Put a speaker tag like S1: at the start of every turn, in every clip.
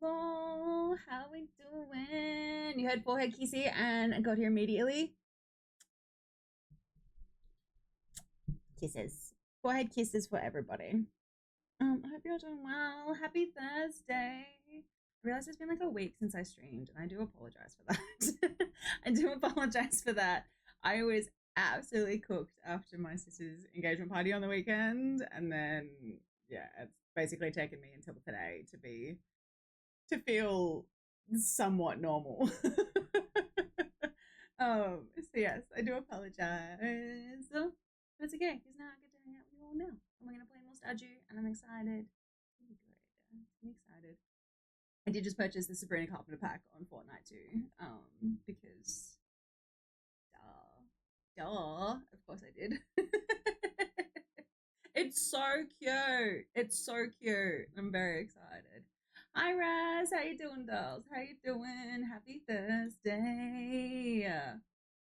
S1: Hello, how we doing? You had forehead kissy and got here immediately. Kisses. Forehead kisses for everybody. I hope you're doing well. Happy Thursday. I realized it's been like a week since I streamed, and I do apologize for that. I do apologize for that. I was absolutely cooked after my sister's engagement party on the weekend, and then yeah, it's basically taken me until today to feel somewhat normal. So yes, I do apologize. But it's okay, because now I get to hang out with you all now. And we're gonna play more Stardew, and I'm excited. I'm excited. I did just purchase the Sabrina Carpenter pack on Fortnite too. Because duh. Of course I did. It's so cute. It's so cute. I'm very excited. Hi Raz, how you doing, dolls? How you doing? Happy Thursday.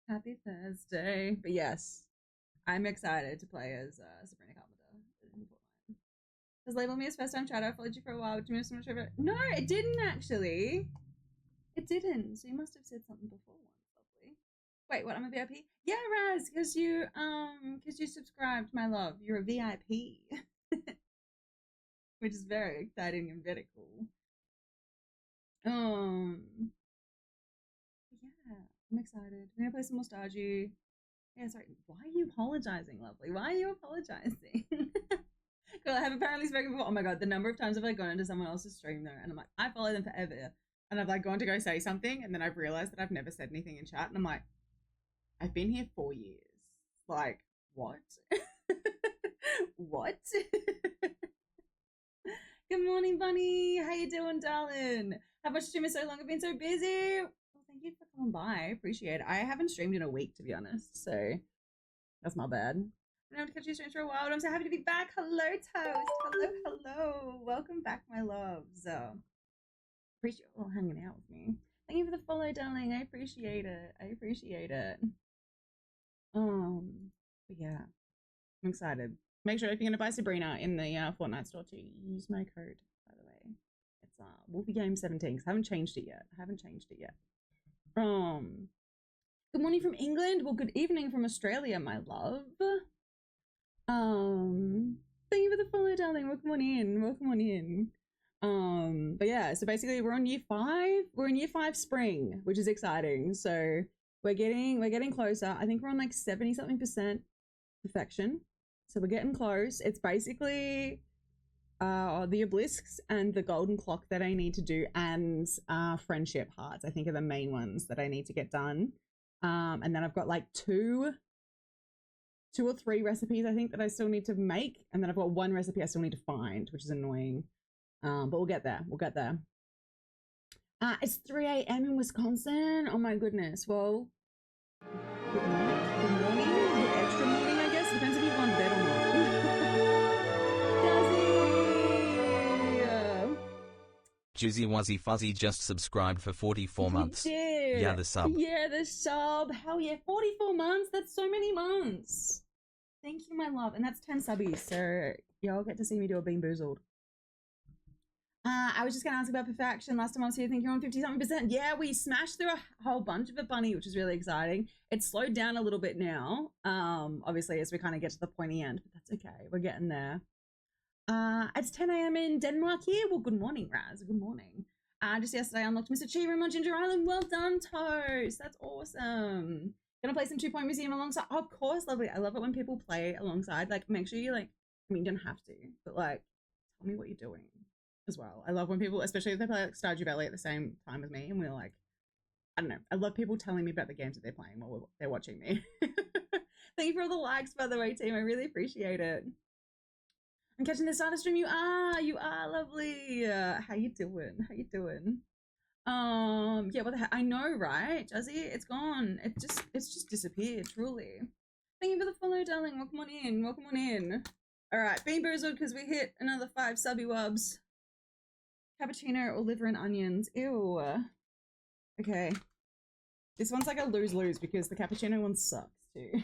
S1: Happy Thursday. But yes, I'm excited to play as Sabrina Carpenter in Fortnite. Does label me as first time chat? I followed you for a while. Did you move so much over? No, it didn't actually. It didn't. So you must have said something before once, lovely. Wait, what? I'm a VIP? Yeah, Raz, because you subscribed, my love. You're a VIP. Which is very exciting and very cool. Yeah, I'm excited. We're gonna play some more Stardew. Yeah, sorry. Why are you apologizing, lovely? Why are you apologizing? Girl, I have apparently spoken before. Oh my god, the number of times I've like gone into someone else's stream though, and I'm like, I follow them forever, and I've like gone to go say something, and then I've realized that I've never said anything in chat, and I'm like, I've been here 4 years. Like, what? What? Good morning, Bunny. How you doing, darling? Have much streaming so long? I've been so busy. Well, thank you for coming by. I appreciate it. I haven't streamed in a week, to be honest, so that's my bad. I don't catch you stream for a while, but I'm so happy to be back. Hello, Toast. Hello. Welcome back, my loves. Appreciate you all hanging out with me. Thank you for the follow, darling. I appreciate it. But yeah, I'm excited. Make sure if you're gonna buy Sabrina in the Fortnite store to use my code, by the way. It's Wolfie Game 17, because I haven't changed it yet. Good morning from England. Well, good evening from Australia, my love. Thank you for the follow, darling. Welcome on in. But yeah, so basically we're on year 5. We're in year 5 spring, which is exciting. So we're getting closer. I think we're on like 70-something% perfection. So we're getting close. It's basically the obelisks and the golden clock that I need to do, and friendship hearts, I think, are the main ones that I need to get done. And then I've got like two or three recipes I think that I still need to make, and then I've got one recipe I still need to find, which is annoying. But we'll get there. It's 3 a.m. in Wisconsin. Oh my goodness. Well, good morning, good extra morning, I guess. Depends if you've gone to bed or not.
S2: Juicy Wuzzy Fuzzy just subscribed for 44 months.
S1: Yeah,
S2: the sub.
S1: Yeah, the sub. Hell yeah, 44 months. That's so many months. Thank you, my love. And that's 10 subbies, so y'all get to see me do a Bean Boozled. I was just going to ask about perfection. Last time I was here, I think you're on 50-something%. Yeah, we smashed through a whole bunch of it, Bunny, which is really exciting. It's slowed down a little bit now, obviously, as we kind of get to the pointy end, but that's okay. We're getting there. It's 10 a.m. in Denmark here. Well, good morning, Raz. Good morning. Just yesterday I unlocked Mr. Chi Room on Ginger Island. Well done, Toast. That's awesome. Gonna play some 2 Point Museum alongside. Oh, of course, lovely. I love it when people play alongside. Like, make sure you like, I mean, you don't have to, but like, tell me what you're doing as well. I love when people, especially if they play like Stardew Valley at the same time as me, and we're like, I don't know. I love people telling me about the games that they're playing while they're watching me. Thank you for all the likes, by the way, team. I really appreciate it. I'm catching this Stardew stream. You are lovely. How you doing? Yeah, what the heck? I know, right, Jazzy? It's gone. It's just disappeared, truly. Thank you for the follow, darling. Welcome on in. All right, Bean Boozled, because we hit another 5 subby wubs. Cappuccino or liver and onions. Ew. Okay. This one's like a lose-lose because the cappuccino one sucks too.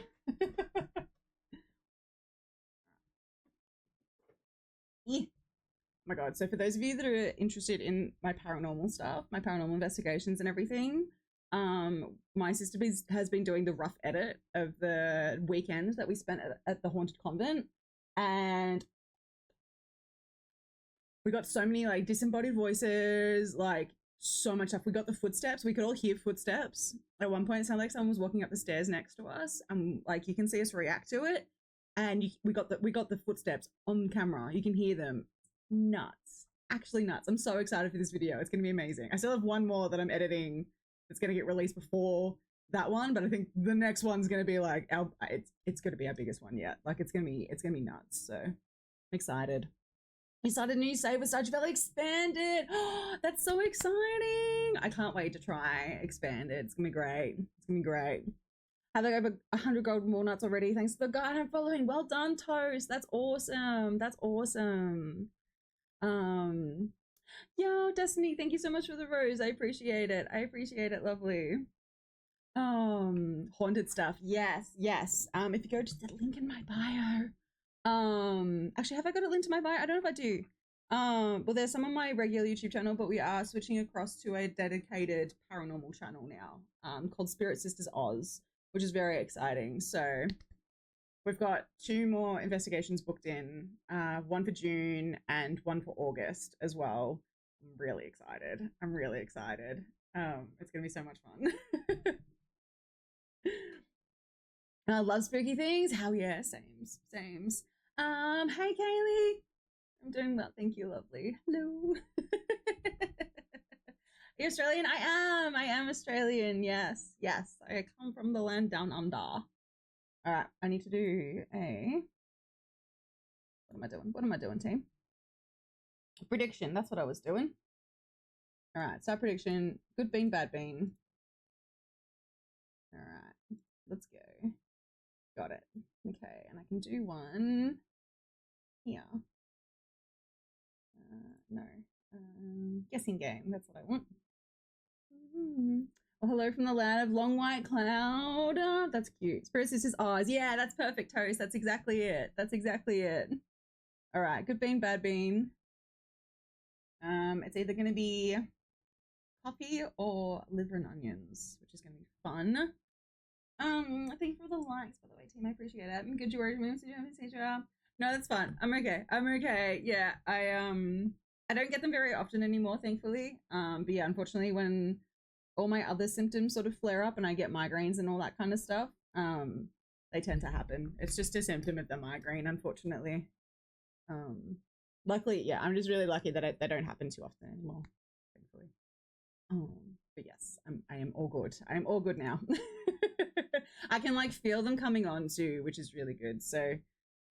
S1: my god. So for those of you that are interested in my paranormal stuff, my paranormal investigations and everything, my sister has been doing the rough edit of the weekend that we spent at the haunted convent, and we got so many like disembodied voices, like so much stuff. We got the footsteps. We could all hear footsteps. At one point, it sounded like someone was walking up the stairs next to us, and like you can see us react to it. And we got the footsteps on camera. You can hear them. Nuts, actually nuts. I'm so excited for this video. It's gonna be amazing. I still have one more that I'm editing. That's gonna get released before that one, but I think the next one's gonna be like it's gonna be our biggest one yet. Like it's gonna be nuts. So I'm excited. We started a new save with Stardew Valley Expanded. Oh, that's so exciting. I can't wait to try Expanded. It's gonna be great. It's gonna be great. Have like over 100 golden walnuts already. Thanks to the guide I'm following. Well done, Toast. That's awesome. That's awesome. Yo, Destiny, thank you so much for the rose. I appreciate it. I appreciate it. Lovely. Haunted stuff. Yes. If you go to the link in my bio. Actually, have I got a link to my bio? I don't know if I do. Well, there's some on my regular YouTube channel, but we are switching across to a dedicated paranormal channel now, called Spirit Sisters Oz, which is very exciting. So we've got 2 more investigations booked in, one for June and one for August as well. I'm really excited. It's gonna be so much fun. I love spooky things. Hell yeah, sames. Hey Kaylee. I'm doing well, thank you, lovely. Hello. Are you Australian? I am Australian, yes. I come from the land down under. Alright, I need to do a... What am I doing, team? Prediction, that's what I was doing. Alright, start prediction. Good bean, bad bean. Alright, let's go. Got it. Okay, and I can do one here. No. Guessing game, that's what I want. Well, hello from the land of long white cloud. That's cute. Spirit Sisters Oz. Yeah, that's perfect, Toast. That's exactly it. All right, good bean, bad bean. It's either going to be coffee or liver and onions, which is going to be fun. Thank you for the likes, by the way, team. I appreciate it. Good, you worry, no, that's fine. I'm okay. Yeah, I don't get them very often anymore, thankfully. But yeah, unfortunately, when all my other symptoms sort of flare up and I get migraines and all that kind of stuff, they tend to happen. It's just a symptom of the migraine, unfortunately. Luckily, yeah, I'm just really lucky that they don't happen too often anymore, thankfully. But yes, I am all good. I am all good now. I can like feel them coming on too, which is really good. So,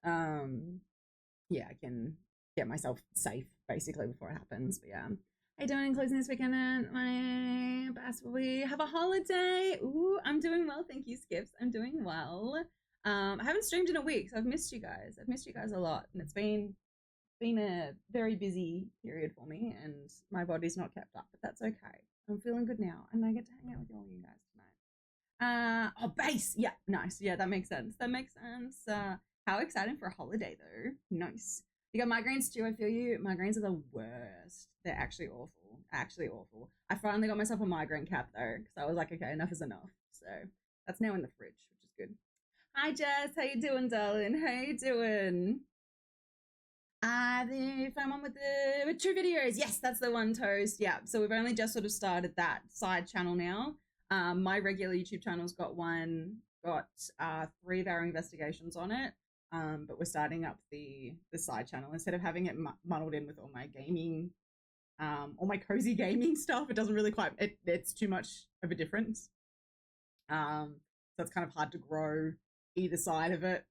S1: yeah, I can get myself safe basically before it happens. But yeah, how you doing? Closing this weekend and my best. Will we have a holiday? Ooh, I'm doing well, thank you, Skips. I'm doing well. I haven't streamed in a week, so I've missed you guys. A lot, and it's been a very busy period for me, and my body's not kept up, but that's okay. I'm feeling good now, and I get to hang out with all you guys tonight. Oh, base! Yeah, nice. Yeah, that makes sense. How exciting for a holiday, though. Nice. You got migraines too, I feel you. Migraines are the worst. They're actually awful. I finally got myself a migraine cap, though, because I was like, okay, enough is enough. So that's now in the fridge, which is good. Hi, Jess. How you doing, darling? How you doing? The fun one with the 2 videos. Yes, that's the one, Toast. Yeah, so we've only just sort of started that side channel now. My regular YouTube channel's got 3 of our investigations on it. But we're starting up the side channel instead of having it muddled in with all my gaming, all my cozy gaming stuff. It doesn't really quite, it's too much of a difference. So it's kind of hard to grow either side of it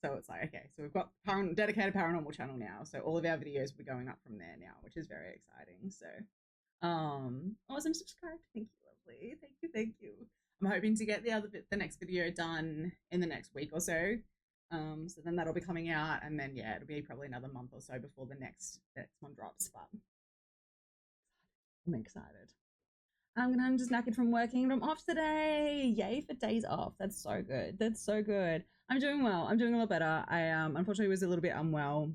S1: so it's like, okay, so we've got dedicated paranormal channel now. So all of our videos will be going up from there now, which is very exciting. So, awesome, subscribe. Thank you, lovely. Thank you. I'm hoping to get the next video done in the next week or so. So then that'll be coming out, and then yeah, it'll be probably another month or so before the next one drops, but I'm excited. I'm just knackered from working and I'm off today. Yay for days off. That's so good. I'm doing well. I'm doing a lot better. I unfortunately was a little bit unwell.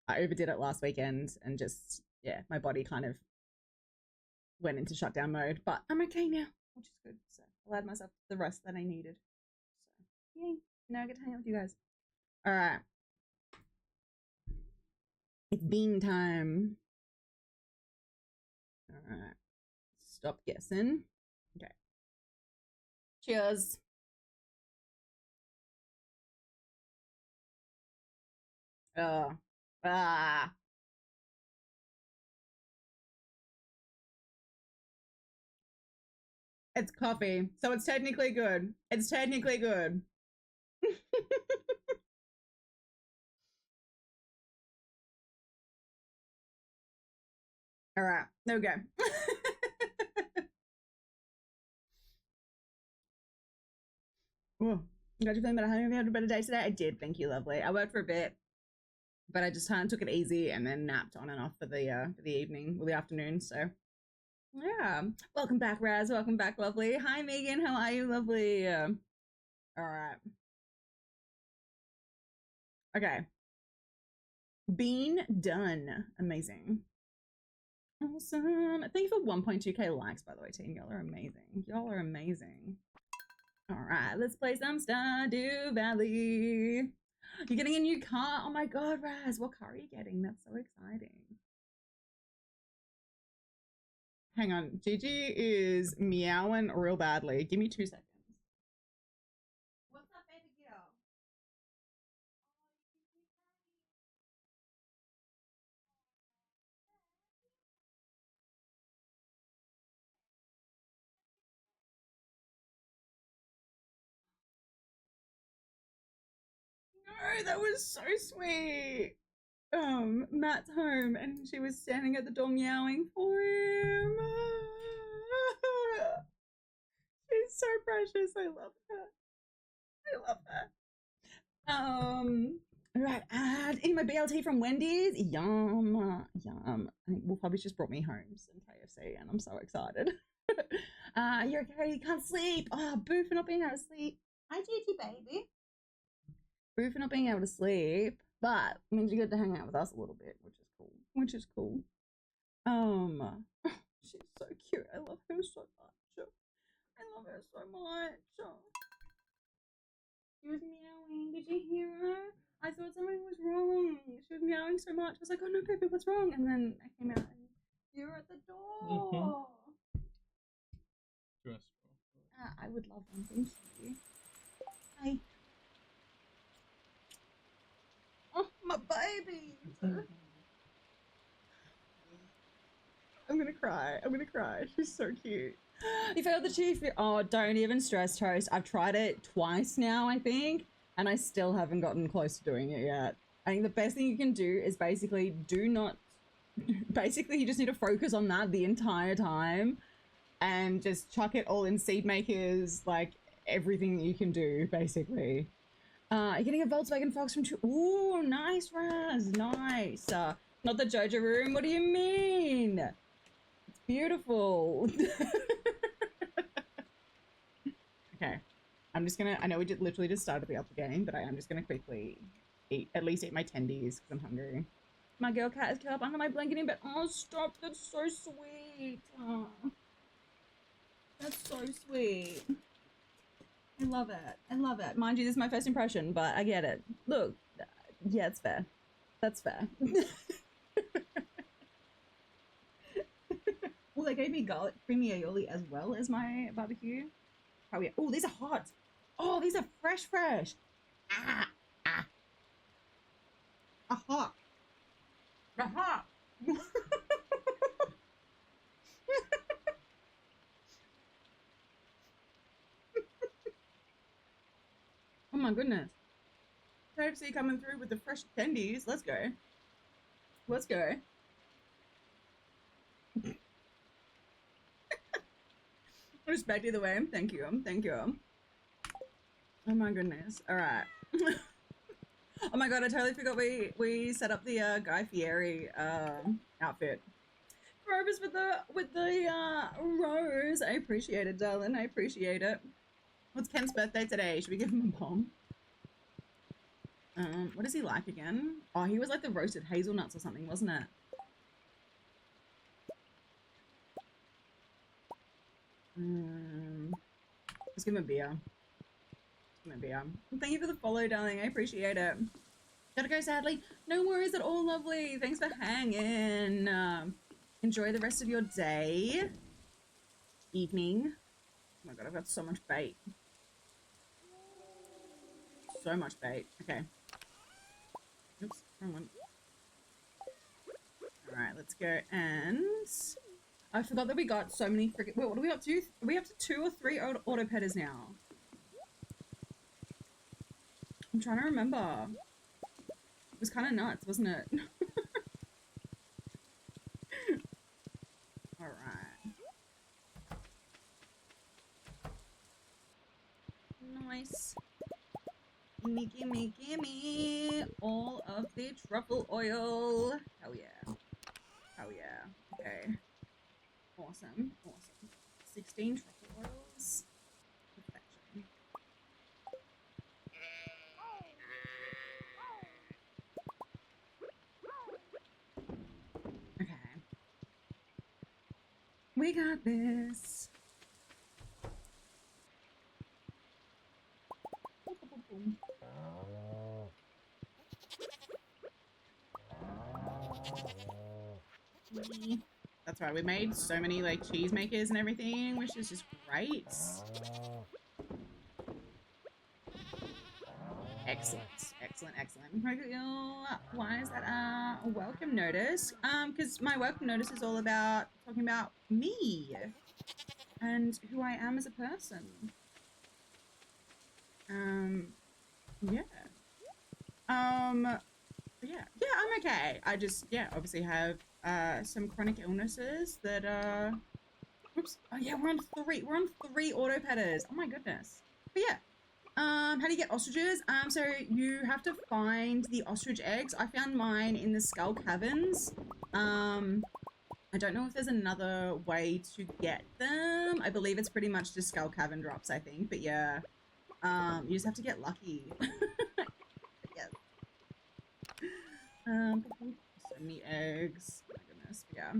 S1: I overdid it last weekend and just, yeah, my body kind of went into shutdown mode. But I'm okay now, which is good. So I allowed myself the rest that I needed. So yay! Now I get to hang out with you guys. All right, it's bean time. All right, stop guessing. Okay. Cheers. Ah. It's coffee, so it's technically good. It's technically good. All right, okay. Oh, got you feeling better? Have you had a better day today? I did, thank you, lovely. I worked for a bit, but I just kind of took it easy and then napped on and off for the evening or the afternoon. So yeah, welcome back, Raz. Welcome back, lovely. Hi, Megan. How are you, lovely? All right. Okay. Bean done. Amazing. Awesome. Thank you for 1.2k likes, by the way, team. Y'all are amazing. Y'all are amazing. All right, let's play some Stardew Valley. You're getting a new car? Oh my god, Raz, what car are you getting? That's so exciting. Hang on, Gigi is meowing real badly. Give me 2 seconds. What's up, baby girl? No, that was so sweet. Matt's home and she was standing at the door meowing for him. She's so precious. I love her. I love her. Right, eating my BLT from Wendy's. Yum, yum. I think Wolf Hubby's just brought me home some KFC and I'm so excited. You're okay, you can't sleep. Oh, Boo for not being able to sleep. Hi, Gigi, baby. Boo for not being able to sleep, but it means you get to hang out with us a little bit, which is cool. Which is cool. She's so cute. I love her so much. I love her so much. She was meowing. Did you hear her? I thought something was wrong. She was meowing so much. I was like, oh no, baby, what's wrong? And then I came out and you were at the door. I would love one. Thank you. Hi. Oh, my baby. I'm gonna cry. I'm gonna cry. She's so cute. You failed the chief. Oh, don't even stress, Toast. I've tried it twice now, I think, and I still haven't gotten close to doing it yet. I think the best thing you can do is basically basically you just need to focus on that the entire time and just chuck it all in seed makers, like everything you can do, basically. You're getting a Volkswagen Fox from ooh, nice, Raz, nice. Not the Jojo room, what do you mean? It's beautiful. Okay, I'm just gonna, I know we literally just started the other game, but I am just gonna quickly at least eat my tendies because I'm hungry. My girl cat is curled up under my blanket in bed. Oh, stop, that's so sweet. Oh, that's so sweet. I love it. I love it. Mind you, this is my first impression, but I get it. Look, yeah, it's fair. That's fair. Well, they gave me garlic creamy aioli as well as my barbecue. Oh yeah. Oh, these are hot. Oh, these are fresh. Ah. Aha. Aha. Oh my goodness. KFC coming through with the fresh tendies. Let's go. Let's go. Respect either way. Thank you. Thank you. Oh my goodness. All right. Oh my god, I totally forgot we set up the Guy Fieri outfit. Rovers with the rose. I appreciate it, darling. I appreciate it. What's Ken's birthday today? Should we give him a bomb? What is he like again? Oh, he was like the roasted hazelnuts or something, wasn't it? Let's give him a beer. Give him a beer. Thank you for the follow, darling. I appreciate it. Gotta go, sadly. No worries at all, lovely. Thanks for hanging. Enjoy the rest of your day. Evening. Oh my god, I've got so much bait. So much bait. Okay. Oops, wrong one. Alright, let's go and... I forgot that we got so many freaking... Wait, what are we up to? Are we up to 2 or 3 auto petters now? I'm trying to remember. It was kind of nuts, wasn't it? Alright. Nice. Gimme all of the truffle oil. Hell yeah. Hell yeah. Okay. Awesome. Awesome. 16 truffle oils. Perfection. Okay. We got this. That's right, we made so many like cheese makers and everything, which is just great. Excellent, excellent, excellent. Why is that a welcome notice? Because my welcome notice is all about talking about me and who I am as a person. Yeah. Yeah, I'm okay. I just, obviously have some chronic illnesses that oops. Oh yeah, we're on 3 auto petters. Oh my goodness. But yeah. How do you get ostriches? So you have to find the ostrich eggs. I found mine in the Skull Caverns. I don't know if there's another way to get them. I believe it's pretty much just Skull Cavern drops, I think. But yeah, you just have to get lucky. Yes. So many eggs. Oh my goodness. Yeah.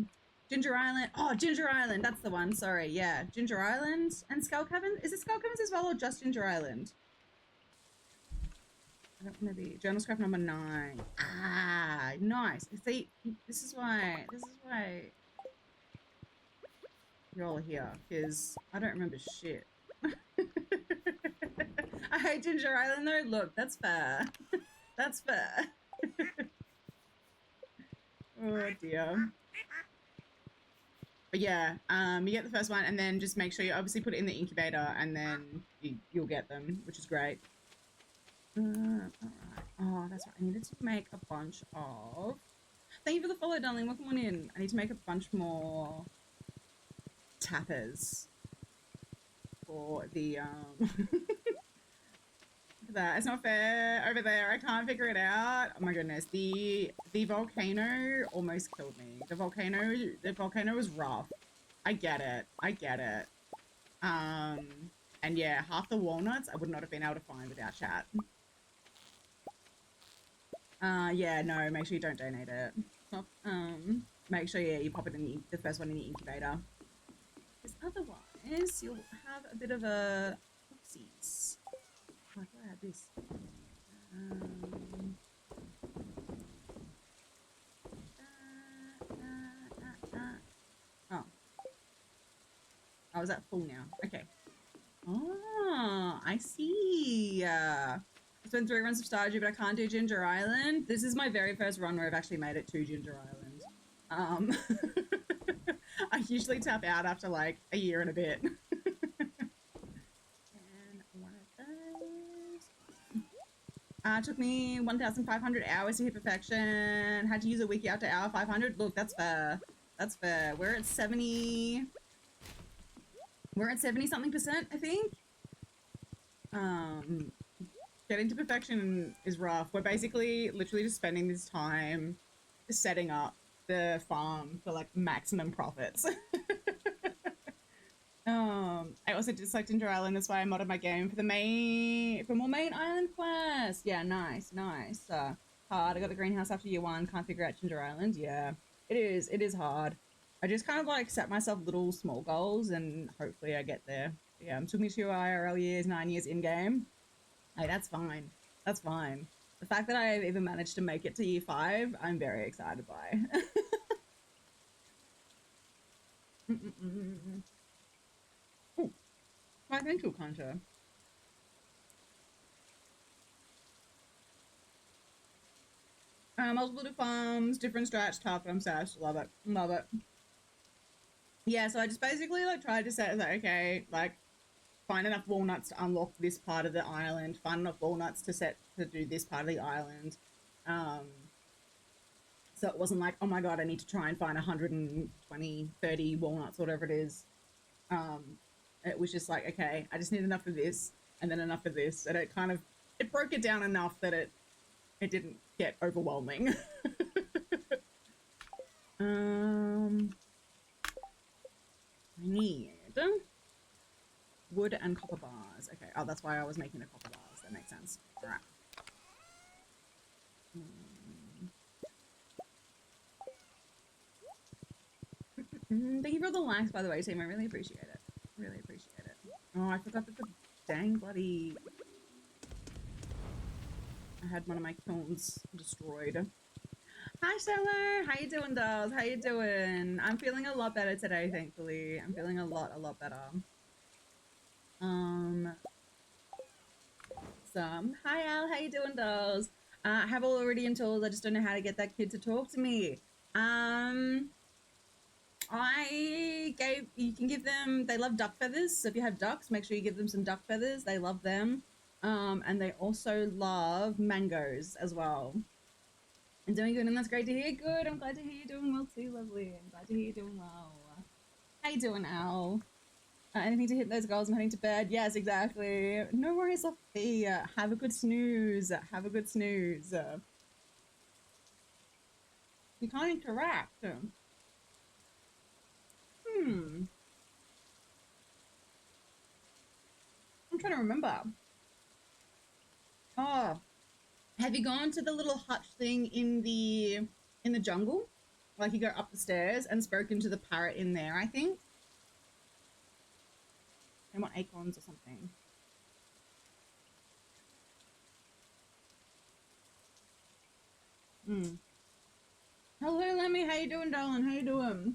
S1: Ginger Island. Oh, Ginger Island. That's the one. Sorry. Yeah. Ginger Island and Skull Cavern. Is it Skull Caverns as well or just Ginger Island? I don't want to be. Journal scrap number 9. Ah, nice. See, this is why you're all here, because I don't remember shit. I hate Ginger Island though. Look, that's fair. That's fair. Oh dear. But yeah, you get the first one and then just make sure you obviously put it in the incubator and then you'll get them, which is great. Alright. Oh, that's right. I needed to make a bunch of... Thank you for the follow, darling. Welcome on in. I need to make a bunch more tappers for the, that. It's not fair over there. I can't figure it out. Oh my goodness. The volcano almost killed me. The volcano was rough. I get it. I get it. And yeah, half the walnuts I would not have been able to find without chat. Yeah, no, make sure you don't donate it. Make sure, yeah, you pop it in the first one in the incubator. Because otherwise, you'll have a bit of a... Oopsies. Oh, I thought I had this. Oh. Oh, is that full now? Okay. Oh, I see. It's been 3 runs of Stardew, but I can't do Ginger Island. This is my very first run where I've actually made it to Ginger Island. I usually tap out after like a year and a bit. And one of those. Took me 1,500 hours to hit perfection. Had to use a wiki after hour 500. Look, that's fair. That's fair. We're at 70. We're at 70 something %, I think. Getting to perfection is rough. We're basically literally just spending this time setting up the farm for like maximum profits. I also disliked Ginger Island. That's why I modded my game for more main island quests. Yeah, nice. Hard. I got the greenhouse after year 1. Can't figure out Ginger Island. Yeah, it is. It is hard. I just kind of like set myself little small goals and hopefully I get there. Yeah, it took me 2 IRL years, 9 years in game. Hey, that's fine. That's fine. The fact that I've even managed to make it to year 5, I'm very excited by. Oh, financial contra. Multiple farms, different strats, tough. I'm sash. Love it. Love it. Yeah, so I just basically like tried to say like, okay, like find enough walnuts to unlock this part of the island, find enough walnuts to do this part of the island. So it wasn't like, oh my god, I need to try and find 120, 30 walnuts, whatever it is. It was just like, okay, I just need enough of this and then enough of this. And it broke it down enough that it didn't get overwhelming. I need wood and copper bars. Okay. Oh, that's why I was making the copper bars. That makes sense. All right. Thank you for all the likes, by the way, team. I really appreciate it. Really appreciate it. Oh, I forgot that the dang bloody... I had one of my kilns destroyed. Hi, Stella. How you doing, dolls? How you doing? I'm feeling a lot better today, thankfully. I'm feeling a lot better. Hi, Al. How you doing, dolls? I have all Iridium tools. I just don't know how to get that kid to talk to me. You can give them, they love duck feathers. So if you have ducks, make sure you give them some duck feathers. They love them. And they also love mangoes as well. And doing good, and that's great to hear. Good, I'm glad to hear you're doing well too, lovely. I'm glad to hear you're doing well. How you doing, Al? Anything to hit those goals? I'm heading to bed. Yes, exactly. No worries, Sophie. Have a good snooze. Have a good snooze. You can't interact. I'm trying to remember. Oh, have you gone to the little hutch thing in the jungle? Like you go up the stairs and spoken to the parrot in there, I think. They want acorns or something. Hello, Lemmy. How you doing, darling? How you doing?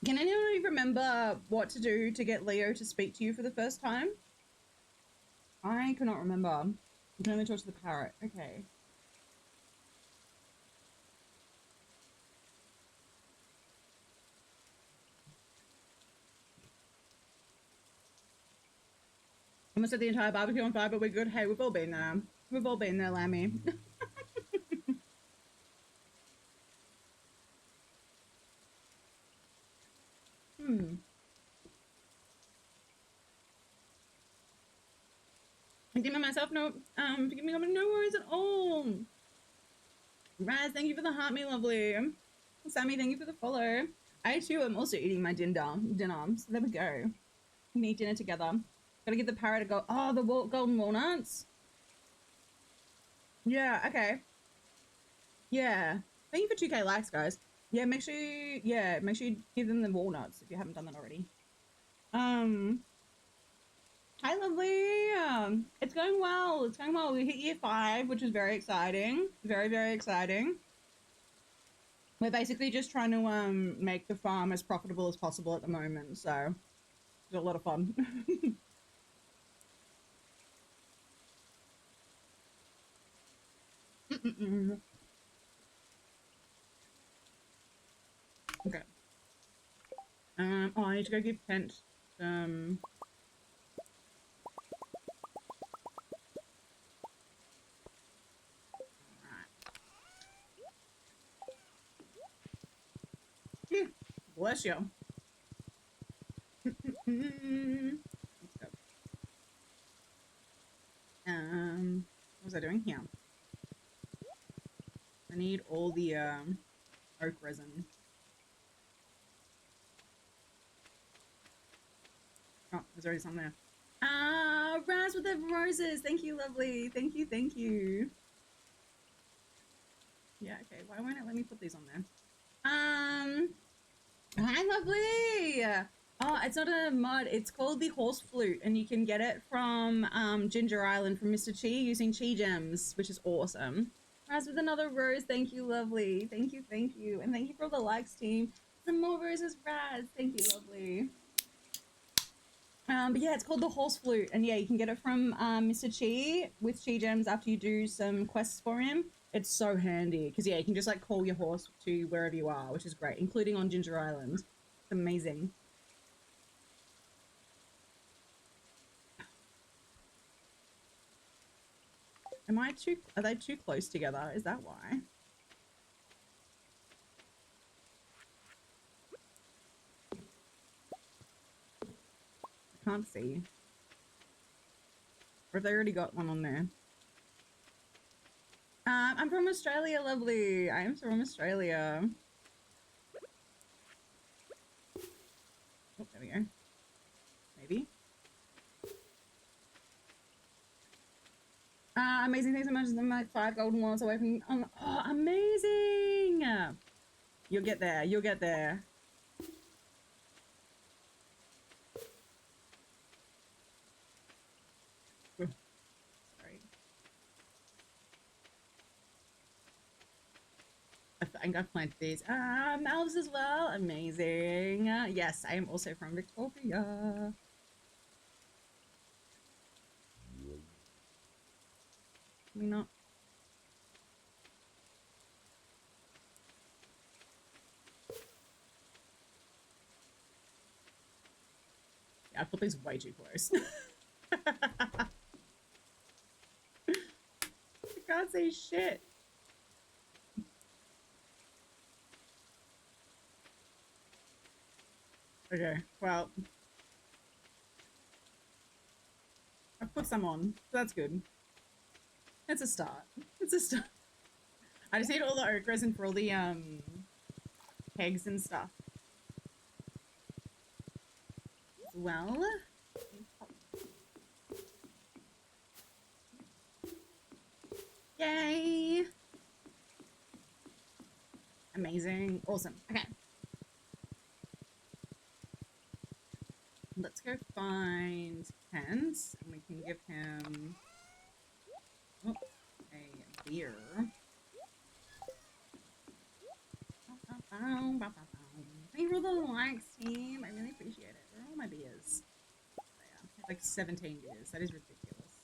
S1: Can anyone remember what to do to get Leo to speak to you for the first time? I cannot remember. You can only talk to the parrot. Okay. Almost set the entire barbecue on fire, but we're good. Hey, we've all been there. We've all been there, Lammy. I did myself, no, forgive me, no worries at all. Raz, thank you for the heart, me lovely. Sammy, thank you for the follow. I too am also eating my dinner. So there we go. We can eat dinner together. Gotta give the parrot a go. Oh, the golden walnuts. Yeah, okay. Yeah. Thank you for 2K likes, guys. Yeah, make sure you give them the walnuts if you haven't done that already. Hi, lovely. It's going well. It's going well. We hit year 5, which is very exciting. Very, very exciting. We're basically just trying to make the farm as profitable as possible at the moment, so it's a lot of fun. Okay. Oh, I need to go give Kent some... Bless you. Let's go. What was I doing here? I need all the oak resin. Oh, there's already some there. Raz with the roses. Thank you, lovely. Thank you, thank you. Yeah, okay. Why won't it let me put these on there? Hi, lovely. Oh, it's not a mod. It's called the horse flute, and you can get it from Ginger Island from Mr. Chi using chi gems, which is awesome. Raz with another rose. Thank you, lovely. Thank you, thank you, and thank you for all the likes, team. Some more roses, Raz. Thank you, lovely. But yeah, it's called the horse flute, and yeah, you can get it from Mr. Chi with chi gems after you do some quests for him. It's so handy because yeah, you can just like call your horse to wherever you are, which is great, including on Ginger Island. It's amazing. Are they too close together? Is that why? I can't see. Or have they already got one on there? I'm from Australia, lovely. I am from Australia. Oh, there we go. Maybe. Amazing. Thanks so much. I'm like 5 golden walls away from... Oh, amazing! You'll get there. You'll get there. Sorry. I think I've planted these. Elves as well. Amazing. Yes, I am also from Victoria. Can we not? Yeah, I put these way too close. I can't say shit. Okay, well. I've put some on. That's good. It's a start. It's a start. I just need all the oak resin for all the kegs and stuff. Well, yay! Amazing. Awesome. Okay. Let's go find Kent, and we can give him a beer. Thank you for the likes, team. I really appreciate it. Where are all my beers? There. Like 17 beers. That is ridiculous.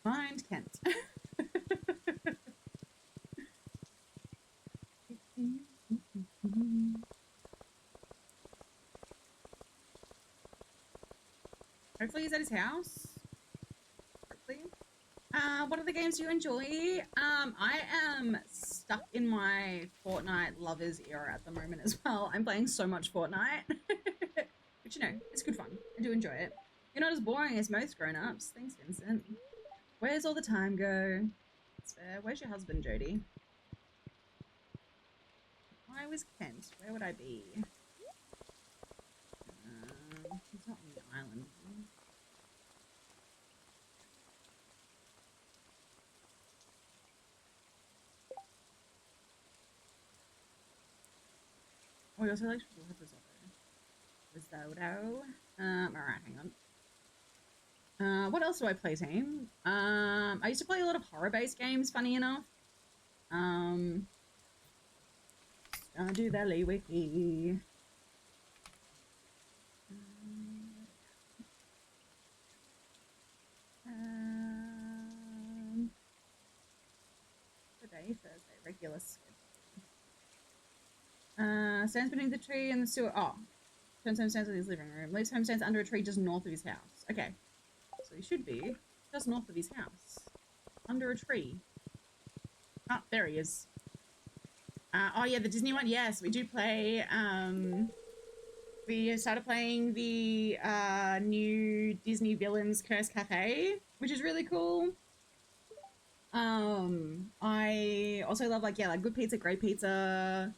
S1: Find Kent. Hopefully he's at his house. Hopefully. What other games do you enjoy? I am stuck in my Fortnite lovers era at the moment as well. I'm playing so much Fortnite. But you know, it's good fun. I do enjoy it. You're not as boring as most grown-ups. Thanks, Vincent. Where's all the time go? It's fair. Where's your husband, Jody? If I was Kent, where would I be? He's not on the island. Oh, he also likes risotto. Alright, hang on. What else do I play, team? I used to play a lot of horror-based games, funny enough. Stardew Valley Wiki. Today, Thursday, regular schedule. Stands between the tree and the sewer. Oh, turns home stands in his living room. Leaves home stands under a tree just north of his house. Okay, so he should be just north of his house, under a tree. Oh, there he is. Oh yeah, the Disney one. Yes, we do play. We started playing the new Disney Villains Curse Cafe, which is really cool. I also love like good pizza, great pizza.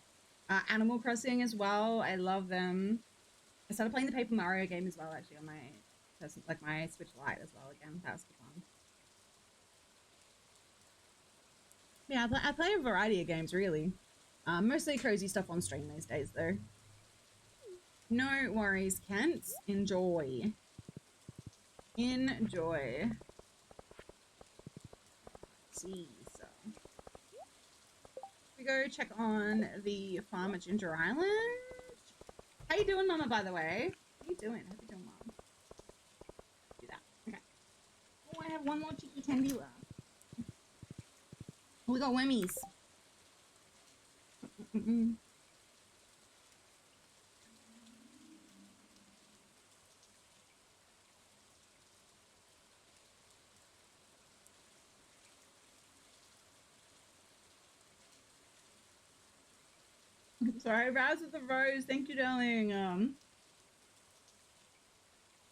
S1: Animal Crossing as well. I love them. I started playing the Paper Mario game as well, actually, on my my Switch Lite as well. Again, that was fun. Yeah, I play a variety of games really. Mostly cozy stuff on stream these days, though. No worries, Kent. Enjoy. Enjoy. Let's see, so we go check on the farm at Ginger Island. How you doing, Mama, by the way? How you doing? How you doing, Mom? Do that. Okay. Oh, I have one more cheeky candy left. Oh, we got Whammies. Sorry, Raz with the rose. Thank you, darling. I'm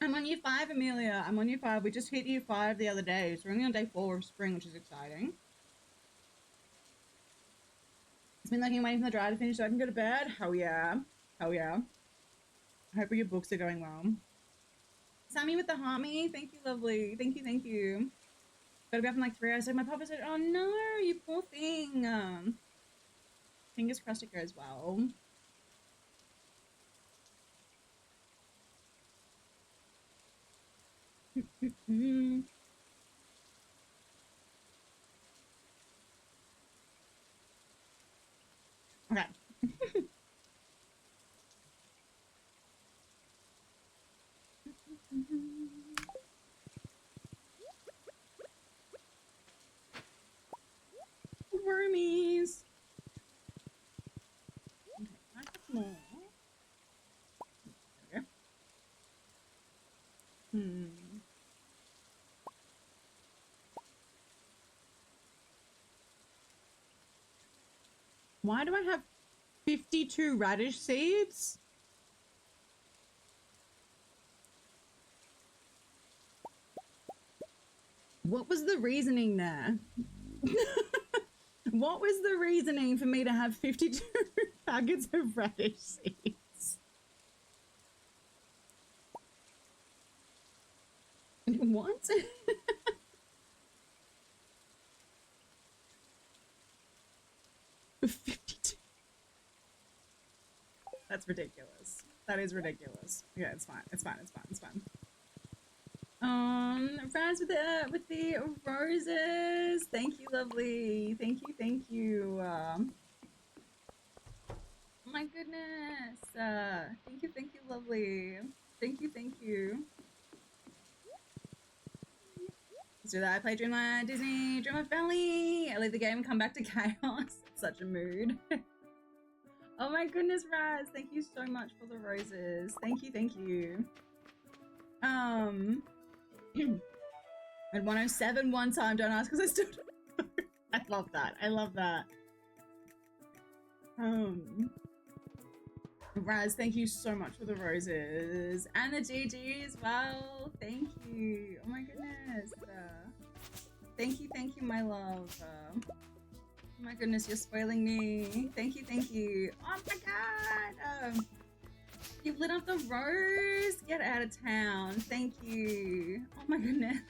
S1: on year 5, Amelia. I'm on year 5. We just hit year 5 the other day, so we're only on day 4 of spring, which is exciting. It's been like waiting for the dry to finish so I can go to bed. Hell yeah. Hell yeah. I hope your books are going well. Sammy with the Harmy. Thank you, lovely. Thank you, thank you. Gotta be up in like 3 hours. So my papa said, oh no, you poor thing. Fingers crossed it goes well. Okay. Wormies. Okay, I have more. There we go. Why do I have 52 radish seeds? What was the reasoning there? What was the reasoning for me to have 52 packets of radish seeds? What? $52. That's ridiculous. That is ridiculous. Yeah, it's fine. It's fine. It's fine. It's fine. Raz with the roses. Thank you, lovely. Thank you. Thank you. Oh my goodness. Thank you. Thank you, lovely. Thank you. Thank you. Let's do that. I play Disney Dreamlight Valley. I leave the game and come back to chaos. Such a mood. Oh my goodness, Raz. Thank you so much for the roses. Thank you, thank you. At 107 one time, don't ask because I still don't know. I love that. I love that. Raz, thank you so much for the roses. And the GG as well. Thank you. Oh my goodness. Thank you, my love. Oh my goodness, you're spoiling me. Thank you. Oh my god! You've lit up the rose! Get out of town. Thank you. Oh my goodness.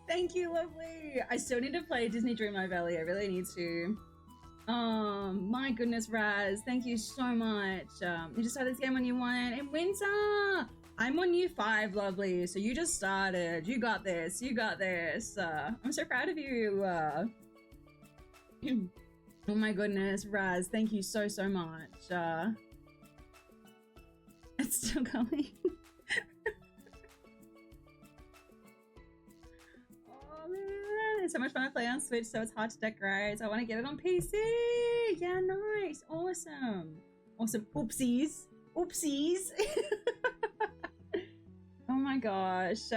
S1: Thank you, lovely. I still need to play Disney Dreamlight Valley. I really need to. My goodness, Raz. Thank you so much. You just started this game when you won in winter. I'm on year 5, lovely. So you just started. You got this. You got this. I'm so proud of you. Oh my goodness, Raz. Thank you so much. It's still going. Oh man, it's so much fun to play on Switch, so it's hard to decorate. So I want to get it on PC. Yeah, nice. Awesome. Oopsies. gosh.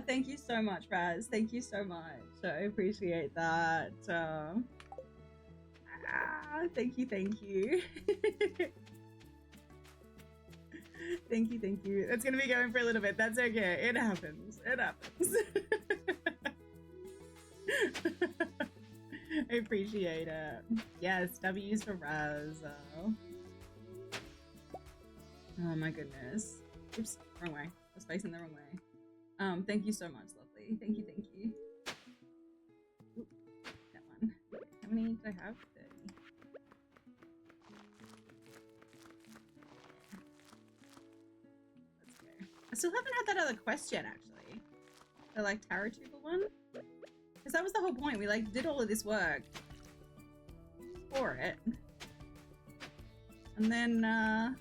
S1: Thank you so much, Raz. Thank you so much. I appreciate that. Thank you, thank you. Thank you, thank you. It's gonna be going for a little bit. That's okay. It happens. It happens. I appreciate it. Yes, W's for Raz. Oh my goodness. Oops, wrong way. I was facing the wrong way. Thank you so much, lovely. Thank you, thank you. Oop, that one. How many do I have? 30. Let's go. I still haven't had that other quest yet, actually. The like Tarot Tuber one. Because that was the whole point. We like did all of this work for it. And then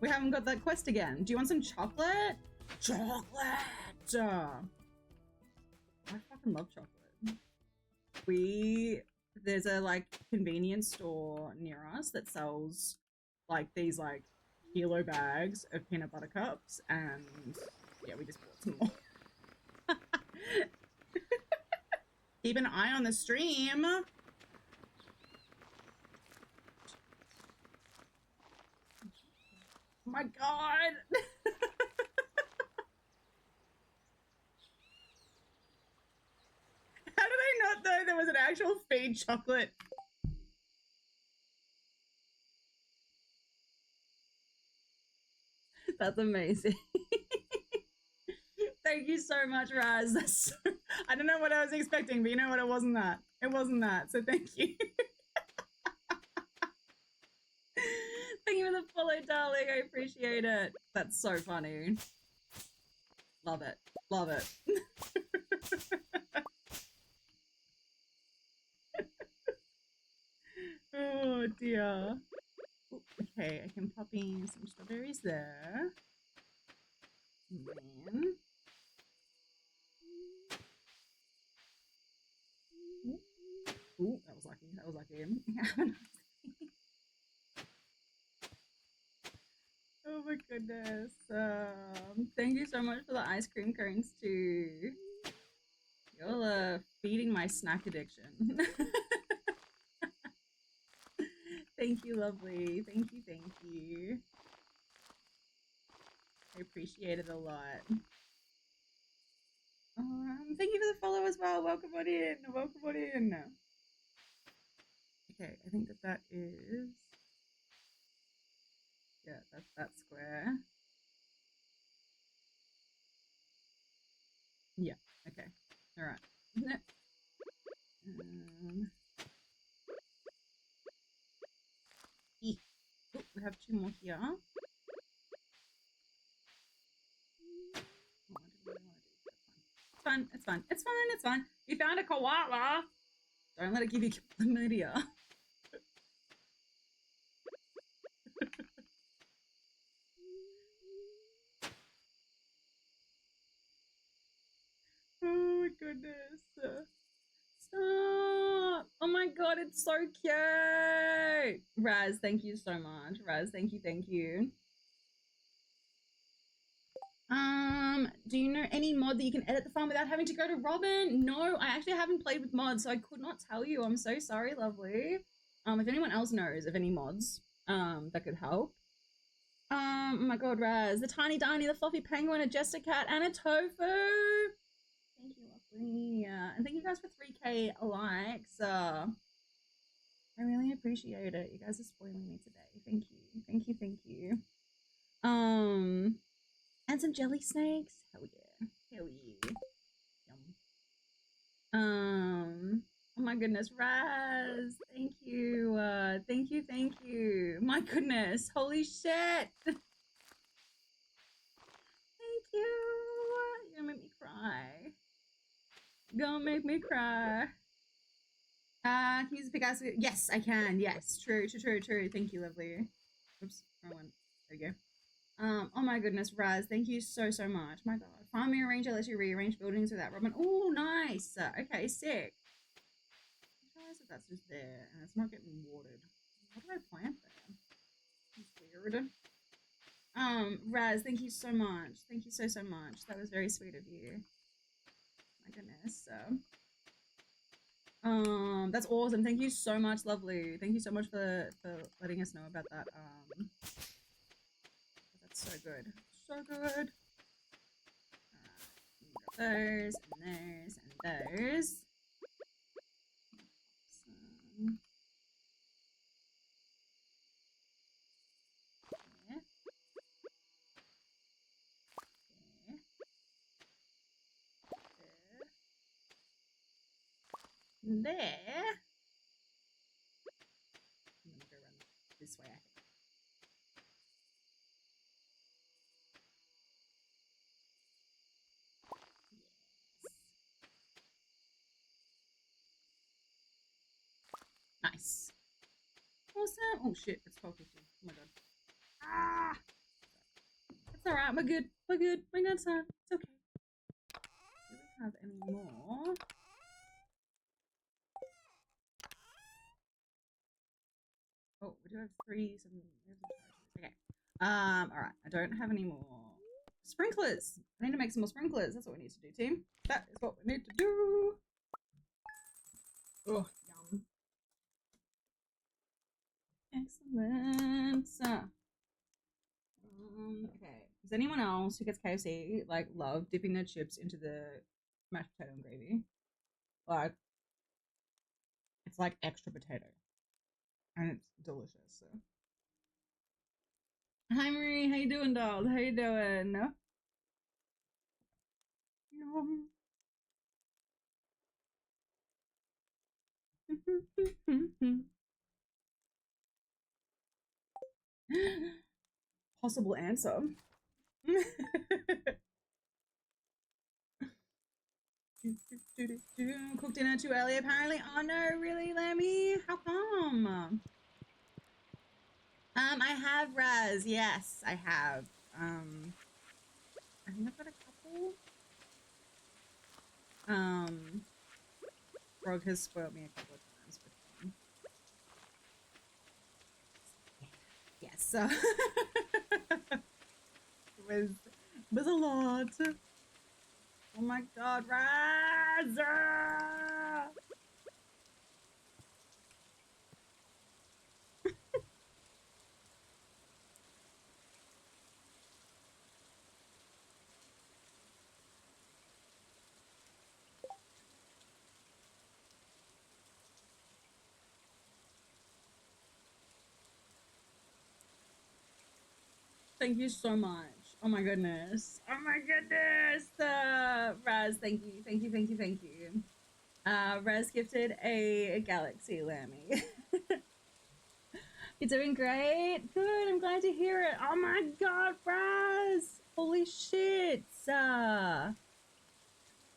S1: we haven't got that quest again. Do you want some chocolate? Chocolate! I fucking love chocolate. There's a like convenience store near us that sells like these like kilo bags of peanut butter cups, and yeah, we just bought some more. Keep an eye on the stream. Oh my god. How did I not know there was an actual feed chocolate? That's amazing. Thank you so much, Raz. That's so... I don't know what I was expecting, but you know what? It wasn't that. It wasn't that. So thank you. Thank you for the follow, darling. I appreciate it. That's so funny. Love it. Love it. Oh dear. Ooh, okay, I can pop in some strawberries there. And then... Ooh, that was lucky. That was lucky. Oh my goodness. Thank you so much for the ice cream cones too. You're feeding my snack addiction. Thank you, lovely. Thank you, thank you. I appreciate it a lot. Thank you for the follow as well. Welcome on in. Welcome on in. Okay, I think that is... Yeah, that's that square. Yeah, okay. Alright. Oh, we have 2 more here. It's fine, it's fine, it's fine, it's fine. You found a koala! Don't let it give you chlamydia. Oh my goodness. Stop! Oh my god, it's so cute! Raz, thank you so much. Raz, thank you, thank you. Do you know any mod that you can edit the farm without having to go to Robin? No, I actually haven't played with mods, so I could not tell you. I'm so sorry, lovely. If anyone else knows of any mods, that could help. Oh my god, Raz, the Tiny Diny, the Fluffy Penguin, a Jester Cat, and a Tofu! Thank you, lovely. And thank you guys for 3K likes. I really appreciate it. You guys are spoiling me today. Thank you. Thank you, thank you. And some jelly snakes. Hell yeah. Hell yeah. Yum. Oh my goodness, Raz. Thank you. Thank you, thank you. My goodness. Holy shit. Thank you. You're gonna make me cry. Gonna make me cry. Can you use a Picasso? Yes, I can. Yes, true. Thank you, lovely. Oops, wrong one. There we go. Oh my goodness, Raz, thank you so much. My god. Farming Arranger lets you rearrange buildings without Robin. Oh, nice. Okay, sick. I realize that that's just there and it's not getting watered. What do I plant there? It's weird. Raz, thank you so much. Thank you so much. That was very sweet of you. My goodness. That's awesome. Thank you so much, lovely. Thank you so much for letting us know about that. That's so good. So good. Alright, those and those and those. Awesome. There. I'm gonna go run this way, I think. Yes. Nice. Awesome. Oh shit, it's 12:50. Oh my god. Ah! It's alright, we're good. We're good. We got time. It's okay. Do we have any more? Oh, we do have three. Okay. Alright. I don't have any more sprinklers. I need to make some more sprinklers. That's what we need to do, team. That is what we need to do. Oh, yum. Excellent. Okay. Does anyone else who gets KFC like love dipping their chips into the mashed potato and gravy? Like, it's like extra potato, and it's delicious. So. Hi Marie, how you doing, doll? How you doing? Yum. Possible answer. Cooked dinner too early, apparently. Oh no, really, Lammy? How come? I have Raz. Yes, I have. I think I've got a couple. Frog has spoiled me a couple of times with them. Yes. It was a lot. Oh my god, Raz! Thank you so much. Oh my goodness. Oh my goodness. Raz, thank you. Thank you, thank you, thank you. Raz gifted a Galaxy Lammy. You're doing great. Good. I'm glad to hear it. Oh my god, Raz. Holy shit.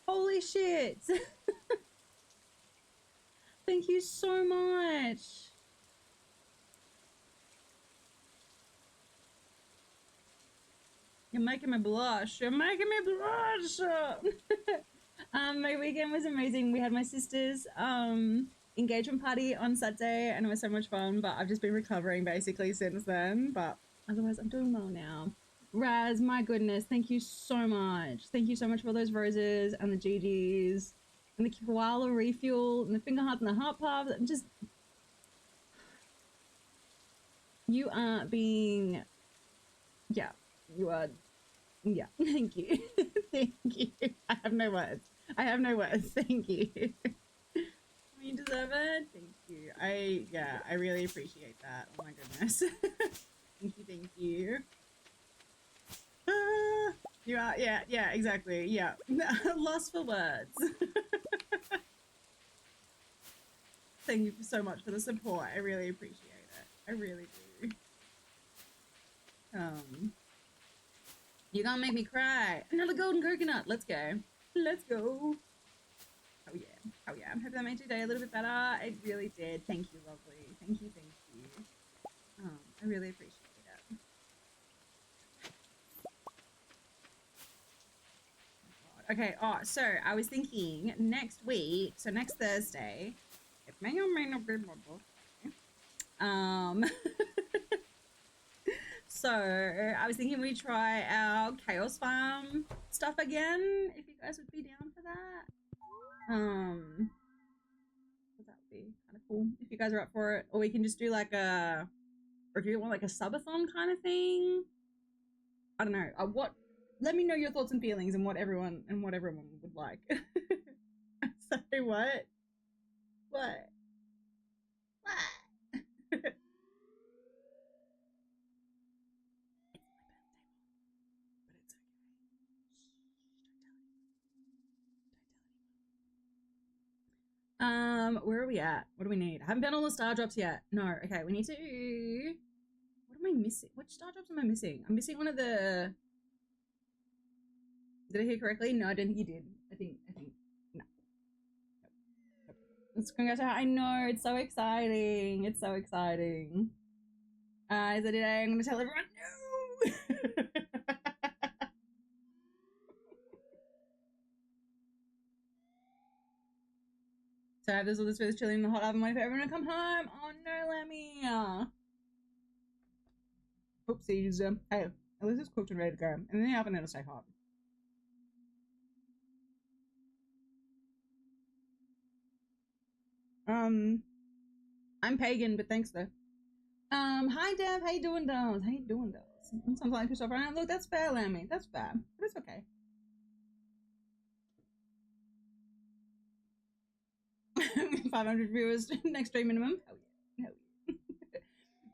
S1: Holy shit. Thank you so much. You're making me blush. You're making me blush. My weekend was amazing. We had my sister's engagement party on Saturday and it was so much fun, but I've just been recovering basically since then. But otherwise, I'm doing well now. Raz, my goodness, thank you so much. Thank you so much for all those roses and the GGs and the koala refuel and the finger heart and the heart puff. Just, you are being, yeah, you are, yeah, thank you. Thank you. I have no words. I have no words. Thank you. You deserve it. Thank you. I really appreciate that. Oh my goodness. Thank you. You are, yeah, exactly. Yeah. Lost for words. Thank you so much for the support. I really appreciate it. I really do. You're gonna make me cry. Another golden coconut. Let's go. Let's go. Oh yeah. Oh yeah. I hope that made your day a little bit better. It really did. Thank you, lovely. Thank you, thank you. I really appreciate it. Oh, okay, so I was thinking next week, so next Thursday, it may or may not be my birthday. So I was thinking we try our Chaos Farm stuff again, if you guys would be down for that. That would be kind of cool if you guys are up for it. Or we can just do like a, or if you want like a subathon kind of thing. I don't know. Let me know your thoughts and feelings and what everyone would like. Sorry, what? What? Where are we at? What do we need? I haven't done all the star drops yet. No, okay, we need to. What am I missing? Which star drops am I missing? I'm missing one of the. Did I hear correctly? No, I don't think you did. I think no. Nope. Let's congratulate. I know, it's so exciting. It's so exciting. Is it today? I'm gonna tell everyone no. So I have this all this food chilling in the hot oven waiting for everyone to come home. Oh no, Lemmy. Oopsies. Hey, at least it's cooked and ready to go. And then the oven it'll stay hot. I'm pagan, but thanks though. Hi Dev, how you doing, dolls? How you doing, dolls? Sometimes like yourself around. Look, that's fair, Lemmy. That's fair, but it's okay. 500 viewers next stream minimum. Hell yeah. Hell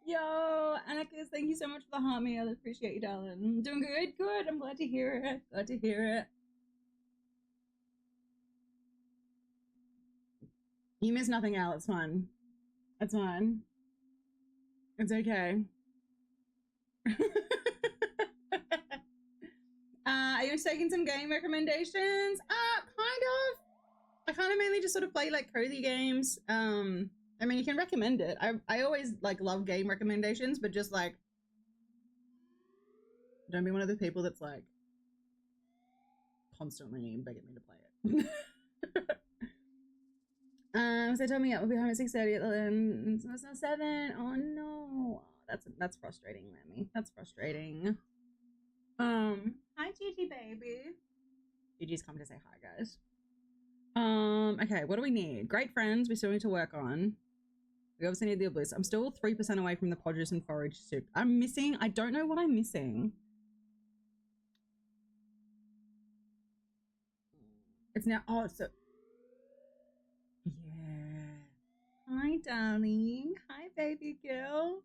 S1: yeah. Yo, Anarchist, thank you so much for the heart meal. I appreciate you, darling. Doing good? Good. I'm glad to hear it. Glad to hear it. You miss nothing, Al. It's fine. It's fine. It's okay. Are you taking some game recommendations? Kind of. I kind of mainly just sort of play like cozy games. I mean, you can recommend it. I always like love game recommendations, but just like don't be one of the people that's like constantly begging me to play it. So tell me we'll be home at 6:30 at the end. It's not 7. Oh no. That's frustrating, Lemmy. That's frustrating. Hi Gigi baby. Gigi's come to say hi, guys. Okay, what do we need? Great friends, we still need to work on. We obviously need the oblivious. I'm still 3% away from the produce and forage soup. I don't know what I'm missing. It's now, so. Yeah. Hi, darling. Hi, baby girl.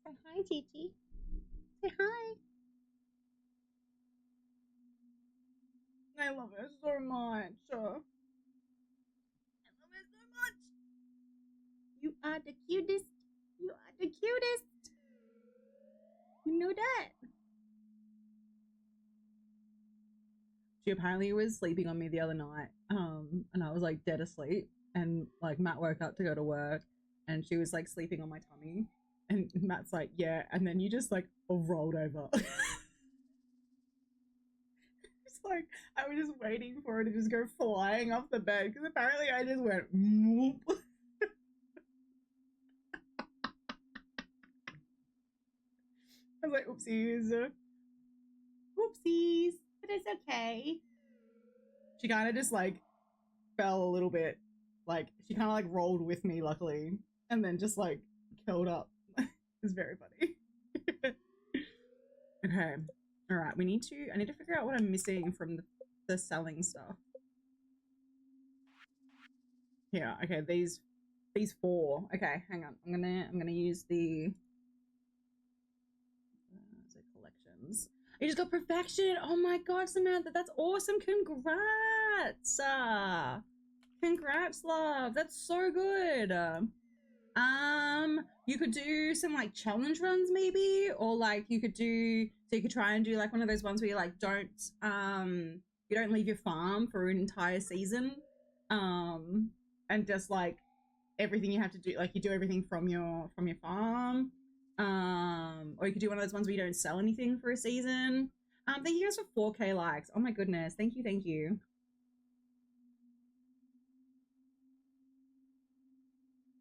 S1: Say hi, Gigi. Say hi. I love her so much. I love her so much. You are the cutest. You are the cutest. You know that. She apparently was sleeping on me the other night. And I was like dead asleep. And like Matt woke up to go to work and she was like sleeping on my tummy. And Matt's like, yeah. And then you just like rolled over. It's like I was just waiting for her to just go flying off the bed because apparently I just went whoop. I was like, oopsies. Whoopsies. But it's okay. She kind of just like fell a little bit. Like she kind of like rolled with me, luckily, and then just like curled up. It's very funny. Okay. All right. I need to figure out what I'm missing from the selling stuff. Yeah. Okay. These 4. Okay. Hang on. I'm gonna use the collections. I just got perfection. Oh my god, Samantha, that's awesome. Congrats. Congrats, love. That's so good. You could do some like challenge runs maybe, or like you could try and do like one of those ones where you like don't leave your farm for an entire season. And just like everything you have to do, like you do everything from your farm. Or you could do one of those ones where you don't sell anything for a season. Thank you guys for 4K likes. Oh my goodness. Thank you.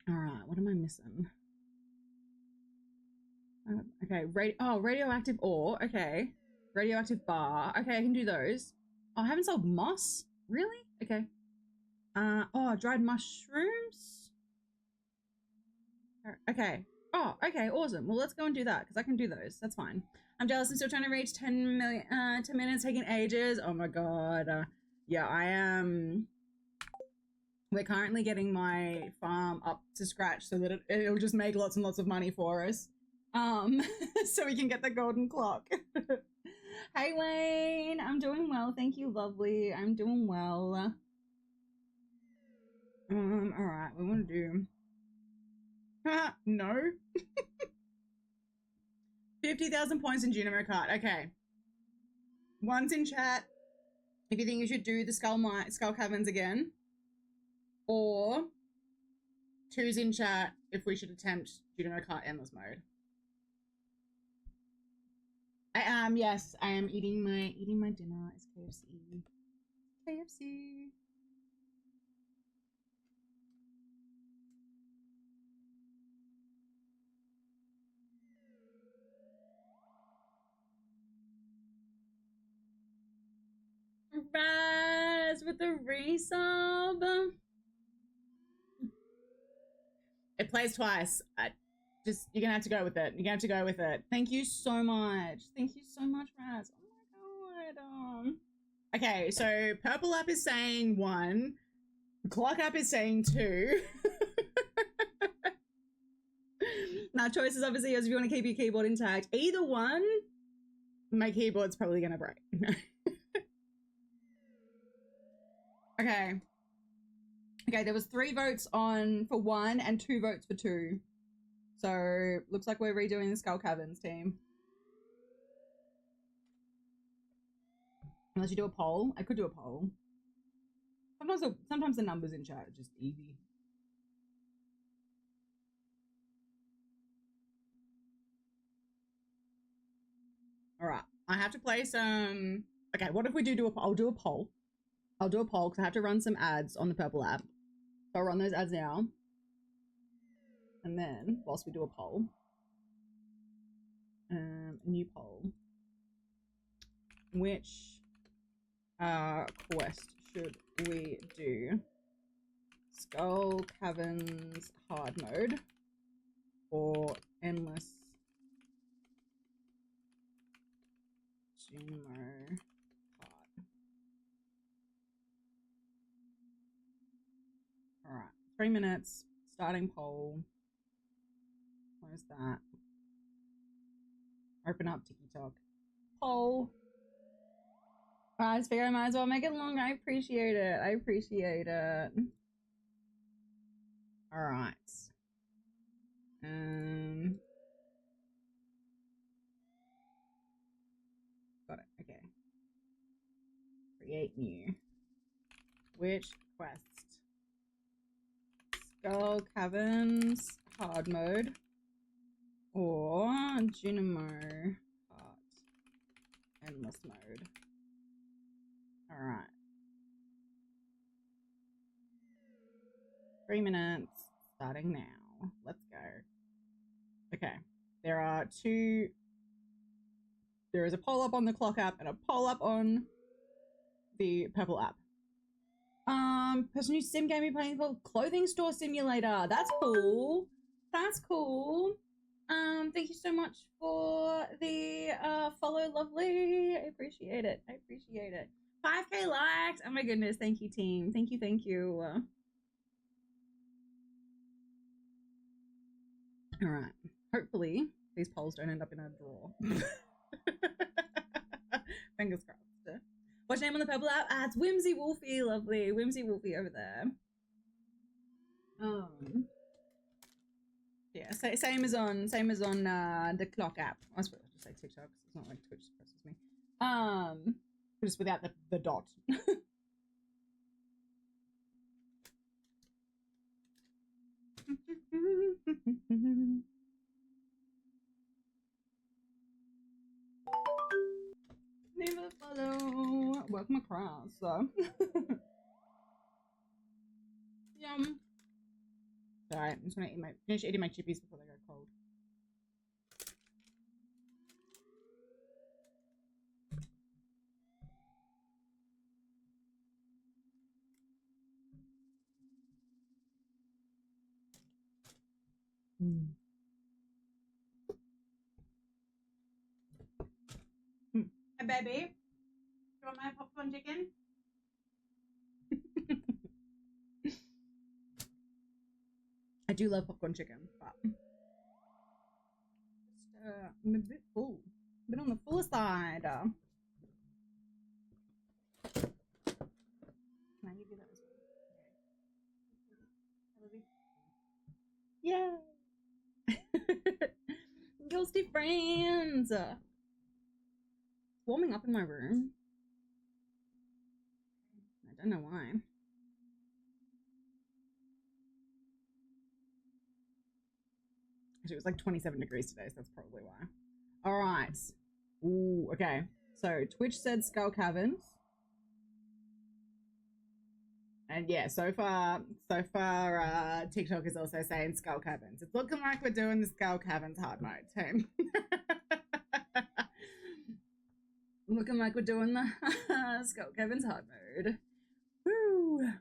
S1: All right, What am I missing? Okay, radioactive ore. Okay. Radioactive bar. Okay, I can do those. Oh, I haven't sold moss? Really? Okay. Dried mushrooms? Okay. Oh, okay, awesome. Well, let's go and do that, because I can do those. That's fine. I'm jealous. I'm still trying to reach 10 minutes, taking ages. Oh my god. Yeah, I am. We're currently getting my farm up to scratch so that it'll just make lots and lots of money for us. So we can get the golden clock. Hey Wayne, I'm doing well. Thank you, lovely. I'm doing well. Alright, we want to do... no. 50,000 points in Junimo cart. Okay. One's in chat if you think you should do the Skull Caverns again. Or two's in chat if we should attempt Junimo cart endless mode. Yes, I am eating my dinner. It's KFC. KFC. Raz with the resub. It plays twice. You're gonna have to go with it. You're gonna have to go with it. Thank you so much. Thank you so much, Raz. Oh my god. Okay, so purple app is saying 1. Clock app is saying 2. Now choice is obviously yours if you want to keep your keyboard intact. Either one, my keyboard's probably gonna break. Okay. Okay, there was 3 votes for 1 and 2 votes for 2. So looks like we're redoing the Skull Caverns team. Unless you do a poll. I could do a poll. Sometimes the numbers in chat are just easy. Alright. I have to play some... Okay, what if we do a poll? I'll do a poll. I'll do a poll because I have to run some ads on the purple app. So I'll run those ads now. And then, whilst we do a poll, a new poll. Which quest should we do? Skull Caverns hard mode or endless Junimo hard? Alright, 3 minutes, starting poll. Close that. Open up TikTok. Poll. Alright, I figure I might as well make it long. I appreciate it. I appreciate it. Alright. Got it. Okay. Create new. Which quest? Skull Caverns hard mode or Junimo hard endless mode. Alright. 3 minutes starting now. Let's go. Okay. There is a poll up on the clock app and a poll up on the purple app. Person who sim gaming playing for clothing store simulator. That's cool. That's cool. Thank you so much for the follow, lovely. I appreciate it. I appreciate it. 5K likes. Oh my goodness. Thank you, team. Thank you. Thank you. All right. Hopefully these polls don't end up in a drawer. Fingers crossed. What's your name on the purple app? It's Whimsy Wolfie, lovely. Whimsy Wolfie over there. Yeah, same as on the clock app. I suppose I'll just say TikTok. It's not like Twitch suppresses me. Just without the dot. Leave a follow. Welcome across. Yum. Sorry, I'm just gonna finish eating my chippies before they go cold. Hey, baby. You want my popcorn chicken? I do love popcorn chicken, but I'm a bit full. A bit on the fuller side. Can I give you that as well? Yay! Ghosty friends! It's warming up in my room. I don't know why. Actually, it was like 27 degrees today, so that's probably why. All right. Ooh, okay. So Twitch said Skull Caverns. And yeah, so far, TikTok is also saying Skull Caverns. It's looking like we're doing the Skull Caverns hard mode team. Looking like we're doing the Skull Caverns hard mode. Woo!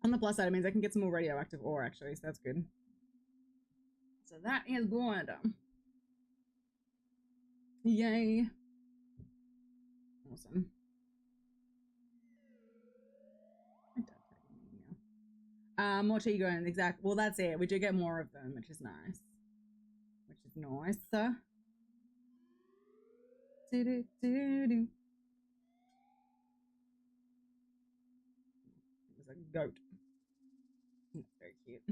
S1: On the plus side, it means I can get some more radioactive ore, actually, so that's good. So that is good. Yay. Awesome. More tea going, exactly. Well, that's it. We do get more of them, which is nice. Which is nice. Do. It was a goat. That's very cute.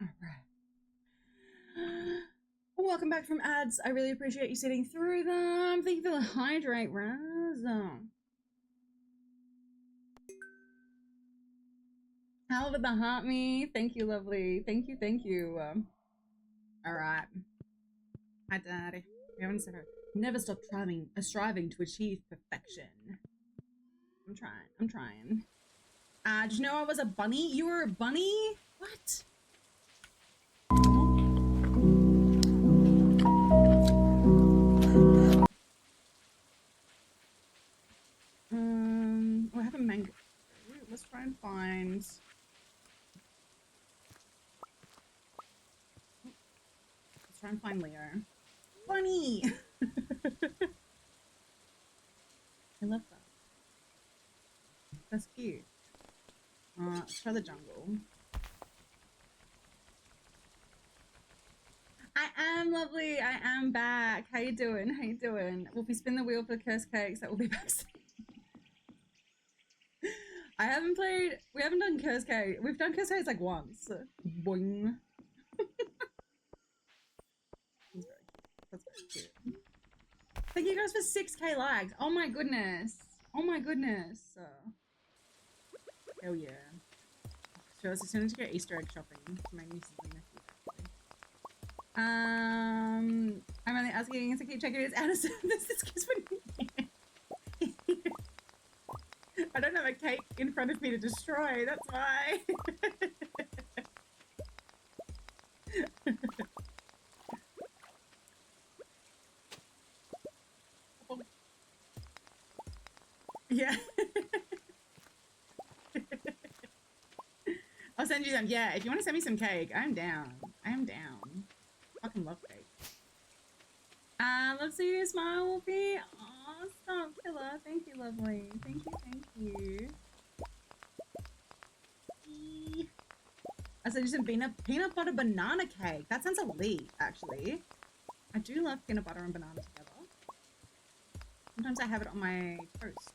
S1: Alright. Welcome back from ads. I really appreciate you sitting through them. Thank you for the hydrate, Raz. How about the heart me? Thank you, lovely. Thank you. Alright. Hi, Daddy. We haven't said her. Never stop striving to achieve perfection. I'm trying. Did you know I was a bunny? You were a bunny? What? I have a mango. Let's try and find. Let's try and find Leo. Bunny! I love that. That's cute. Let's try the jungle. I am lovely. I am back. How you doing? We'll be spin the wheel for Curse Cakes. That will be back soon. We haven't done Curse Cake. We've done Curse Cakes like once. Boing. That's very cute. Thank you guys for 6k likes. Oh my goodness. Hell yeah. So as soon as you go Easter egg shopping to my nieces and nephews. I'm only asking to keep checking it out of service. This gives me. I don't have a cake in front of me to destroy. That's why. Yeah. I'll send you some. Yeah, if you want to send me some cake, I'm down. Fucking love cake. Let's see you smile, Wolfie. Aw, stop, killer. Thank you, lovely. Thank you. I sent you some peanut butter banana cake. That sounds elite, actually. I do love peanut butter and banana together. Sometimes I have it on my toast.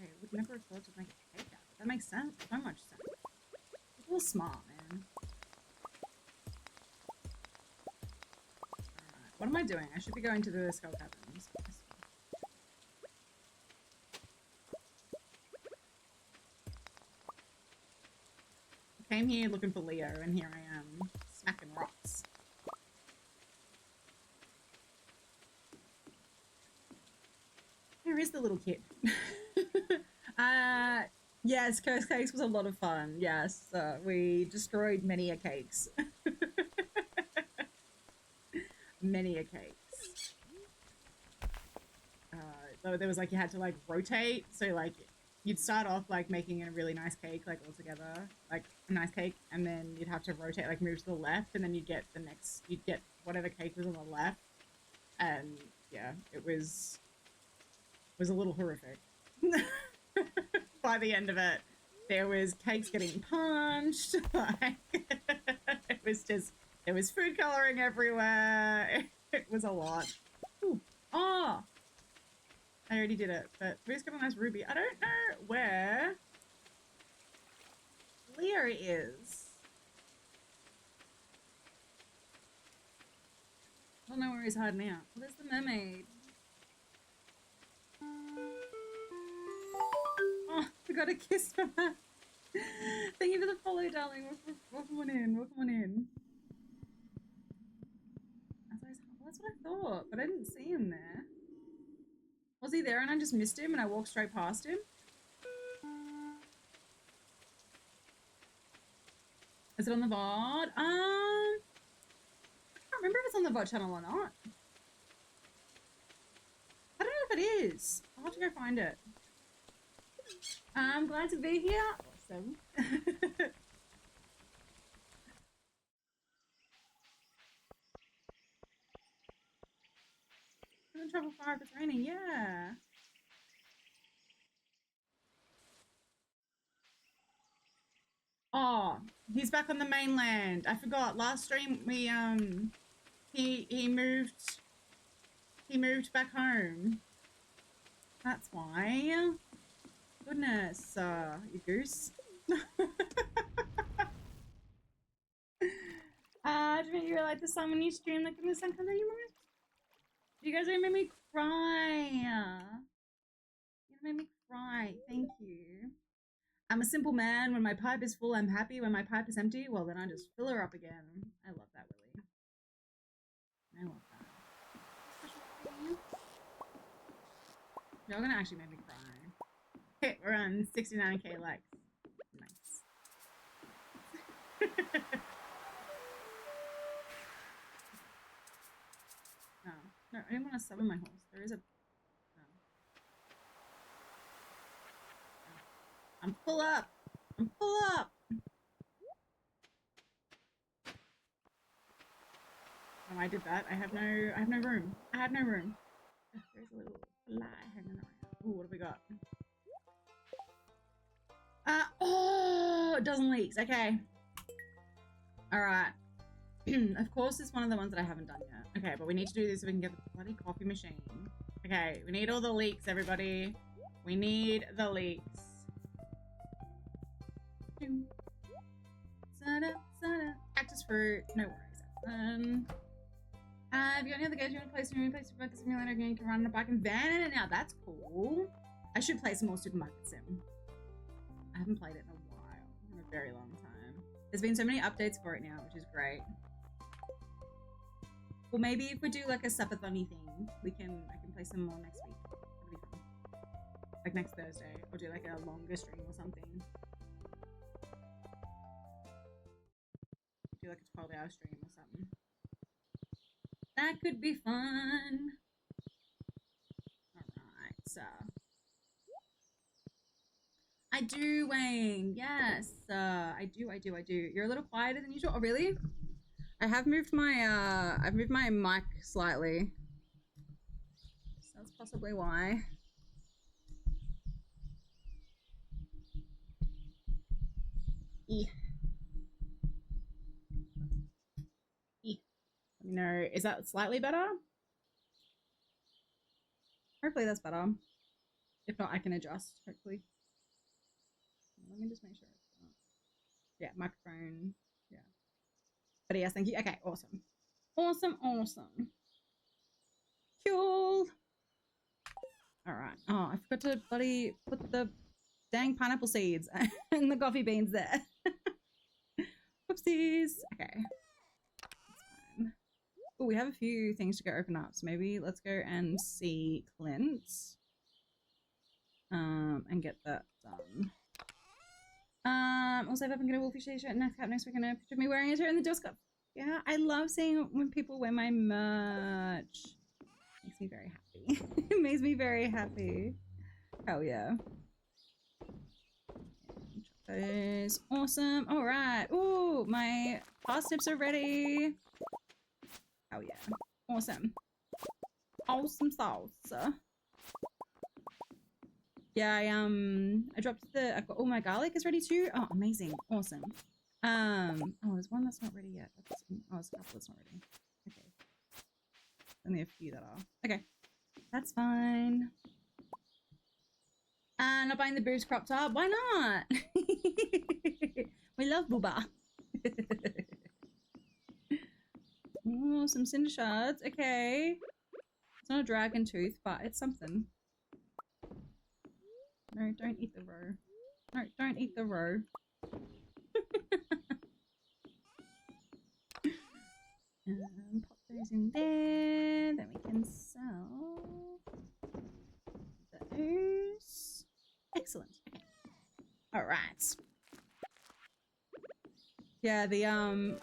S1: I would never have thought to make a cake out of it. That makes sense. So much sense. People are smart, man. Alright, what am I doing? I should be going to the Skull Caverns. I came here looking for Leo, and here I am, smacking rocks. where is the little kid? Yes, Curse Cakes was a lot of fun. Yes, we destroyed many a cakes. Many a cakes. Though there was like, you had to like rotate. So like, you'd start off like making a really nice cake, like all together, like a nice cake. And then you'd have to rotate, like move to the left. And then you'd get the next, you'd get whatever cake was on the left. And yeah, it was a little horrific. By the end of it, there was cakes getting punched. Like, it was just, there was food coloring everywhere. It was a lot. Ooh. Oh, I already did it, but who's got a nice ruby? I don't know where Leo is. I don't know where he's hiding out. Well, there's the mermaid. Oh, we got a kiss from her. Thank you for the follow, darling. Welcome on in. Welcome on in. That's what I thought, but I didn't see him there. Was he there and I just missed him and I walked straight past him? Is it on the VOD? I can't remember if it's on the VOD channel or not. I don't know if it is. I'll have to go find it. I'm glad to be here. Awesome. I'm in trouble fire if it's raining. Yeah. Oh, he's back on the mainland. I forgot. Last stream we he moved back home. That's why. Goodness, you goose. Do you like the song when you stream like in the sun comes anymore? You guys are gonna make me cry. You made me cry. Thank you. I'm a simple man. When my pipe is full, I'm happy. When my pipe is empty, well, then I just fill her up again. I love that, Willie. I love that. Y'all gonna actually make me cry. Okay, we're on 69k likes. Nice. No, I didn't want to summon my horse. There is a... No. I'm full up! I'm full up! Oh, I did that. I have no room. I have no room. There's a little fly hanging around. Ooh, what have we got? Oh, a dozen leaks. Okay. Alright. Of course, it's one of the ones that I haven't done yet. Okay, but we need to do this so we can get the bloody coffee machine. Okay, we need all the leeks, everybody. We need the leeks. Cactus fruit. No worries. Have you got any other games you want to play? So you want to play Supermarket Simulator? You can run a bike and van. Now that's cool. I should play some more Supermarket Sim. I haven't played it in a while. In a very long time. There's been so many updates for it now, which is great. Well, maybe if we do like a supathon-y thing, I can play some more next week. That'll be fun. Like next Thursday, or do like a longer stream or something. Do like a 12-hour stream or something. That could be fun. Alright, so. I do, Wayne. Yes, I do. You're a little quieter than usual. Oh, really? I have moved my, I've moved my mic slightly. So that's possibly why. Let me know. Is that slightly better? Hopefully that's better. If not, I can adjust, hopefully. Let me just make sure it's not. Yeah, microphone. Yeah. But yes, thank you. Okay, awesome. Awesome. Cool. Alright. Oh, I forgot to bloody put the dang pineapple seeds and the coffee beans there. Whoopsies. Okay. That's fine. Oh, we have a few things to go open up. So maybe let's go and see Clint. and get that done. Also, if I can get a wolfish t-shirt next cap next week, and a picture of me wearing it here in the doorstep. Yeah, I love seeing when people wear my merch. Makes me very happy. It makes me very happy. Hell yeah. That is awesome. All right. Ooh, my parsnips are ready. Hell yeah. Awesome. Awesome sauce. Yeah, I dropped I've got all my garlic is ready too. Oh, amazing. Awesome. Oh, there's one that's not ready yet. There's a couple that's not ready. Okay. Only a few that are. Okay. That's fine. Not buying the boobs cropped up. Why not? We love booba. Oh, some cinder shards. Okay. It's not a dragon tooth, but it's something. No, don't eat the roe. No, don't eat the roe. Pop those in there. Then we can sell those. Excellent. All right. Yeah, the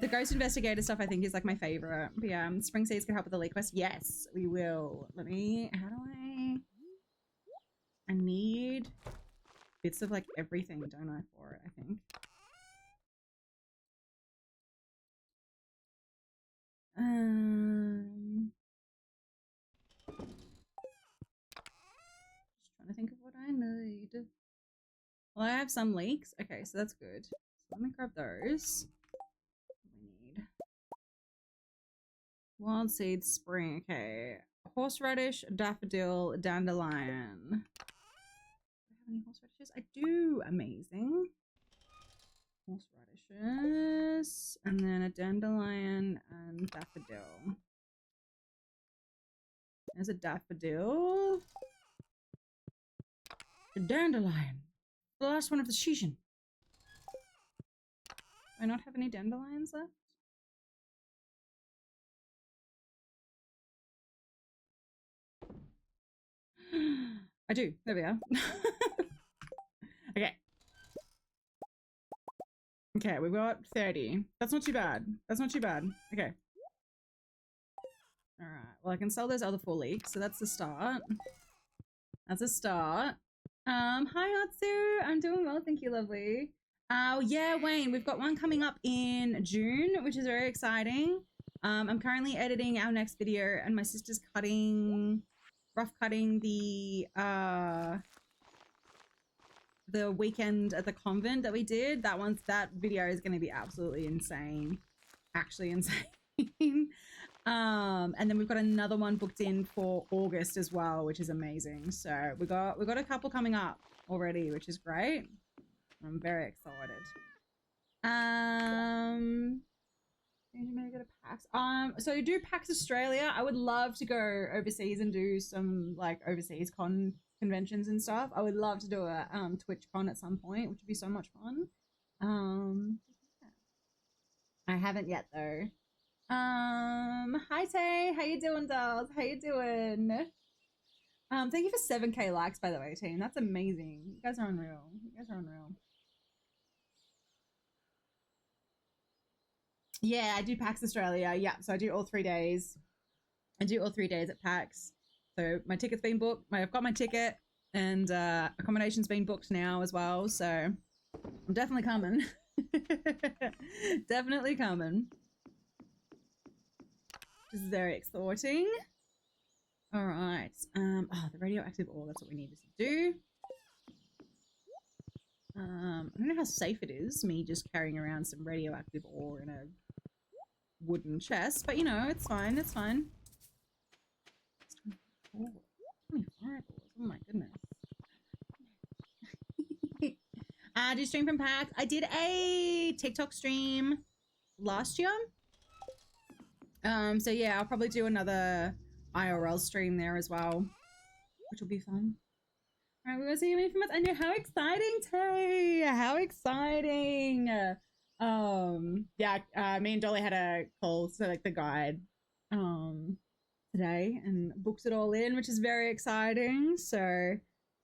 S1: ghost investigator stuff I think is like my favorite. But yeah, spring seeds can help with the leak quest. Yes, we will. Let me. How do I need bits of like everything, don't I, for it? I think. Just trying to think of what I need. Well, I have some leeks. Okay, so that's good. So let me grab those. We need wild seeds, spring. Okay, horseradish, daffodil, dandelion. Do I have any horseradishes? I do. Amazing. Horseradishes, and then a dandelion and daffodil. There's a daffodil. A dandelion. The last one of the season. Do I not have any dandelions left? I do. There we are. Okay. Okay, we've got 30. That's not too bad. That's not too bad. Okay. Alright. Well, I can sell those other 4 leeks, so that's the start. That's a start. Hi Atsu. I'm doing well, thank you, lovely. Oh yeah, Wayne, we've got one coming up in June, which is very exciting. I'm currently editing our next video, and my sister's rough cutting the weekend at the convent that we did. That video is going to be absolutely insane, actually insane. And then we've got another one booked in for August as well, which is amazing. So we got a couple coming up already, which is great. I'm very excited. Maybe go to PAX. So you do PAX Australia. I would love to go overseas and do some like overseas conventions and stuff. I would love to do a Twitch con at some point, which would be so much fun. I haven't yet though. Hi Tay, how you doing, dolls? How you doing? Thank you for 7k likes, by the way, team. That's amazing. You guys are unreal. You guys are unreal. Yeah, I do PAX Australia. Yeah, so I do all 3 days. I do all 3 days at PAX. So my ticket's been booked. I've got my ticket, and accommodation's been booked now as well. So I'm definitely coming. Definitely coming. Which is very exciting. All right. Oh, the radioactive ore. That's what we needed to do. I don't know how safe it is, me just carrying around some radioactive ore in a wooden chest, but you know, it's fine. It's fine. Oh, how many fireballs? Oh my goodness. Do you stream from PAX? I did a TikTok stream last year. So yeah, I'll probably do another IRL stream there as well, which will be fun. All right, we will see you in a few months. I know, how exciting, Tay! How exciting! Yeah, me and Dolly had a call, so like the guide, today, and booked it all in, which is very exciting. So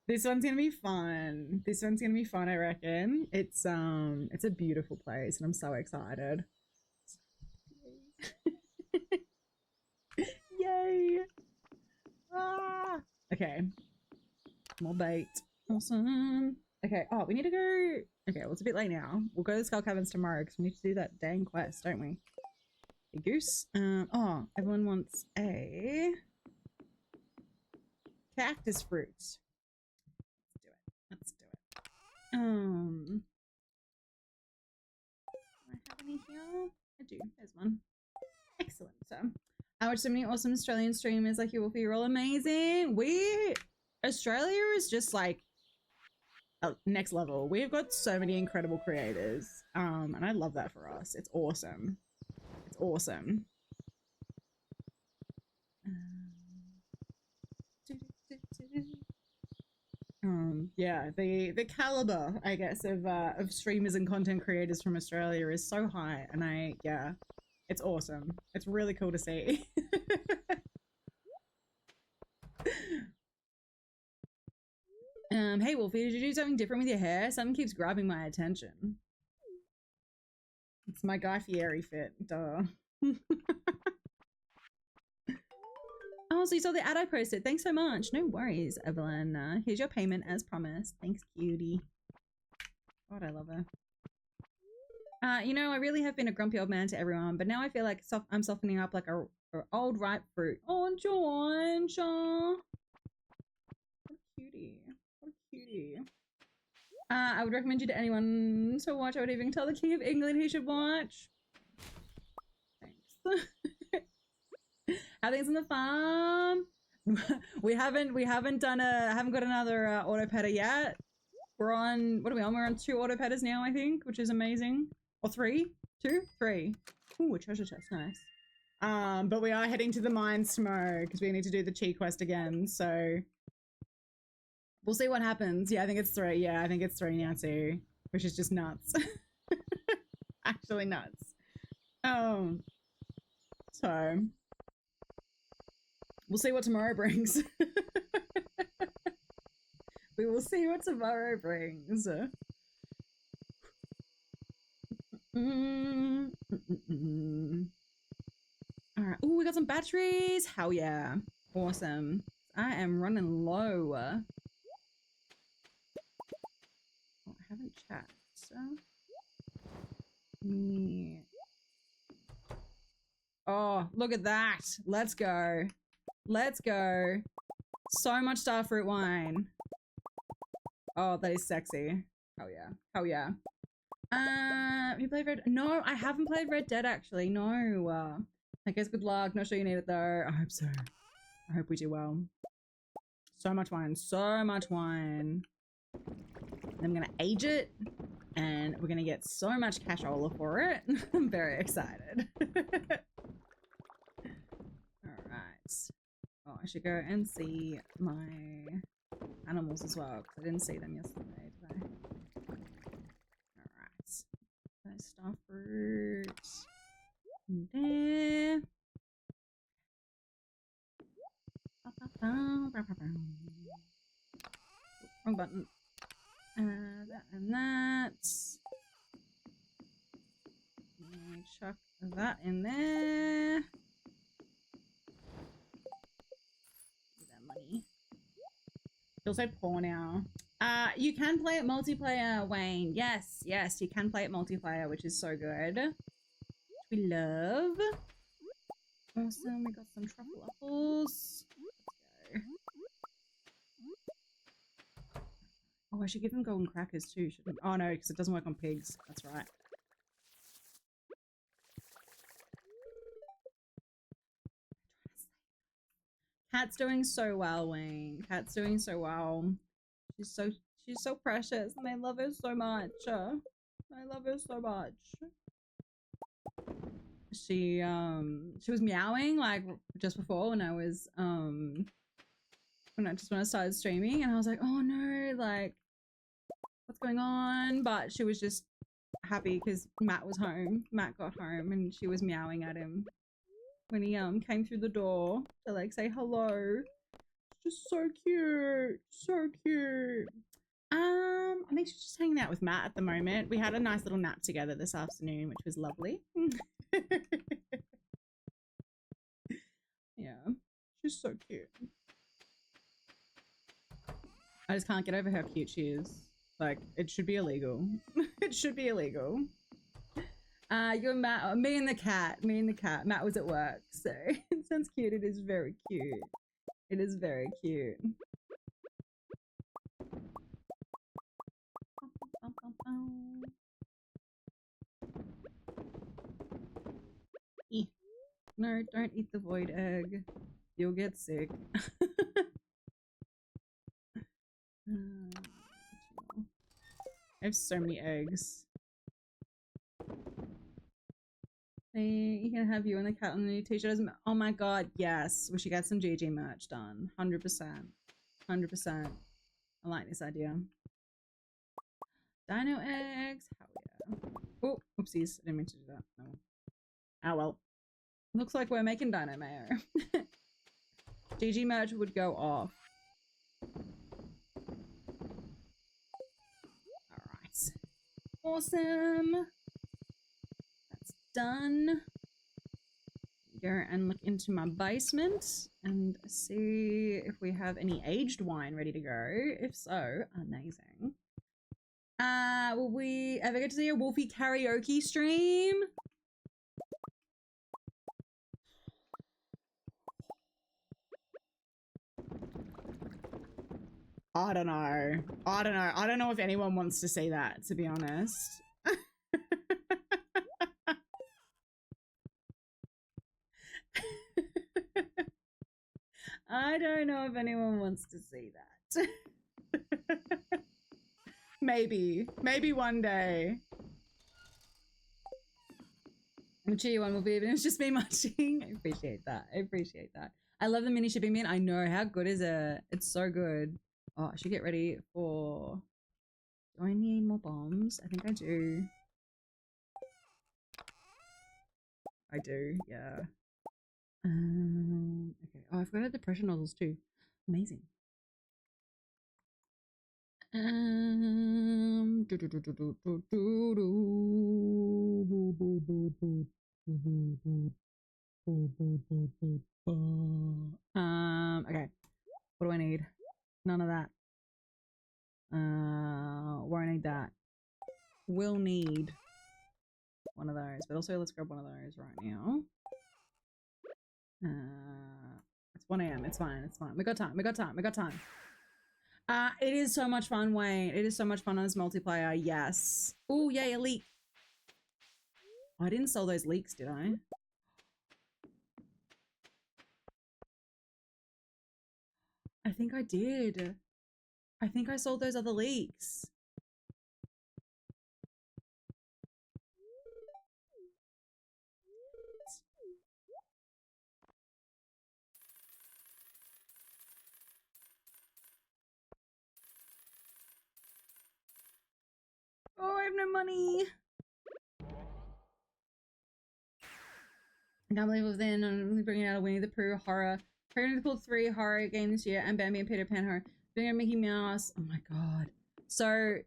S1: This one's gonna be fun. This one's gonna be fun, I reckon. It's a beautiful place and I'm so excited. Yay! Ah! Okay. More bait. Awesome. Okay. Oh, we need to go. Okay, well, it's a bit late now. We'll go to the Skull Caverns tomorrow because we need to do that dang quest, don't we? A goose. Oh, everyone wants a cactus fruit. Let's do it. Do I have any here? I do. There's one. Excellent. So, I watch so many awesome Australian streamers like you, Wolfie. You're all amazing. Australia is just like next level. We've got so many incredible creators. And I love that for us. It's awesome. It's awesome. Yeah, the caliber, I guess, of streamers and content creators from Australia is so high, and yeah, it's awesome. It's really cool to see. Hey Wolfie, did you do something different with your hair? Something keeps grabbing my attention. It's my Guy Fieri fit, duh. Oh, so you saw the ad I posted. Thanks so much. No worries, Evelyn. Here's your payment as promised. Thanks, cutie. God, I love her. You know, I really have been a grumpy old man to everyone, but now I feel like I'm softening up like a old ripe fruit. Oh, George. What a cutie. What a cutie. I would recommend you to anyone to watch. I would even tell the King of England he should watch. Thanks. How things on the farm? we haven't got another auto petter yet. We're on, what are we on? We're on 2 auto petters now, I think, which is amazing. Or 3? 2? 3. Ooh, a treasure chest, nice. But we are heading to the mines tomorrow because we need to do the Chi quest again, so we'll see what happens. Yeah, I think it's 3. Yeah, I think it's 3 now too, which is just nuts. Actually nuts. So we'll see what tomorrow brings. We will see what tomorrow brings. Alright. Oh, we got some batteries. Hell yeah. Awesome. I am running low. Oh, I haven't checked. Yeah. Oh, look at that. Let's go. Let's go. So much starfruit wine. Oh, that is sexy. Hell yeah. Hell yeah. You played Red? No, I haven't played Red Dead actually. No. I guess good luck. Not sure you need it though. I hope so. I hope we do well. So much wine. So much wine. I'm gonna age it, and we're gonna get so much cashola for it. I'm very excited. Alright. Oh, I should go and see my animals as well, because I didn't see them yesterday, did I? Alright. Nice starfruit. There. Wrong button. That and that. Chuck that in there. That money. Feels so poor now. You can play it multiplayer, Wayne. Yes, yes, you can play it multiplayer, which is so good. Which we love. Awesome, we got some truffle apples. Let's go. Oh, I should give them golden crackers too, shouldn't I? Oh no, because it doesn't work on pigs. That's right. Cat's doing so well, Wayne. Cat's doing so well. She's so precious, and I love her so much. I love her so much. She was meowing like just before when I was when I started streaming, and I was like, oh no, like what's going on? But she was just happy because Matt was home. Matt got home, and she was meowing at him when he came through the door to like say hello. Just so cute. So cute. I think she's just hanging out with Matt at the moment. We had a nice little nap together this afternoon, which was lovely. Yeah, she's so cute. I just can't get over how cute she is. Like, it should be illegal. It should be illegal. You and Matt, me and the cat. Matt was at work, so it sounds cute. It is very cute. It is very cute. No, don't eat the void egg. You'll get sick. I have so many eggs. Hey, you can have you and the cat on the new t-shirt. Oh my god, yes. We should get some GG merch done. 100%. 100%. I like this idea. Dino eggs. Hell yeah. Oh, oopsies. I didn't mean to do that. No. Oh well. Looks like we're making dino mayo. GG merch would go off. Alright. Awesome. That's done. Go and look into my basement and see if we have any aged wine ready to go. If so, amazing. Will we ever get to see a Wolfie karaoke stream? I don't know. I don't know if anyone wants to see that, to be honest. I don't know if anyone wants to see that. Maybe one day. I'm sure one will be, even if it's just me munching. I appreciate that. I love the mini shipping bin. I know. How good is it? It's so good. Oh, I should get ready for... Do I need more bombs? I think I do. I do, yeah. Okay. Oh, I've got the pressure nozzles too. Amazing. Okay. What do I need? None of that. Won't need that. Will need one of those, but also let's grab one of those right now. It's 1 AM. It's fine. We got time. It is so much fun, Wayne. It is so much fun on this multiplayer. Yes. Oh, yay, a leak. Oh, I didn't sell those leaks, did I? I think I did. I think I sold those other leaks. Oh, I have no money. I can't believe it was then. I'm really bringing out a Winnie the Pooh horror. Winnie the Pooh 3 horror game this year, and Bambi and Peter Pan horror. Doing a Mickey Mouse. Oh my god. So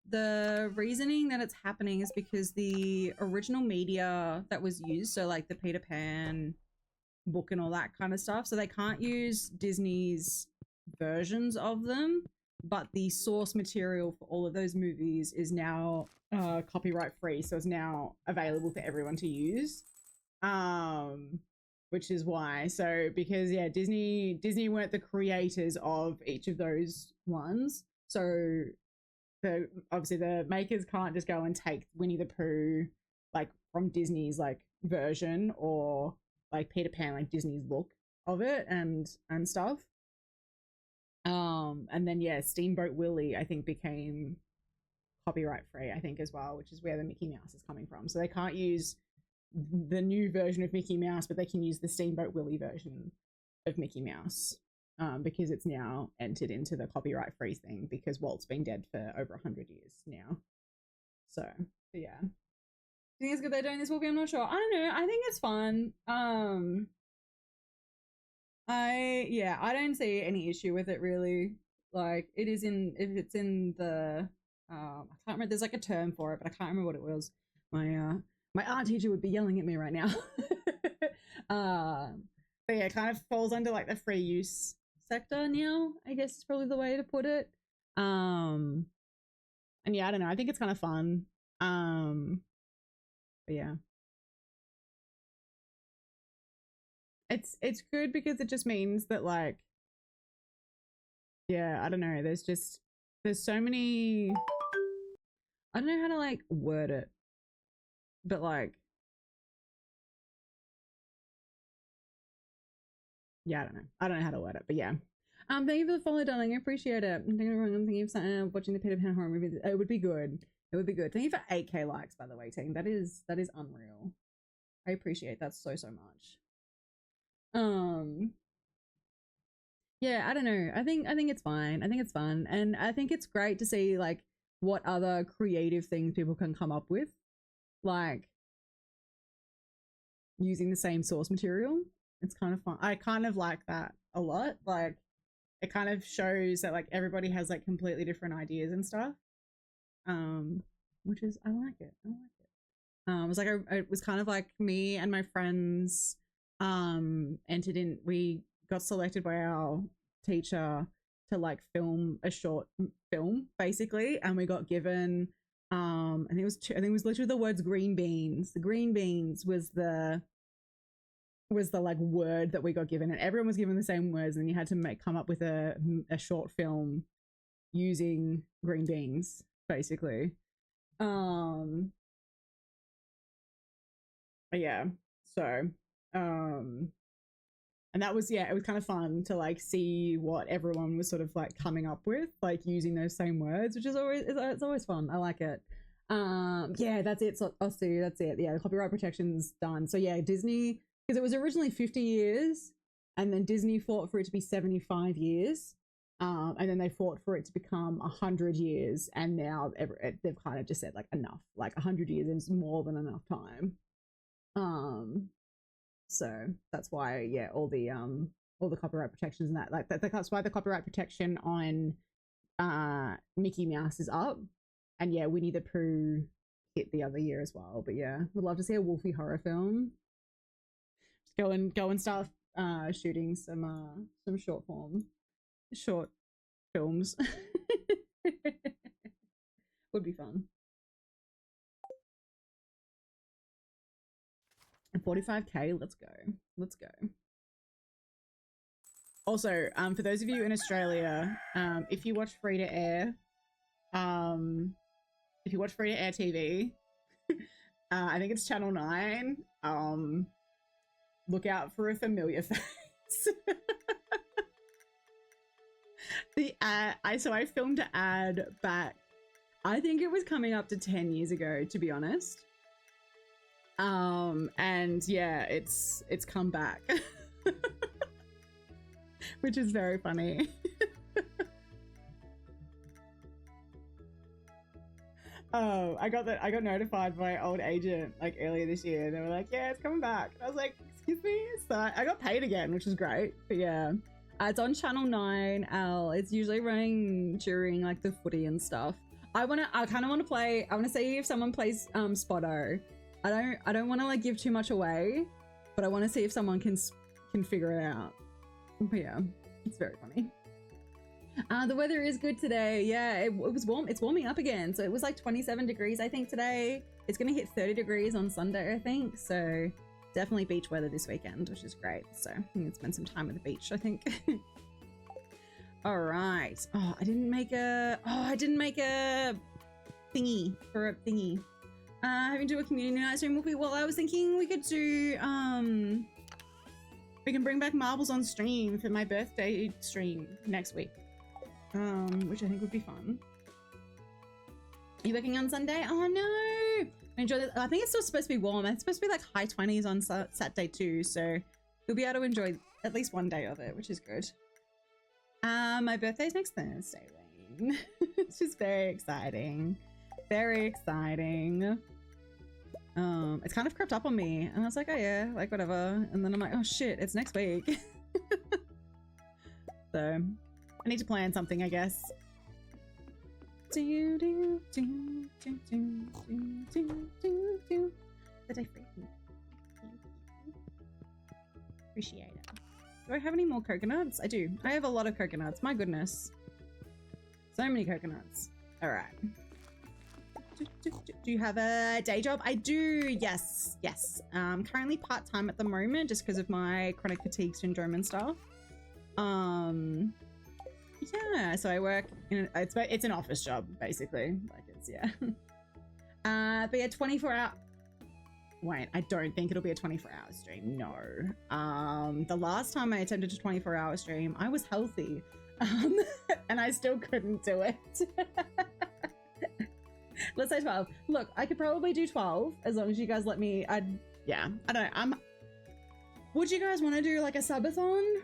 S1: the reasoning that it's happening is because the original media that was used, so like the Peter Pan book and all that kind of stuff, so they can't use Disney's versions of them, but the source material for all of those movies is now copyright free, so it's now available for everyone to use. Which is why, so because yeah, Disney weren't the creators of each of those ones, so obviously the makers can't just go and take Winnie the Pooh like from Disney's like version, or like Peter Pan like Disney's look of it and stuff. And then yeah, Steamboat Willie I think became copyright free, I think, as well, which is where the Mickey Mouse is coming from. So they can't use the new version of Mickey Mouse, but they can use the Steamboat Willie version of Mickey Mouse, because it's now entered into the copyright free thing, because Walt's been dead for over 100 years now. So yeah, I think it's good they're doing this, Wolfie. I'm not sure. I don't know. I think it's fun. I don't see any issue with it really. Like it is in if it's in the I can't remember, there's like a term for it, but I can't remember what it was. My art teacher would be yelling at me right now. But yeah, it kind of falls under like the free use sector now, I guess is probably the way to put it. And yeah, I don't know, I think it's kind of fun. But yeah. It's good because it just means that like yeah, I don't know, there's so many, I don't know how to like word it, but like yeah, I don't know how to word it, but yeah. Thank you for the follow, darling. I appreciate it. I'm thinking of watching the Peter Pan horror movie. It would be good. It would be good. Thank you for 8K likes, by the way, team. That is unreal. I appreciate that so much. Yeah, I don't know. I think it's fine. I think it's fun, and I think it's great to see like what other creative things people can come up with, like using the same source material. It's kind of fun. I kind of like that a lot. Like it kind of shows that like everybody has like completely different ideas and stuff. Which is I like it. I like it. It was like it was kind of like me and my friends entered in, we got selected by our teacher to like film a short film basically, and we got given I think it was literally the words green beans. The green beans was the like word that we got given, and everyone was given the same words, and you had to come up with a short film using green beans basically. Yeah, so and that was, yeah, it was kind of fun to like see what everyone was sort of like coming up with, like using those same words, which is always, it's always fun. I like it. Yeah, that's it. So I'll see. That's it. Yeah, the copyright protection's done. So yeah, Disney, because it was originally 50 years, and then Disney fought for it to be 75 years, and then they fought for it to become 100 years, and now they've kind of just said like enough, like 100 years is more than enough time. So that's why, yeah, all the copyright protections and that, like that's why the copyright protection on Mickey Mouse is up, and yeah, Winnie the Pooh hit the other year as well. But yeah, would love to see a Wolfie horror film. Just go and start shooting some short films. Would be fun. And 45K, let's go. Also, for those of you in Australia, if you watch free to air TV, I think it's Channel 9. Look out for a familiar face. I filmed an ad back, I think it was coming up to 10 years ago, to be honest. And yeah, it's come back. Which is very funny. Oh, I got notified by my old agent like earlier this year. They were like, yeah, it's coming back. And I was like, excuse me? So I got paid again, which is great. But yeah, it's on Channel 9. It's usually running during like the footy and stuff. I kind of want to play, I want to see if someone plays Spotto. I don't want to like give too much away, but I want to see if someone can figure it out. But yeah, it's very funny. The weather is good today. Yeah, it was warm. It's warming up again. So it was like 27 degrees, I think, today. It's going to hit 30 degrees on Sunday, I think. So definitely beach weather this weekend, which is great. So I'm going to spend some time at the beach, I think. All right. Oh, I didn't make a thingy for a thingy. Having to do a community night stream will be, well, I was thinking we could do, we can bring back marbles on stream for my birthday stream next week. Which I think would be fun. Are you working on Sunday? Oh no! Enjoy this. I think it's still supposed to be warm. It's supposed to be like high 20s on Saturday too, so you'll be able to enjoy at least one day of it, which is good. My birthday's next Thursday, Wayne. It's just very exciting. Very exciting. It's kind of crept up on me, and I was like, oh yeah, like whatever. And then I'm like, oh shit, it's next week. So I need to plan something, I guess. Do, do, do, do, do, do, do, do, do. That I freaking appreciate it. Do I have any more coconuts? I do. I have a lot of coconuts. My goodness. So many coconuts. All right. Do you have a day job? I do. Yes. Yes. Currently part-time at the moment just because of my chronic fatigue syndrome and stuff. Yeah, so I work in it's an office job basically. Like it's but yeah, 24 hour. Wait, I don't think it'll be a 24-hour stream. No. The last time I attempted a 24-hour stream, I was healthy. And I still couldn't do it. Let's say 12. Look, I could probably do 12 as long as you guys let me. Yeah, I don't know. Would you guys want to do like a subathon?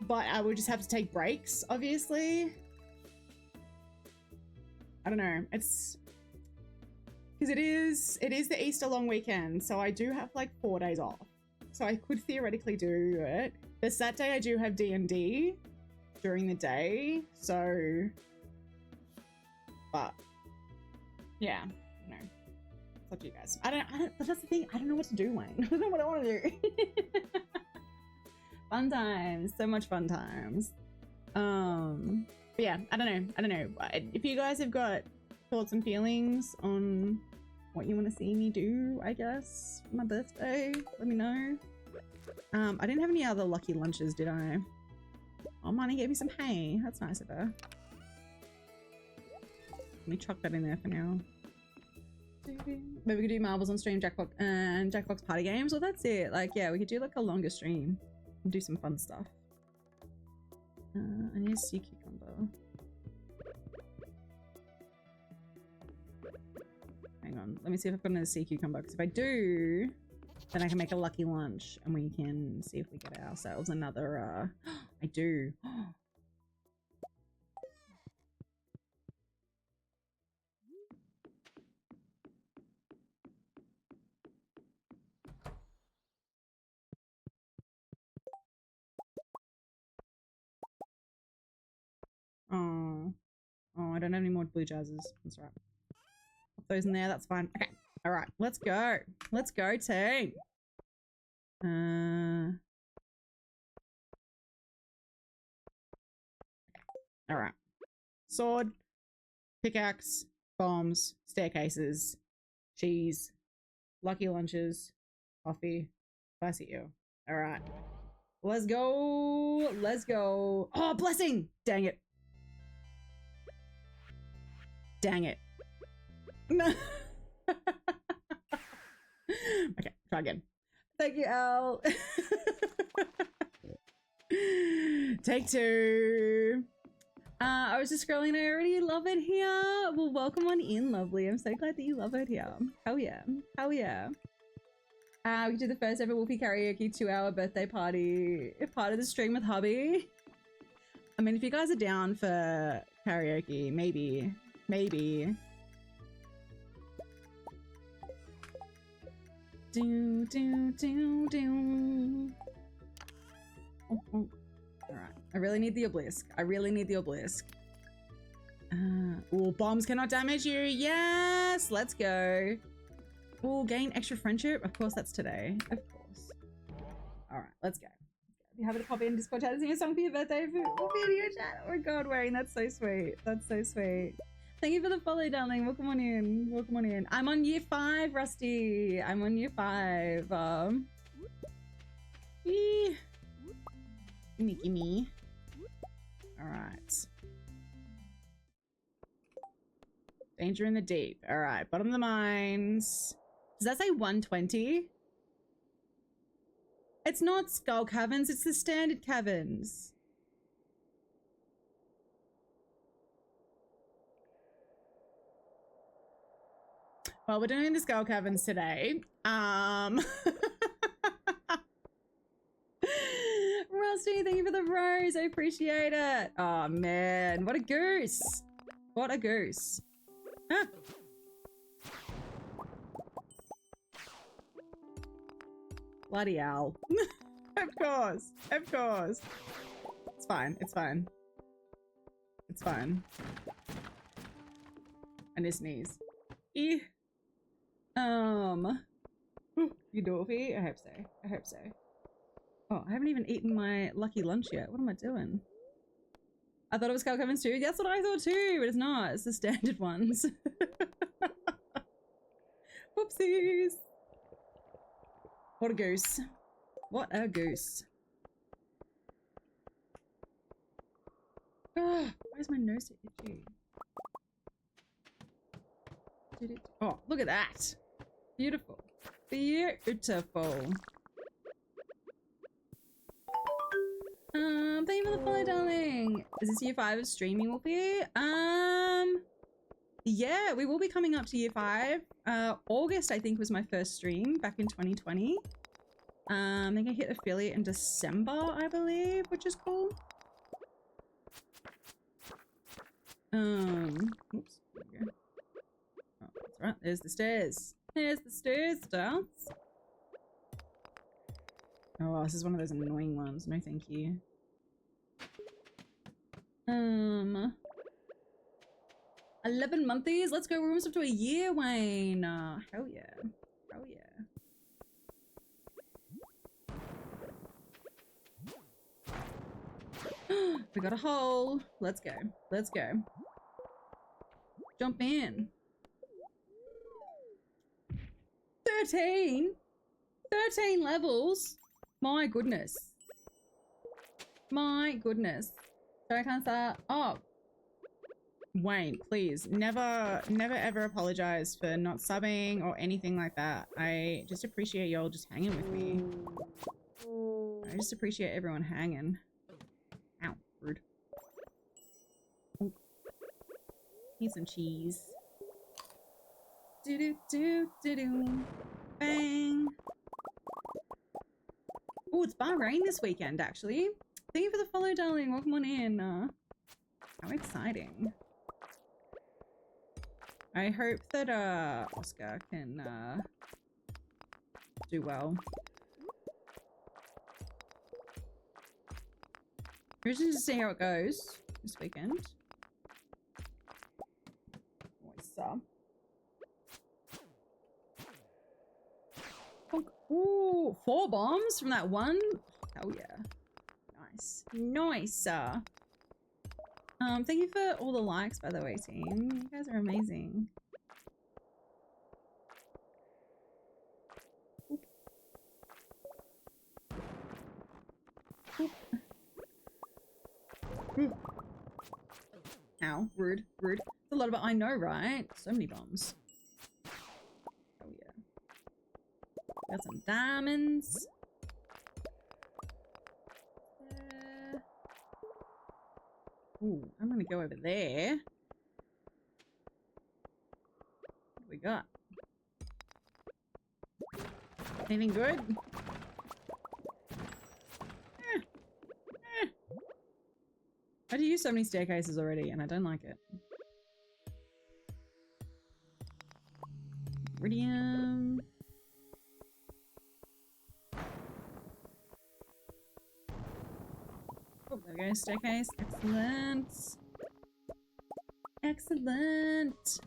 S1: But I would just have to take breaks, obviously. I don't know. It's because it is the Easter long weekend, so I do have like 4 days off. So I could theoretically do it. The Saturday I do have D&D during the day, so. But yeah, no. It's up to you guys. I don't. But that's the thing. I don't know what to do, Wayne. I don't know what I want to do. Fun times, so much fun times. But yeah, I don't know. If you guys have got thoughts and feelings on what you want to see me do, I guess for my birthday, let me know. I didn't have any other lucky lunches, did I? Oh, Marnie gave me some hay. That's nice of her. Let me chuck that in there for now. Maybe we could do marbles on stream, Jackbox and Jackbox party games. Well, that's it. Like, yeah, we could do like a longer stream. Do some fun stuff. I need a sea cucumber. Hang on, let me see if I've got another sea cucumber, because if I do, then I can make a lucky lunch and we can see if we get ourselves another I do. Oh, I don't have any more blue jazzes. That's right. Put those in there. That's fine. Okay. All right. Let's go. Let's go, team. All right. Sword, pickaxe, bombs, staircases, cheese, lucky lunches, coffee, classy eel. All right. Let's go. Let's go. Oh, blessing. Dang it. Dang it. No. Okay, try again. Thank you, Al. Take 2. I was just scrolling. I already love it here. Well, welcome on in, lovely. I'm so glad that you love it here. Hell yeah. Hell yeah. We could do the first ever Wolfie karaoke 2-hour birthday party. Part of the stream with hubby. I mean, if you guys are down for karaoke, maybe. Do, do, do, do. Oh. All right. I really need the obelisk. Oh, bombs cannot damage you. Yes, let's go. Oh, gain extra friendship. Of course, that's today. Of course. All right, let's go. If you happen to pop in Discord chat and sing a song for your birthday for video chat. Oh my god, Wayne, that's so sweet. That's so sweet. Thank you for the follow, darling. Welcome on in. Welcome on in. I'm on year 5, Rusty. I'm on year 5. Gimme. All right. Danger in the deep. All right. Bottom of the mines. Does that say 120? It's not skull caverns. It's the standard caverns. Well, we're doing the skull caverns today. Rusty, thank you for the rose. I appreciate it. Oh man, what a goose. What a goose. Huh. Bloody hell. Of course. Of course. It's fine. It's fine. It's fine. I need to sneeze. Ooh, you Dorothy? I hope so. I hope so. Oh, I haven't even eaten my lucky lunch yet. What am I doing? I thought it was Cal Kevin's too. That's what I thought too, but it's not. It's the standard ones. Whoopsies. What a goose. What a goose. Oh, why is my nose so itchy? Oh, look at that. Beautiful. Beautiful. Thank you for the follow, darling. Is this year 5 of streaming, Wolfie? Yeah, we will be coming up to year 5. August, I think, was my first stream back in 2020. I think I hit affiliate in December, I believe, which is cool. Oops. There we go. Oh, that's right. There's the stairs. There's the stairs, starts. Oh, this is one of those annoying ones. No, thank you. 11 months. Let's go. We're almost up to a year, Wayne. Hell yeah. Hell yeah. We got a hole. Let's go. Let's go. Jump in. 13? 13 levels? My goodness. My goodness. So I can't start. Oh. Wayne, please. Never ever apologize for not subbing or anything like that. I just appreciate y'all just hanging with me. I just appreciate everyone hanging. Ow, rude. Oh. Need some cheese. Do-do-do-do-do. Bang. Oh, it's Bahrain this weekend, actually. Thank you for the follow, darling. Welcome on in. How exciting. I hope that, Oscar can, do well. We're just to see how it goes this weekend. Nice. Ooh, 4 bombs from that one? Hell yeah. Nice. Nice. Thank you for all the likes, by the way, team. You guys are amazing. Oop. Oop. Oop. Ow, rude, rude. It's a lot of it, I know, right? So many bombs. Oh yeah. Got some diamonds. Ooh, I'm gonna go over there. What do we got? Anything good? I do use so many staircases already and I don't like it. Iridium. Oh, there we go, staircase. Excellent. Excellent.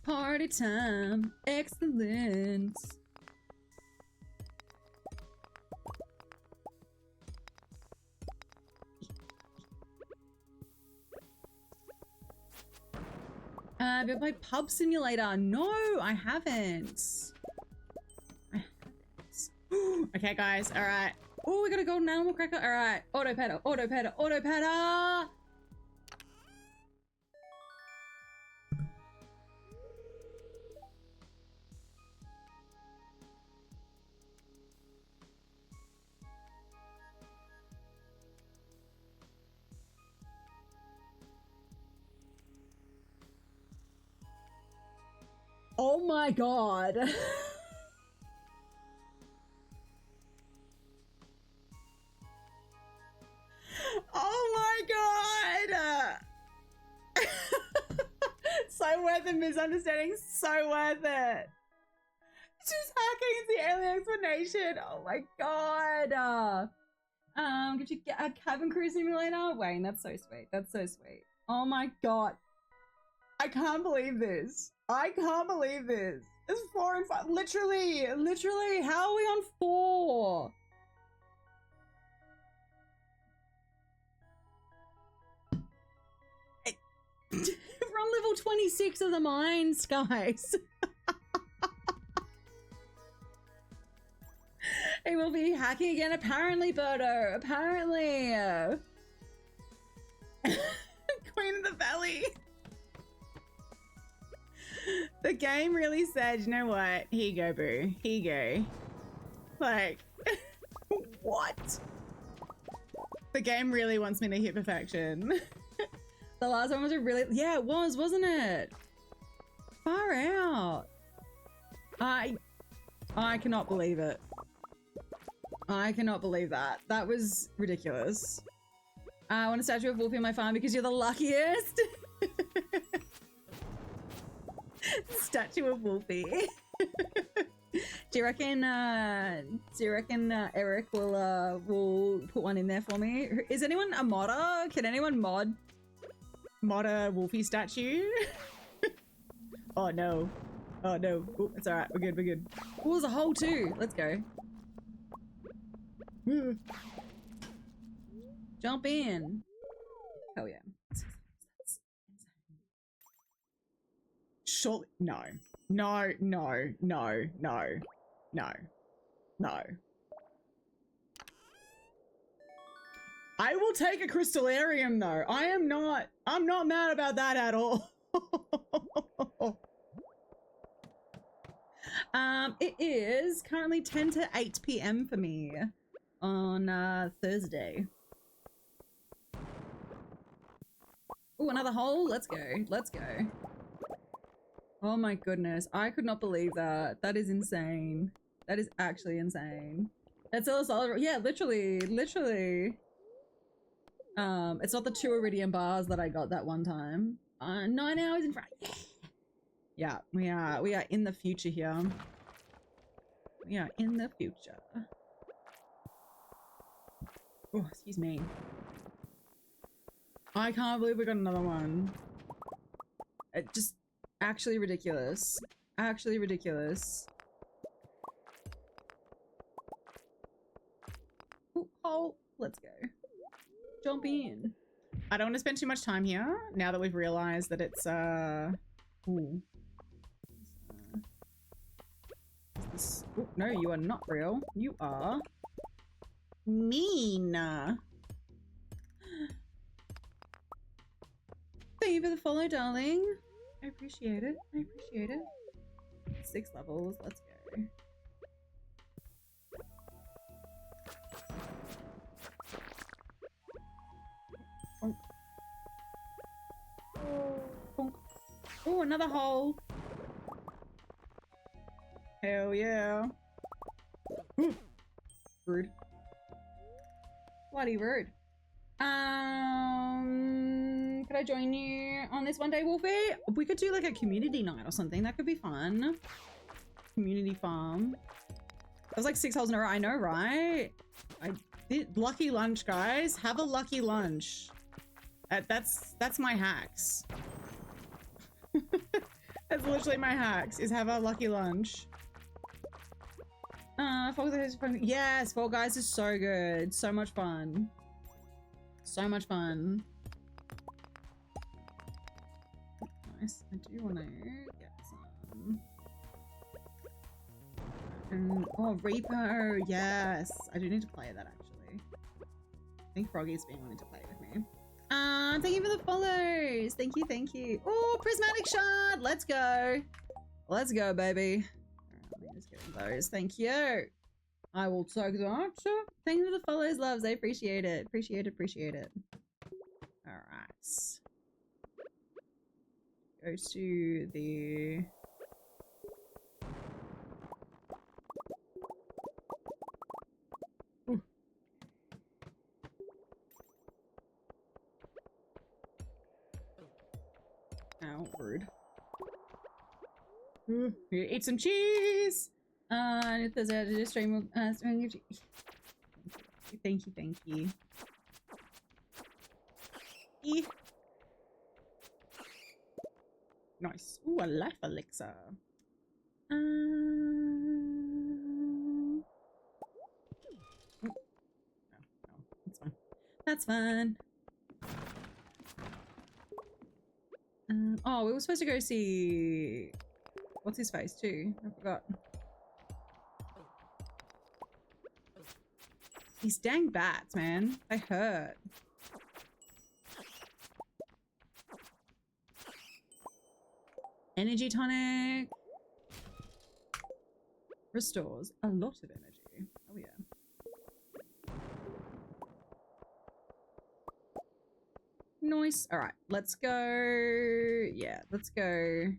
S1: Party time. Excellent. Have you played Pub Simulator? No, I haven't. Okay, guys. All right. Oh, we got a golden animal cracker. All right. Auto pedal. Auto pedal. Auto pedal. Oh my god. Oh my god. So worth it, misunderstanding. So worth it. Just hacking is the only explanation. Oh my god. Could you get a cabin crew simulator? Wayne, that's so sweet. That's so sweet. Oh my god. I can't believe this. I can't believe this. It's 4 and 5. Literally. How are we on 4? We're on level 26 of the mines, guys. He will be hacking again, apparently, Birdo. Apparently. Queen of the Valley. The game really said, you know what? Here you go, boo. Here you go. Like, what? The game really wants me to hit perfection. The last one was a really... Yeah, it was, wasn't it? Far out. I cannot believe it. I cannot believe that. That was ridiculous. I want a statue of Wolfie on my farm because you're the luckiest. Statue of Wolfie. Do you reckon Eric will put one in there for me? Is anyone a modder? Can anyone mod a Wolfie statue? Oh no. Oh no. Ooh, it's alright. We're good. Oh, there's a hole too. Let's go. Jump in. Hell yeah. Surely. No. I will take a crystallarium though. I'm not mad about that at all. It is currently 10 to 8 p.m. for me on Thursday. Oh, another hole. Let's go. Oh my goodness. I could not believe that. That is insane. That is actually insane. That's a solid. Yeah, literally. It's not the 2 iridium bars that I got that one time. 9 hours in front. Yeah, we are in the future here. We are in the future. Oh, excuse me. I can't believe we got another one. It just actually ridiculous. Actually ridiculous. Ooh, hole. Let's go. Jump in. I don't want to spend too much time here now that we've realized that it's ooh. Oh, no, you are not real. You are mean. Thank you for the follow, darling. I appreciate it. 6 levels. Let's go. Bonk. Bonk. Oh, another hole. Hell yeah. Rude. Bloody rude. Could I join you on this one day, Wolfie? We could do like a community night or something. That could be fun. Community farm. That was like 6 holes in a row. I know, right? I did. Lucky lunch, guys. Have a lucky lunch. That's my hacks. That's literally my hacks, is have a lucky lunch. Fall Guys is fun. Yes, Fall Guys is so good. So much fun. So much fun. Nice. I do want to get some. And, oh, Reaper. Yes. I do need to play that actually. I think Froggy's been wanting to play with me. Thank you for the follows. Thank you. Oh, Prismatic Shard. Let's go. Let's go, baby. Let me just get those. Thank you. I will take that. Thank you for the follows, loves. I appreciate it. Appreciate it. Alright. Go to the... Ooh. Ow, rude. Ooh, here, eat some cheese! And if there's a stream, thank you, thank you. Nice. Ooh, a life elixir. No, that's fine. That's fine. Oh, we were supposed to go see... What's his face too? I forgot. These dang bats, man. They hurt. Energy tonic. Restores a lot of energy. Oh yeah. Nice. All right, let's go. Yeah, let's go.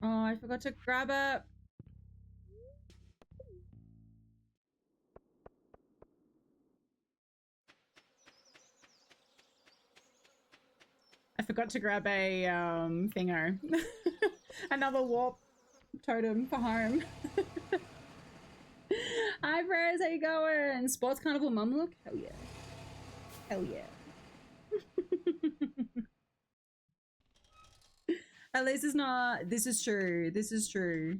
S1: Oh, I forgot to grab it. I forgot to grab a thingo. Another warp totem for home. Hi Bros, how you going? Sports Carnival mum look? Hell yeah. Hell yeah. At least it's not. This is true. This is true.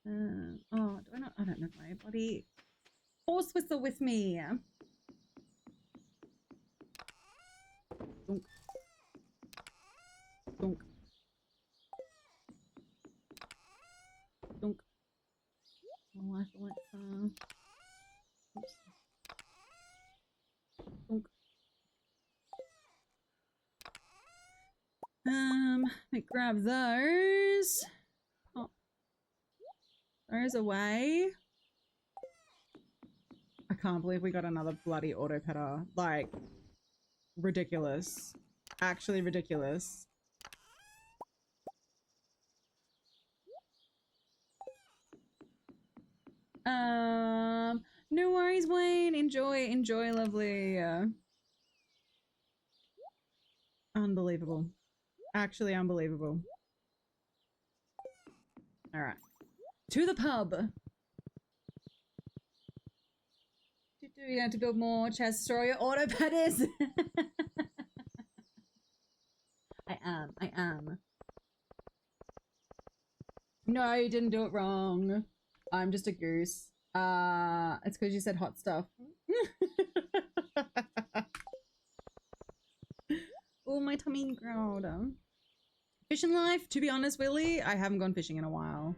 S1: Oh, I don't know my body. Horse whistle with me. Dunk. Dunk. Dunk. My life elixir. Oops. Dunk. Let me grab those. Pop those away. I can't believe we got another bloody auto petter. Like, ridiculous. Actually ridiculous. No worries, Wayne. Enjoy, enjoy, lovely. Unbelievable. Actually unbelievable. Alright. To the pub. You have to build more chests. Destroy your auto petters. I am. No, you didn't do it wrong. I'm just a goose. It's because you said hot stuff. Oh, my tummy growled. Fishing life, to be honest, Willie, I haven't gone fishing in a while.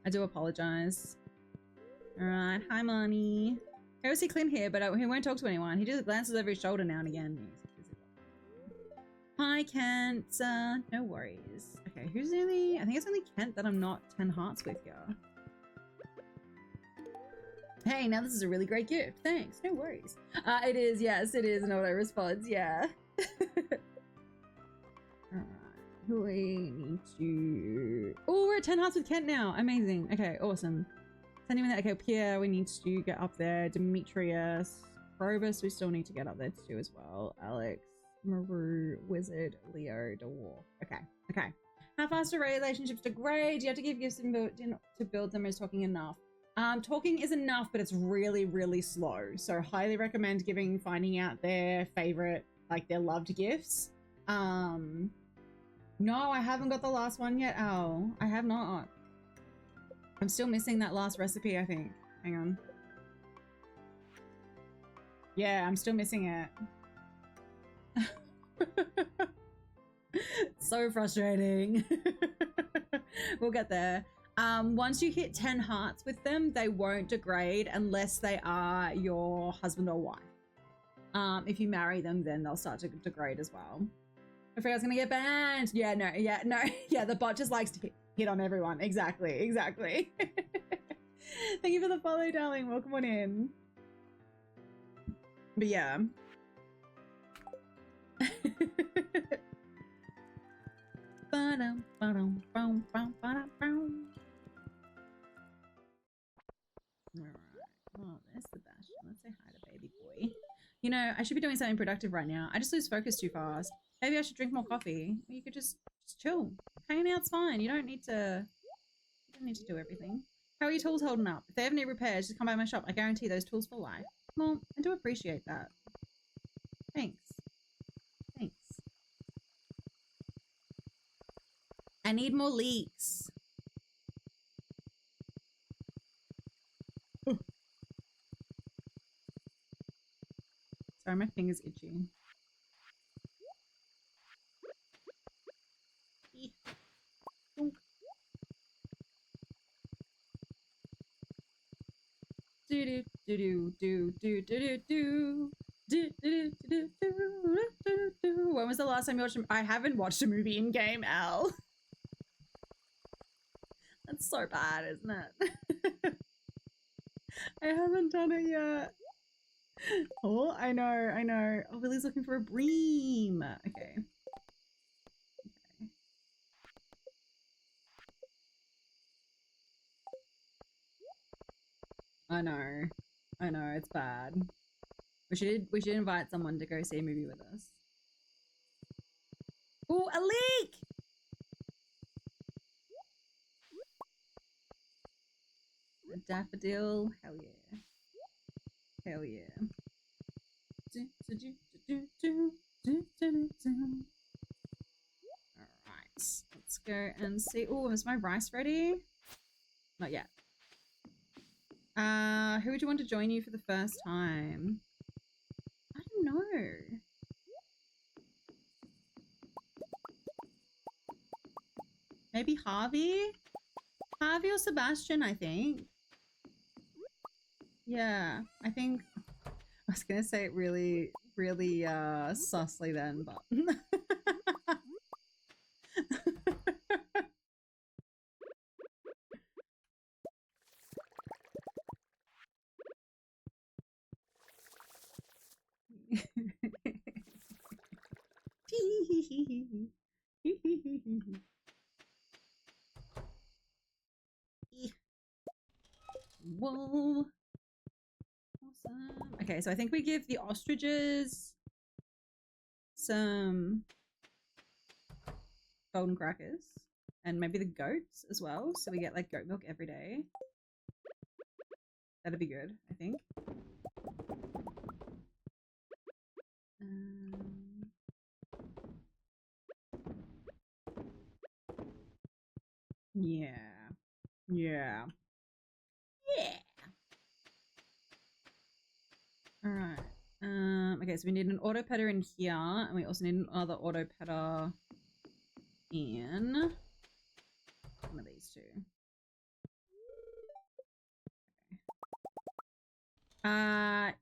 S1: I do apologize. Alright, hi Marnie. I always see Clint here, but he won't talk to anyone. He just glances over his shoulder now and again. Hi Kent. No worries. Okay, who's only... I think it's only Kent that I'm not 10 hearts with here. Hey, now this is a really great gift. Thanks. No worries. It is. Yes, it is an auto response. Yeah. Alright. Who we need to... Oh, we're at 10 hearts with Kent now. Amazing. Okay, awesome. Sending that. Okay, Pierre, we need to get up there. Demetrius. Probus, we still need to get up there too as well. Alex. Maru. Wizard. Leo. Dwarf. Okay. Okay. How fast do relationships degrade? You have to give gifts to build them. Is talking enough? Talking is enough, but it's really, really slow. So highly recommend finding out their favorite, like their loved gifts. No, I haven't got the last one yet, Al. I have not. I'm still missing that last recipe, I think. Hang on. Yeah, I'm still missing it. So frustrating. We'll get there. Once you hit 10 hearts with them, they won't degrade unless they are your husband or wife. If you marry them, then they'll start to degrade as well. I forgot I was gonna get banned. Yeah, no. Yeah, the bot just likes to hit on everyone. Exactly. Thank you for the follow, darling. Welcome on in. But yeah. Alright. Oh, there's Sebastian. Let's say hi to baby boy. You know, I should be doing something productive right now. I just lose focus too fast. Maybe I should drink more coffee. You could just Just chill. Hanging out's fine. You don't need to do everything. How are your tools holding up? If they have any repairs, just come by my shop. I guarantee those tools for life. Well, I do appreciate that. Thanks. Thanks. I need more leeks. Oh. Sorry, my finger's itchy. When was the last time you watched I haven't watched a movie in game, Al. That's so bad, isn't it? I haven't done it yet. Oh, I know. Oh, Willie's looking for a bream. Okay. I know, it's bad. We should invite someone to go see a movie with us. Oh, a leek! A daffodil, hell yeah. Hell yeah. Alright, let's go and see. Oh, is my rice ready? Not yet. Who would you want to join you for the first time? I don't know. Maybe Harvey? Harvey or Sebastian, I think. Yeah, I think I was gonna say it really sussly then, but whoa. Awesome. Okay, so I think we give the ostriches some golden crackers and maybe the goats as well, so we get like goat milk every day. That'd be good, I think. Yeah. All right. Okay, so we need an auto petter in here, and we also need another auto petter in one of these two.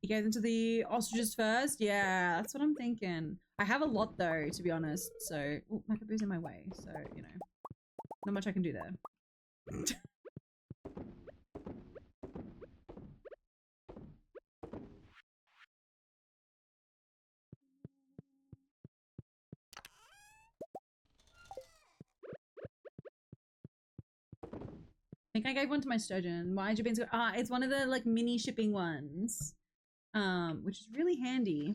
S1: You guys into the ostriches first? Yeah, that's what I'm thinking. I have a lot though, to be honest. So, oh, my bamboo's in my way, so you know, not much I can do there. I think I gave one to my sturgeon. Why did you be it's one of the like mini shipping ones. Which is really handy.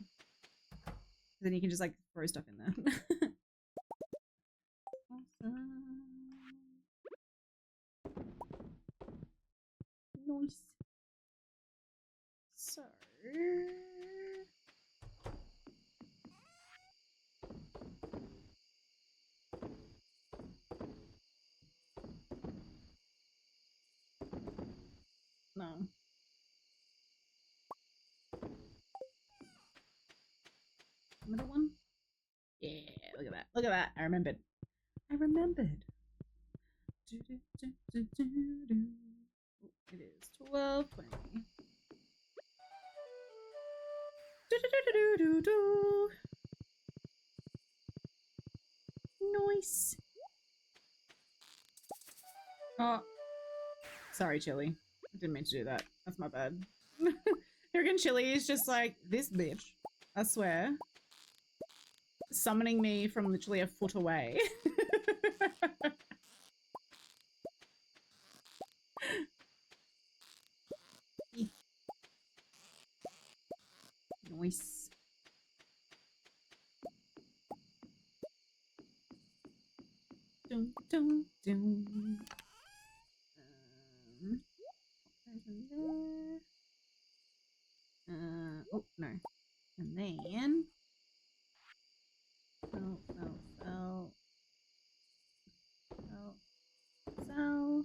S1: Then you can just like throw stuff in there. Awesome. Nice. So no. Middle one? Yeah, look at that. Look at that. I remembered. It is 12:20. Nice. Oh, sorry, Chili. I didn't mean to do that. That's my bad. Freaking Chili is just like this bitch. I swear. Summoning me from literally a foot away. Nice. Dun, dun, dun. Oh no. And then sell.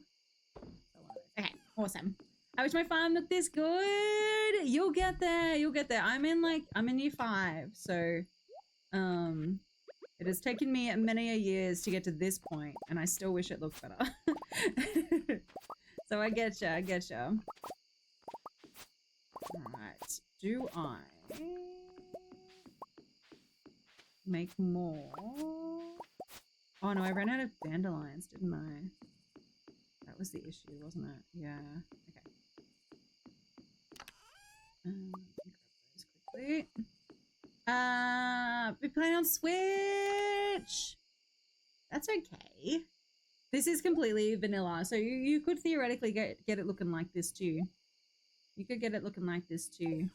S1: Okay, awesome. I wish my farm looked this good. You'll get there. You'll get there. I'm in year 5, so it has taken me many a years to get to this point, and I still wish it looked better. So I get you. I get you. All right. Do I make more? Oh no, I ran out of dandelions, didn't I? That was the issue, wasn't it? Yeah. Okay. Quickly. We play on Switch. That's okay. This is completely vanilla, so you could theoretically get it looking like this too. You could get it looking like this too.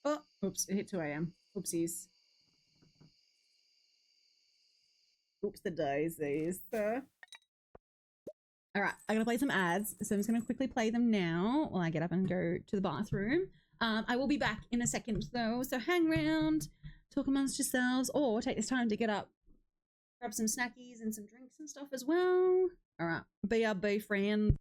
S1: Oh, oops, it hit 2 a.m. Oopsies. Oops, the daisies. All right, I gotta play some ads, so I'm just gonna quickly play them now while I get up and go to the bathroom. I will be back in a second though, so hang around, talk amongst yourselves, or take this time to get up, grab some snackies and some drinks and stuff as well. All right, BRB friend.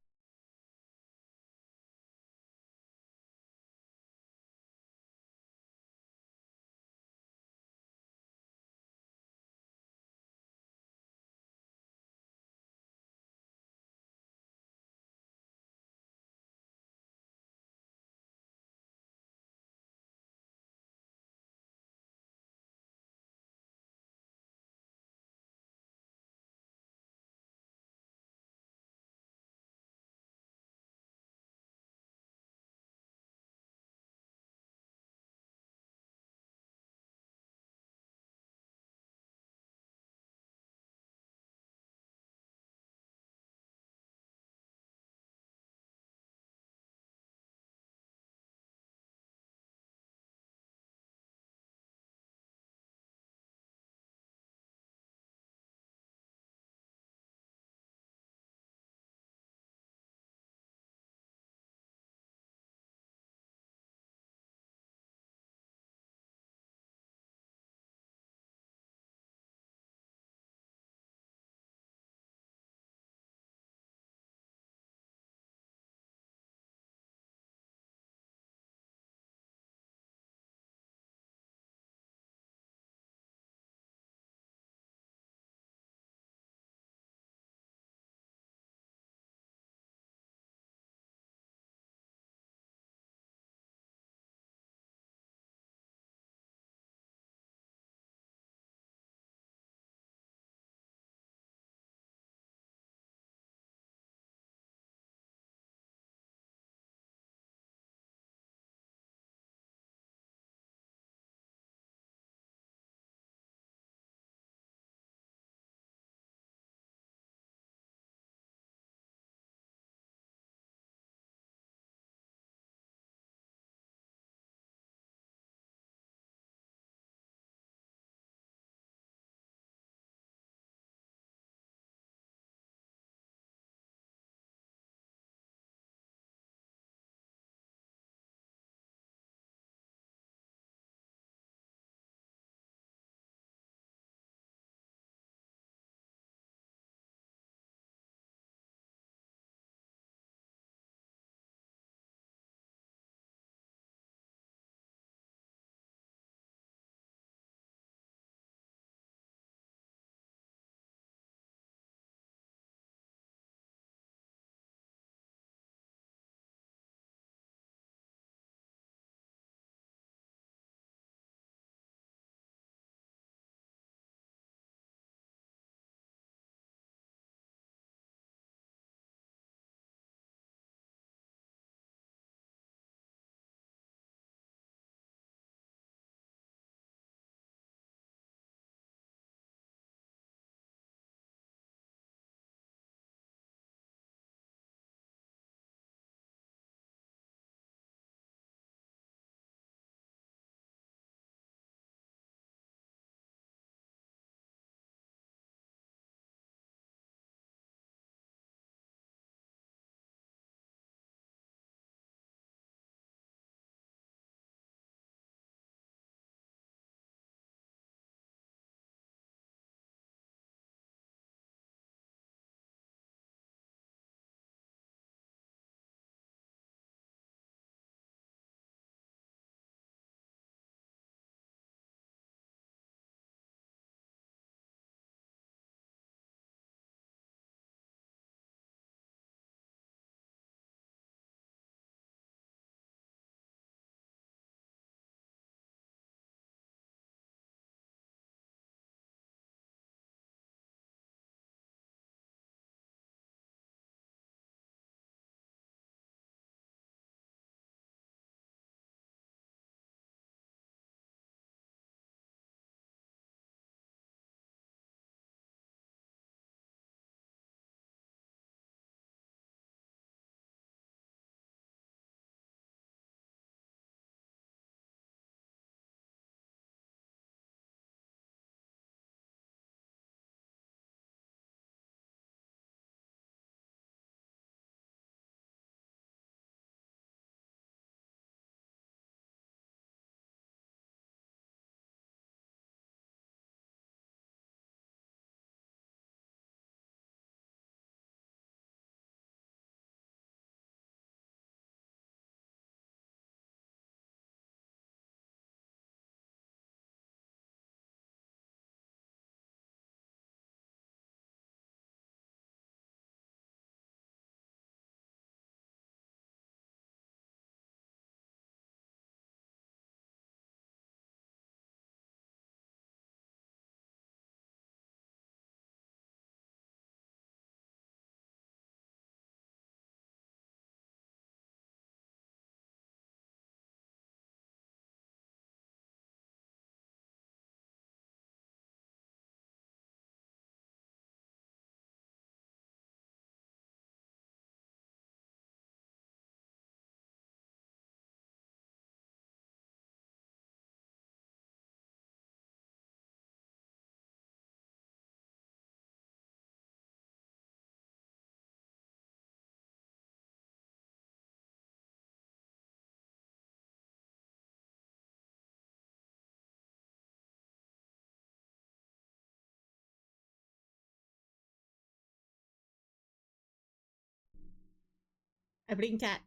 S1: I bring cat.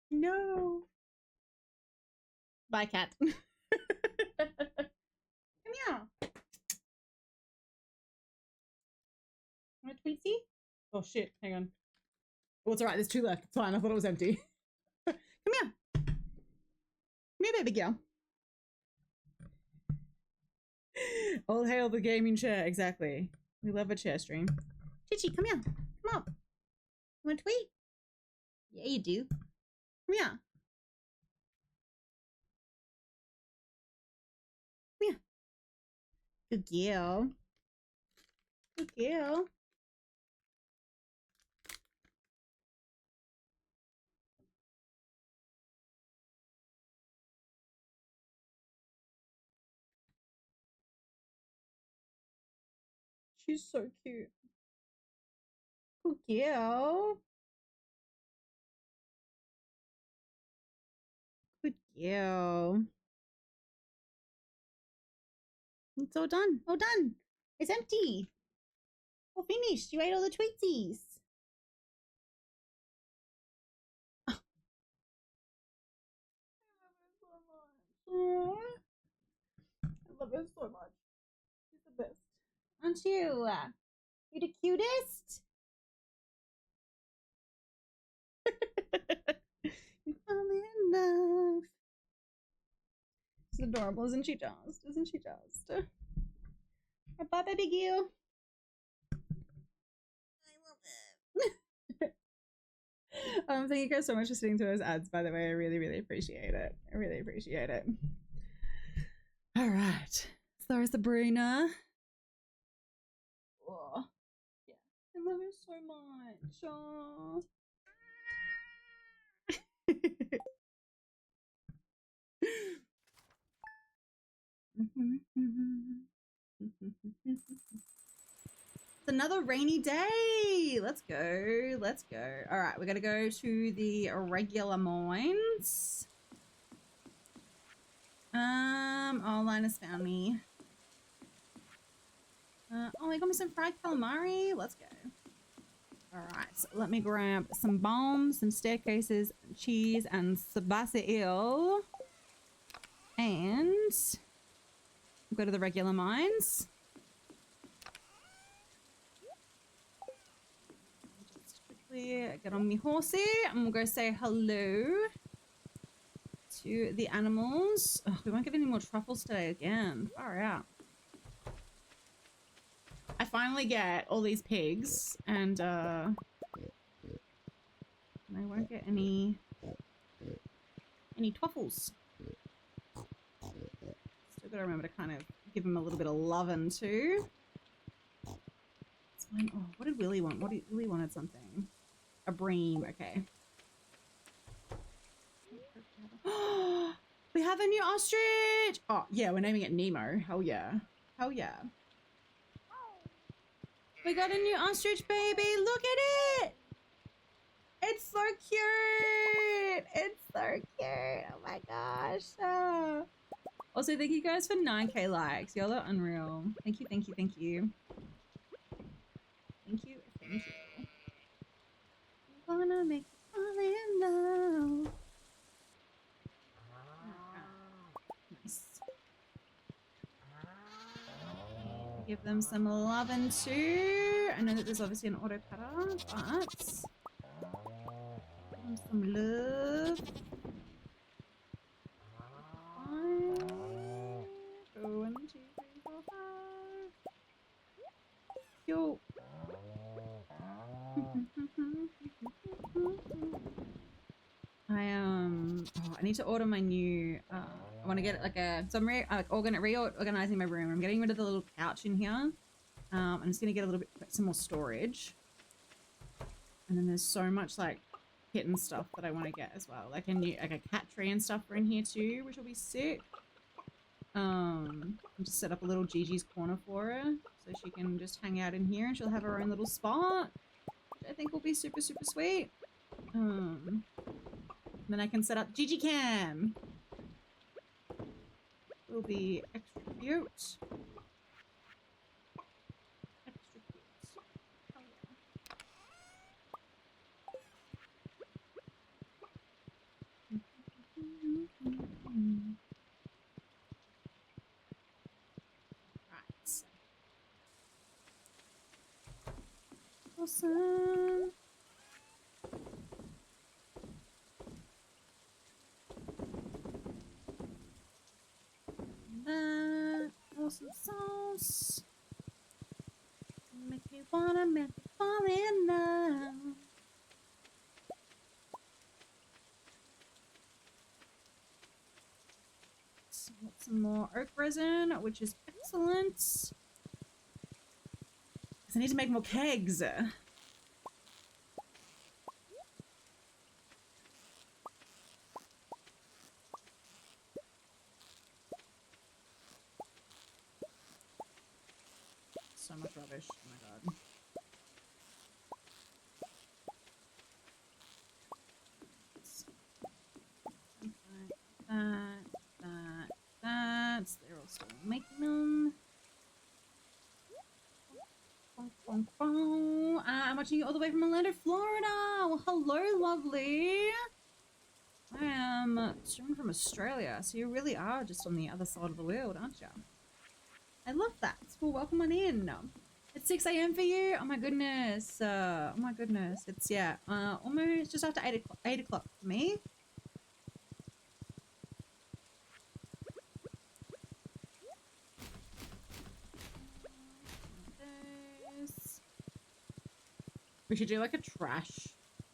S1: No. Bye, cat. Come here. Want a tweetie? Oh shit, hang on. Oh, it's alright, there's 2 left. It's fine, I thought it was empty. Come here. Come here, baby girl. All hail the gaming chair, exactly. We love a chair stream. Chichi, come here. Come up. You want a tweet? Yeah, you do. Come here. Come here. Good girl. Good girl. She's so cute. Good girl. Good girl. It's all done. All done. It's empty. All finished. You ate all the tweetsies. Oh. I love her so much. She's the best. Aren't you? You the cutest? You fell in love. She's adorable, isn't she just? Isn't she just? Bye, baby girl. I love it. Thank you guys so much for sitting through those ads, by the way. I really, really appreciate it. I really appreciate it. All right. Sorry, Sabrina. Oh, yeah. I love her so much. Oh. It's another rainy day. Let's go. Let's go. All right, we're gonna go to the regular mines. Oh, Linus found me. Oh, they got me some fried calamari. Let's go. All right, so let me grab some bombs, some staircases, cheese, and sabasil. And we'll go to the regular mines. Just quickly get on me horsey and we'll go say hello to the animals. Oh, we won't get any more truffles today again. Far out. I finally get all these pigs and I won't get any truffles. Still gotta remember to kind of give him a little bit of loving too. It's fine. Oh, what did Willy want? Willy wanted something. A bream, okay. We have a new ostrich! Oh, yeah, we're naming it Nemo. Hell yeah. Hell yeah. We got a new ostrich baby. Look at it! It's so cute! It's so cute! Oh my gosh. Oh. Also, thank you guys for 9k likes. Y'all are unreal. Thank you, thank you, thank you. Thank you, thank you. I'm gonna make you fall in love. Nice. Give them some loving too. I know that there's obviously an auto cutter, but give them some love. Go 1, 2, 3, 4, 5. Yo. I need to order my new I want to get like a so I'm reorganizing my room. I'm getting rid of the little couch in here. I'm just gonna get a little bit some more storage, and then there's so much like kitten stuff that I want to get as well, like a new like a cat tree and stuff are in here too, which will be sick. I'll just set up a little Gigi's corner for her so she can just hang out in here and she'll have her own little spot, which I think will be super sweet. Then I can set up Gigi Cam. Will be extra cute. Extra cute. Awesome. That awesome sauce. Make me wanna make me fall in love. So some more oak resin, which is excellent. Because I need to make more kegs. So much rubbish. Oh my god. That. They're all still making them. I'm watching you all the way from Orlando, Florida. Well, hello, lovely. I am streaming from Australia, so you really are just on the other side of the world, aren't you? I love that. Well, welcome on in. It's 6 a.m. for you? Oh my goodness. Oh my goodness. It's, yeah, almost just after 8 o'clock for me. We should do like a trash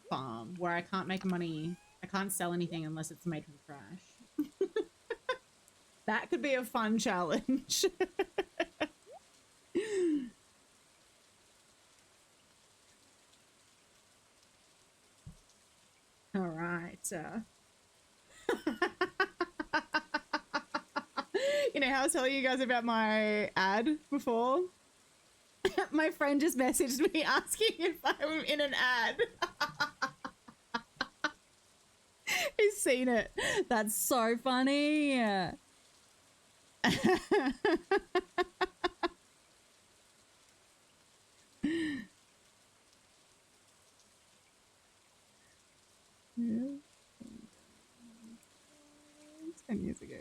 S1: farm where I can't make money. I can't sell anything unless it's made from trash. That could be a fun challenge. All right. You know how I was telling you guys about my ad before? My friend just messaged me asking if I'm in an ad. He's seen it. That's so funny. Yeah. Yeah. 10 years ago.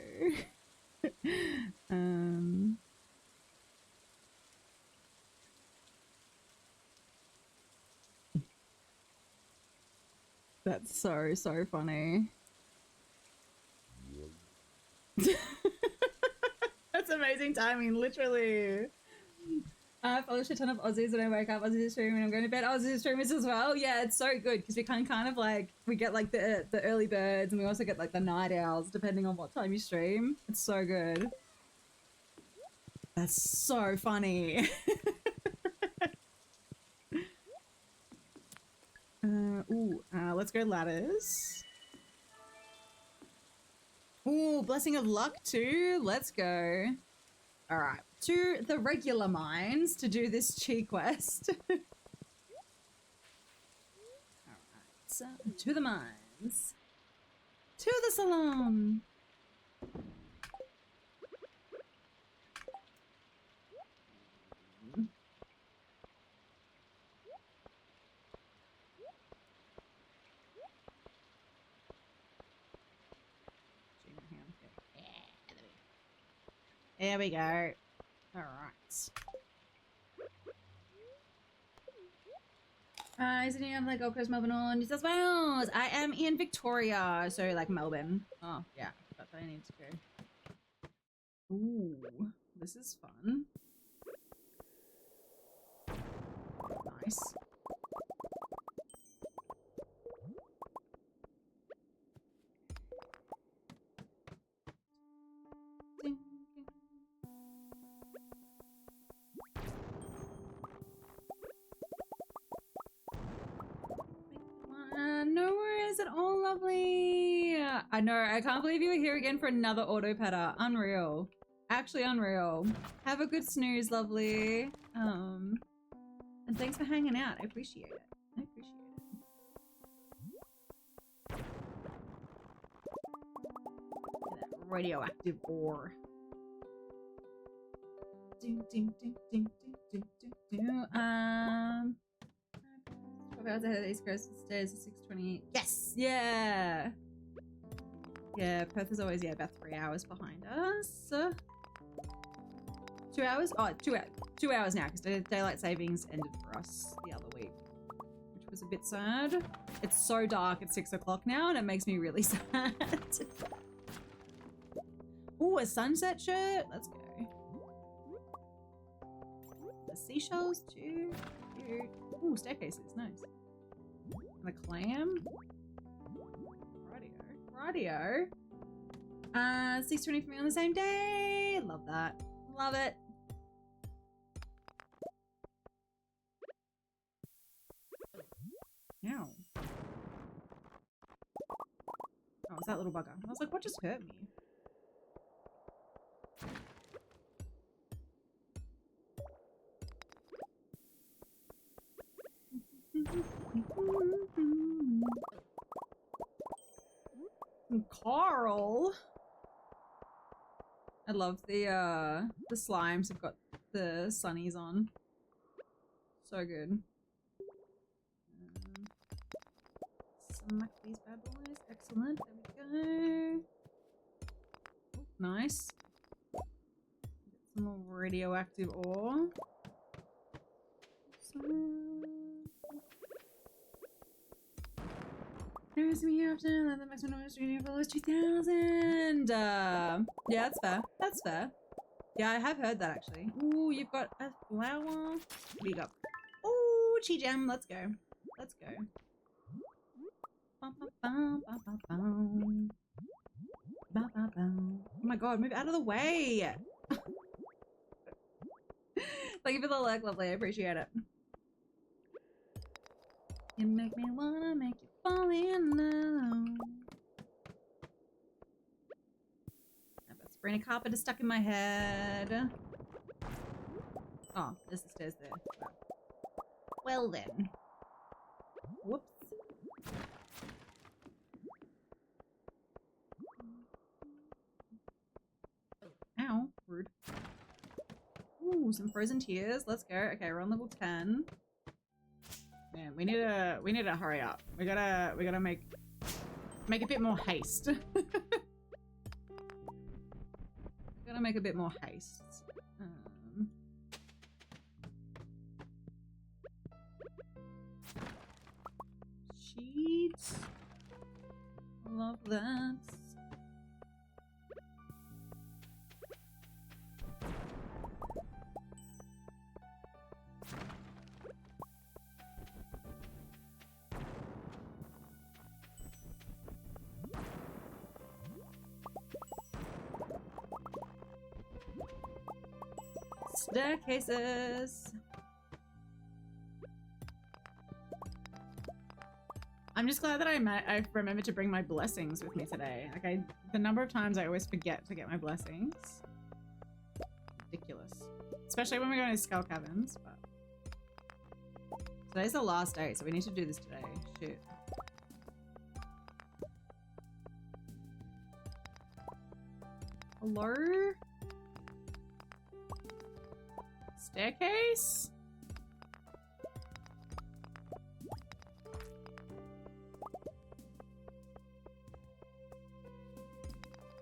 S1: That's so funny. That's amazing timing, literally. I follow a ton of Aussies when I wake up, Aussies stream when I'm going to bed, Aussies streamers as well. Yeah, it's so good because we kind of like, we get like the early birds and we also get like the night owls depending on what time you stream. It's so good. That's so funny. Let's go ladders. Ooh, blessing of luck too. Let's go. All right, to the regular mines to do this chi quest. All right, so to the mines, to the salon. There we go. All right. Isn't he on the Gold Coast, Melbourne, or New South Wales? I am in Victoria, so like Melbourne. Oh yeah, that's what I need to go. Ooh, this is fun. Nice. No worries at all, lovely. I know, I can't believe you were here again for another auto petter. Unreal. Actually unreal. Have a good snooze, lovely. And thanks for hanging out. I appreciate it. I appreciate it. That radioactive ore. Do, do, do, do, do, do, do. 12 hours ahead of the East Coast. Stairs at 6:20. Yes! Yeah! Yeah, Perth is always, yeah, about 3 hours behind us. 2 hours? Oh, 2 hours now, because daylight savings ended for us the other week. a bit sad. It's so dark at 6 o'clock now and it makes me really sad. Ooh, a sunset shirt. Let's go. The seashells too. Cute. Ooh, staircases. Nice. And a clam. Radio. 6:20 for me on the same day. Love that. Love it. Ow. Oh, it's that little bugger. I was like, what just hurt me? Carl. I love the slimes have got the sunnies on. So good. Smack these bad boys. Excellent. There we go. Ooh, nice. Get some more radioactive ore. Knows me after that makes my noise streaming for 2000. Yeah, that's fair. That's fair. Yeah, I have heard that actually. Ooh, you've got a flower. What do you got? Ooh, chi gem. Let's go. Let's go. Oh my god, move out of the way. Thank you for the like, lovely. I appreciate it. You make me wanna make you fall in love. That Sabrina carpet is stuck in my head. Oh, there's the stairs there. Well then. Whoops. Ow, rude. Ooh, some frozen tears. Let's go. Okay, we're on level 10. Man, we need to hurry up. We gotta make a bit more haste. Gotta make a bit more haste. Sheets. Love that. Staircases. I'm just glad that I remembered to bring my blessings with me today. Like the number of times I always forget to get my blessings. Ridiculous. Especially when we go to Skull Caverns, but today's the last day, so we need to do this today. Shoot. Hello? Staircase?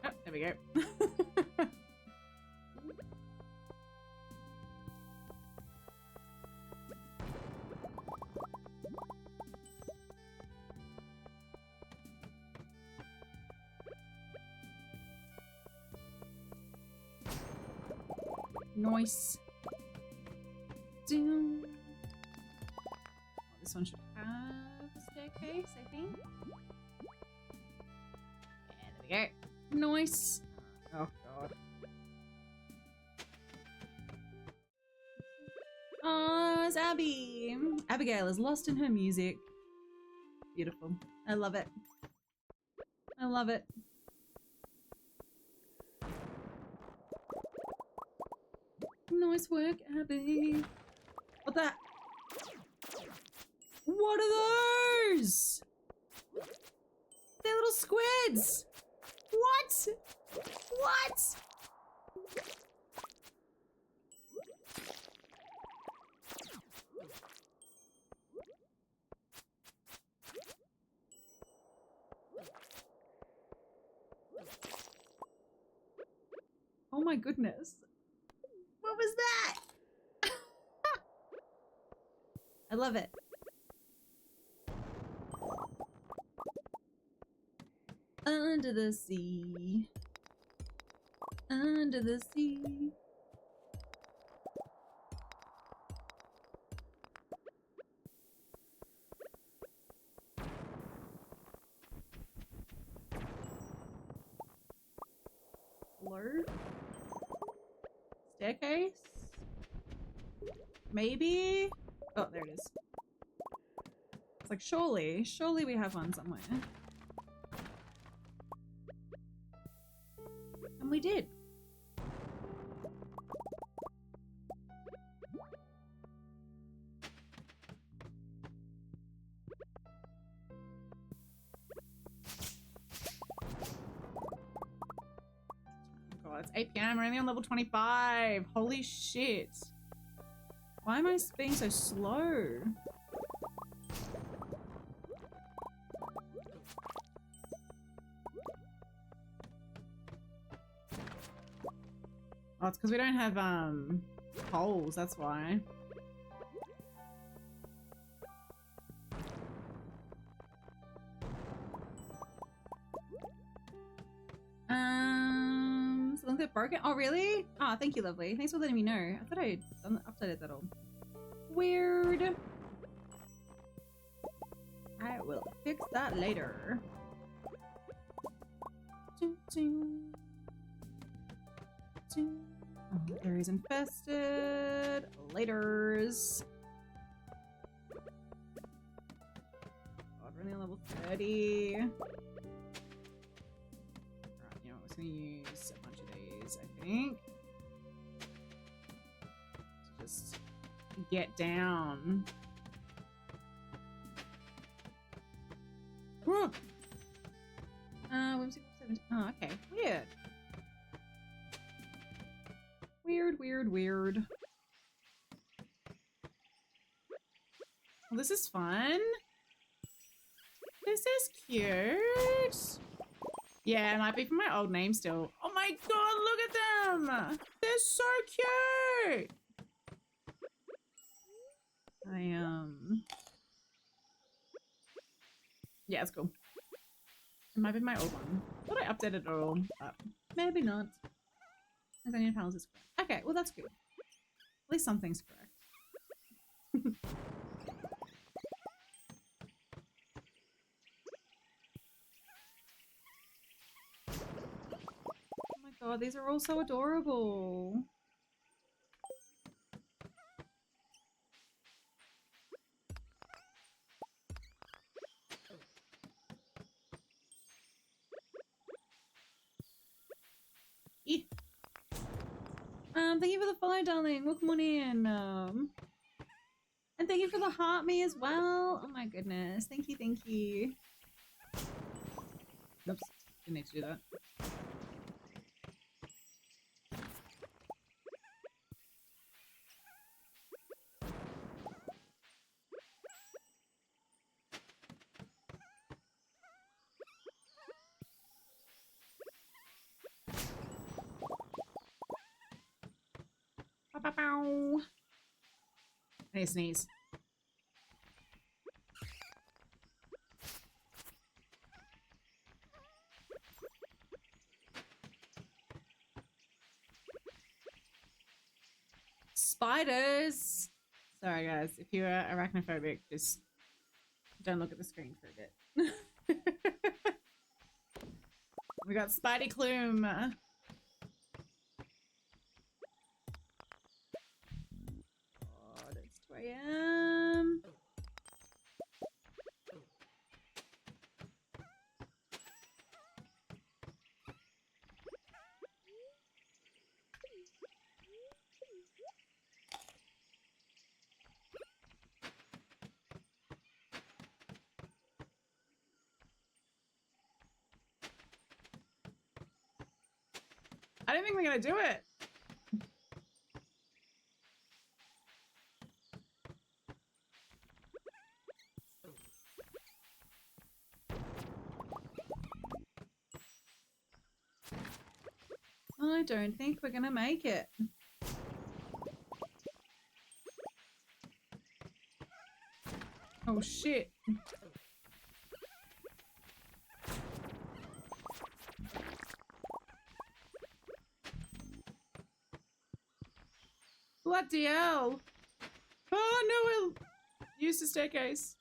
S1: Oh, there we go. Nice. Oh, this one should have a staircase, I think. Yeah, there we go. Nice. Oh god. Oh, it's Abby. Abigail is lost in her music. Beautiful. I love it. I love it. Nice work, Abby. What the? What are those? They're little squids. What? What? Oh my goodness. What was that? I love it. Under the sea. Under the sea. Floor? Staircase? Maybe? Oh, there it is. It's like, surely we have one somewhere. And we did. God, it's 8 PM. We're only on level 25. Holy shit. Why am I being so slow? Oh, it's because we don't have, poles, that's why. Something that broken? Oh, really? Oh, thank you, lovely. Thanks for letting me know. I thought I updated that all. Weird. I will fix that later. Oh, area's infested. Laters. God, we're only on level 30. Alright, you know what? I was gonna use a bunch of these, I think. To just get down. Whoa! Whimsical 17. Oh, okay. Weird. Weird. Well, this is fun. This is cute. Yeah, it might be from my old name still. Oh my god, look at them! They're so cute! Yeah, it's cool. It might be my old one. I thought I updated it all, but maybe not. Onion panels is correct. Okay, well that's good. At least something's correct. Oh my god, these are all so adorable. Thank you for the follow, darling. Welcome on in. And thank you for the heart me as well. Oh my goodness. Thank you. Oops. Didn't need to do that. Bow. I need to sneeze. Spiders! Sorry guys, if you're arachnophobic, just don't look at the screen for a bit. We got Spidey Clume! God, it's 2 AM. I don't think we're gonna do it. I don't think we're gonna make it. Oh shit.
S3: Bloody hell. Oh no, we'll use the staircase.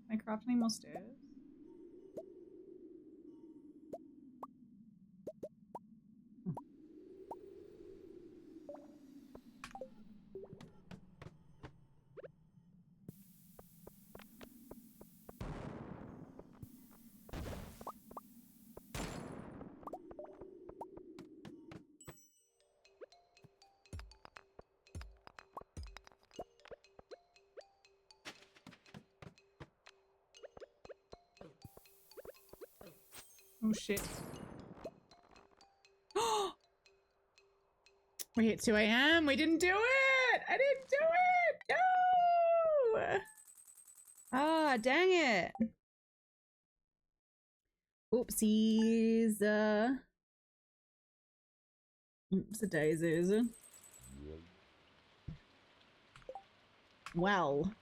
S3: Can I craft any more stairs? Oh shit. We hit 2 a.m. We didn't do it! I didn't do it! No!
S1: Ah, dang it. Oopsies. Oops a daisies. Well.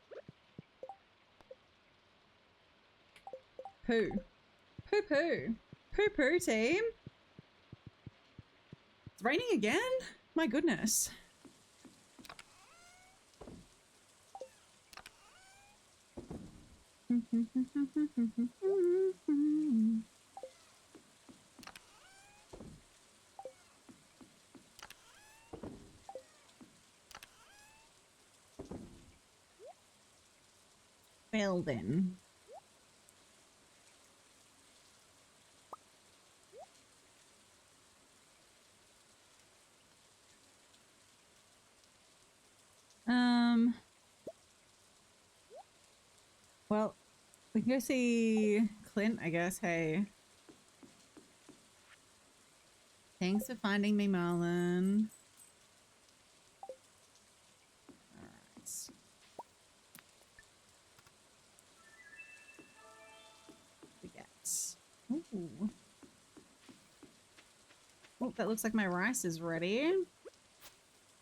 S1: Poo. Poo poo. Poo poo team. It's raining again? My goodness. Well then. Well, we can go see Clint, I guess. Hey. Thanks for finding me, Marlon. Alright. We get. Ooh. Oh, that looks like my rice is ready.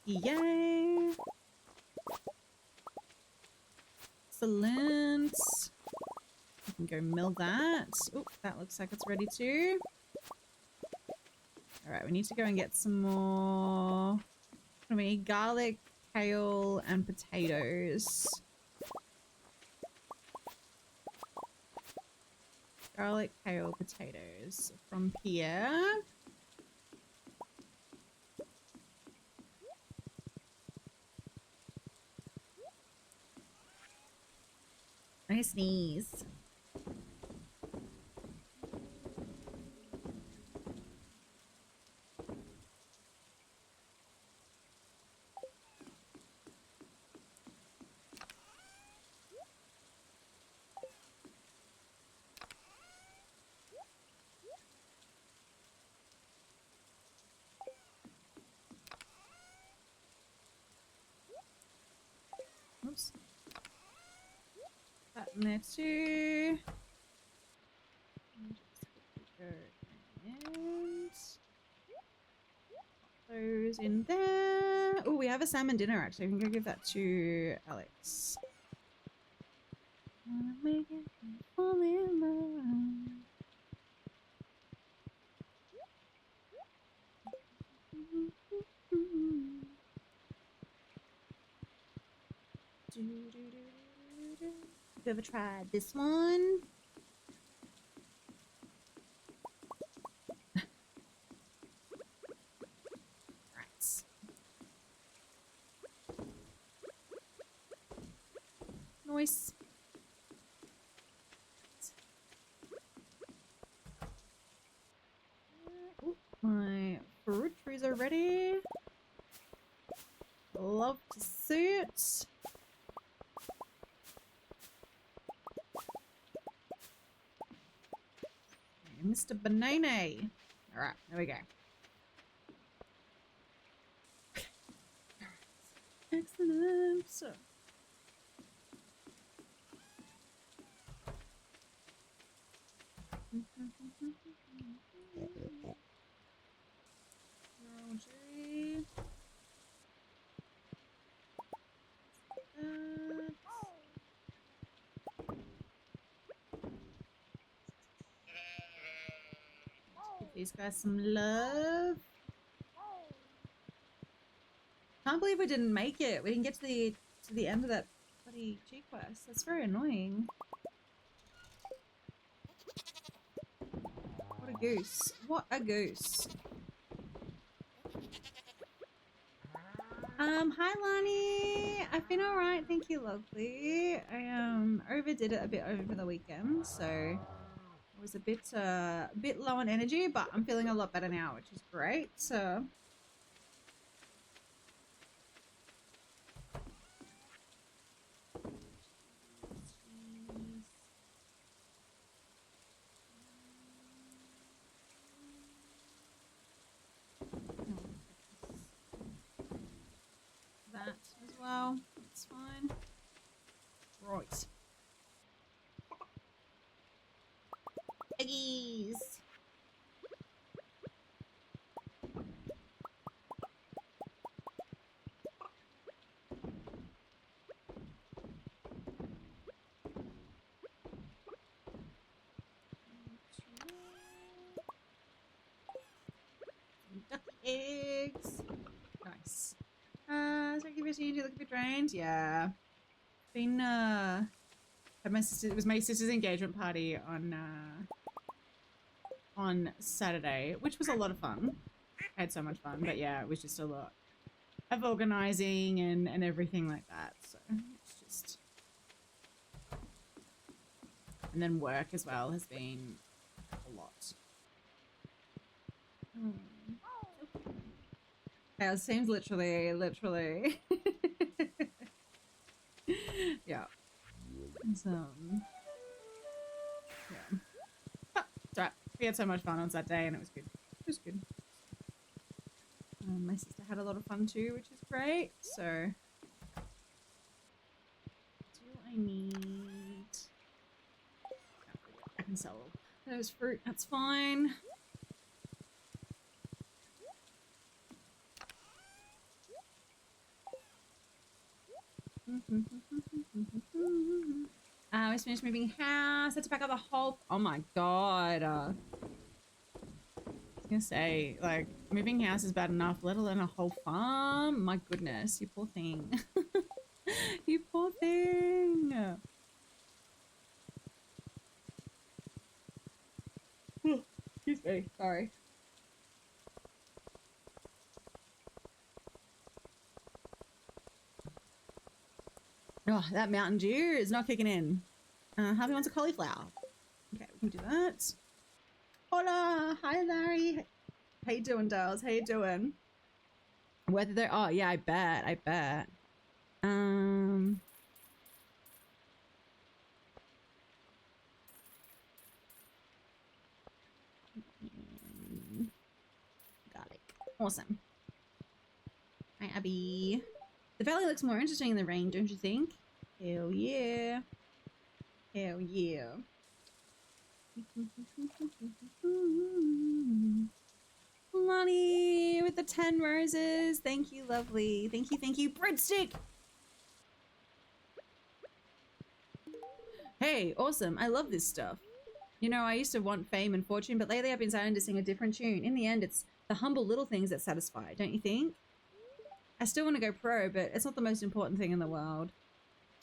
S1: Yay! Excellent. We can go mill that. Oh, that looks like it's ready too. Alright, we need to go and get some more. What do we need? Garlic, kale, and potatoes. Garlic, kale, potatoes from here. I sneeze. Oops. That in there too. And those in there. Oh, we have a salmon dinner actually. We can go give that to Alex. Wanna make it fall in love. Have you ever tried this one? Right. Nice. Ooh, my fruit trees are ready. Love to see it. Mr. Banana. Alright, there we go. Excellent. So. these guys some love. Can't believe we didn't make it. We didn't get to the end of that bloody G quest. That's very annoying. What a goose. What a goose. Hi Lani. I've been alright, thank you, lovely. I overdid it a bit over the weekend, so I was a bit low on energy, but I'm feeling a lot better now, which is great. So that as well. That's fine. Right. Eggies. Ducky eggs. Nice. So give you a look a bit drained. Yeah. Been had my sister, it was my sister's engagement party on Saturday, which was a lot of fun. I had so much fun, but yeah, it was just a lot of organizing and everything like that. So it's just, and then work as well has been a lot. Yeah, it seems literally. Yeah. So, yeah. Oh, it's right. We had so much fun on that day, and it was good. It was good. My sister had a lot of fun too, which is great. So, do I need? I can sell those fruit. That's fine. I was finished moving house. Had to pack up the whole. Oh my god. I was gonna say, like, moving house is bad enough, let alone a whole farm. My goodness, you poor thing. You poor thing. Excuse me. Sorry. Oh, that Mountain Dew is not kicking in. Harvey wants a cauliflower. Okay, we can do that. Hola! Hi, Larry. How you doing, dolls? How you doing? Whether they're... Oh, yeah, I bet. Garlic. Awesome. Hi, Abby. The valley looks more interesting in the rain, don't you think? Hell yeah. Hell yeah. Lonnie with the 10 roses. Thank you, lovely. Thank you. Breadstick! Hey, awesome. I love this stuff. You know, I used to want fame and fortune, but lately I've been starting to sing a different tune. In the end, it's the humble little things that satisfy, don't you think? I still want to go pro, but it's not the most important thing in the world.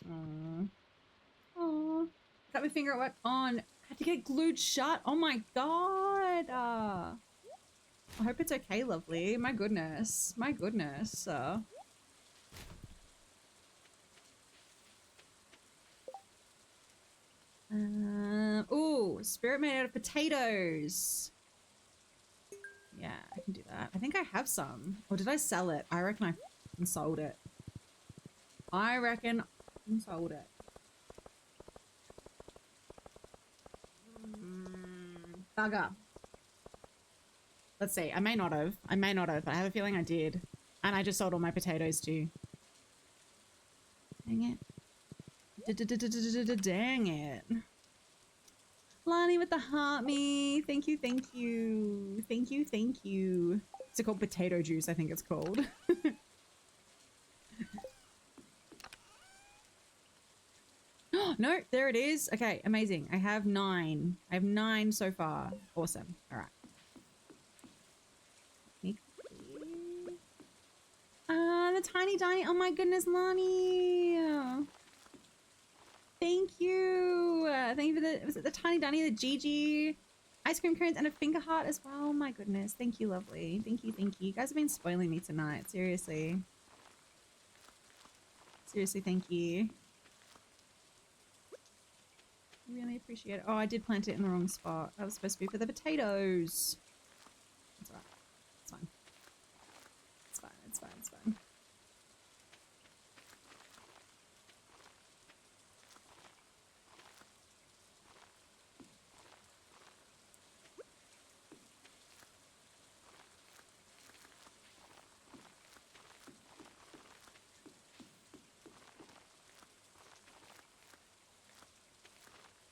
S1: Aww. Aww. Got my finger at work on. Had to get it glued shut. Oh my god. I hope it's okay, lovely. My goodness. My goodness. Ooh, spirit made out of potatoes. Yeah, I can do that. I think I have some. Or did I sell it? I reckon I sold it. I reckon I sold it. Bugger. Let's see. I may not have, but I have a feeling I did. And I just sold all my potatoes too. Dang it. Dang it. Lani with the heart me. Thank you. Thank you. Is it called potato juice? I think it's called. No, there it is. Okay, amazing. I have 9. I have 9 so far. Awesome. All right. The tiny Diney. Oh my goodness, Lonnie. Thank you. Thank you for the, was it the tiny Diney, the Gigi, ice cream cones, and a finger heart as well. Oh my goodness. Thank you, lovely. Thank you, thank you. You guys have been spoiling me tonight. Seriously. Seriously, thank you. Really appreciate it. Oh, I did plant it in the wrong spot. That was supposed to be for the potatoes. That's alright. It's fine. It's fine, it's fine, it's fine.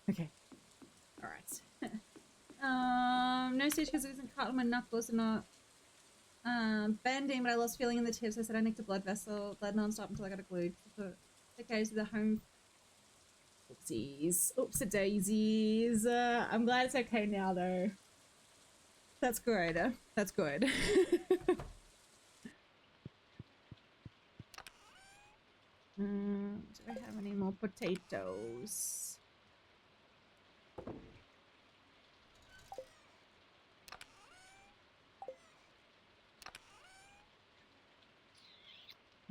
S1: Okay. Alright. No stitch because it wasn't cut on my knuckles and not bending, but I lost feeling in the tips. I said I nicked a blood vessel, bled non-stop until I got it glued. Okay, so the home. Oopsies. Oops-a-daisies. I'm glad it's okay now, though. That's good. That's good. Do I have any more potatoes?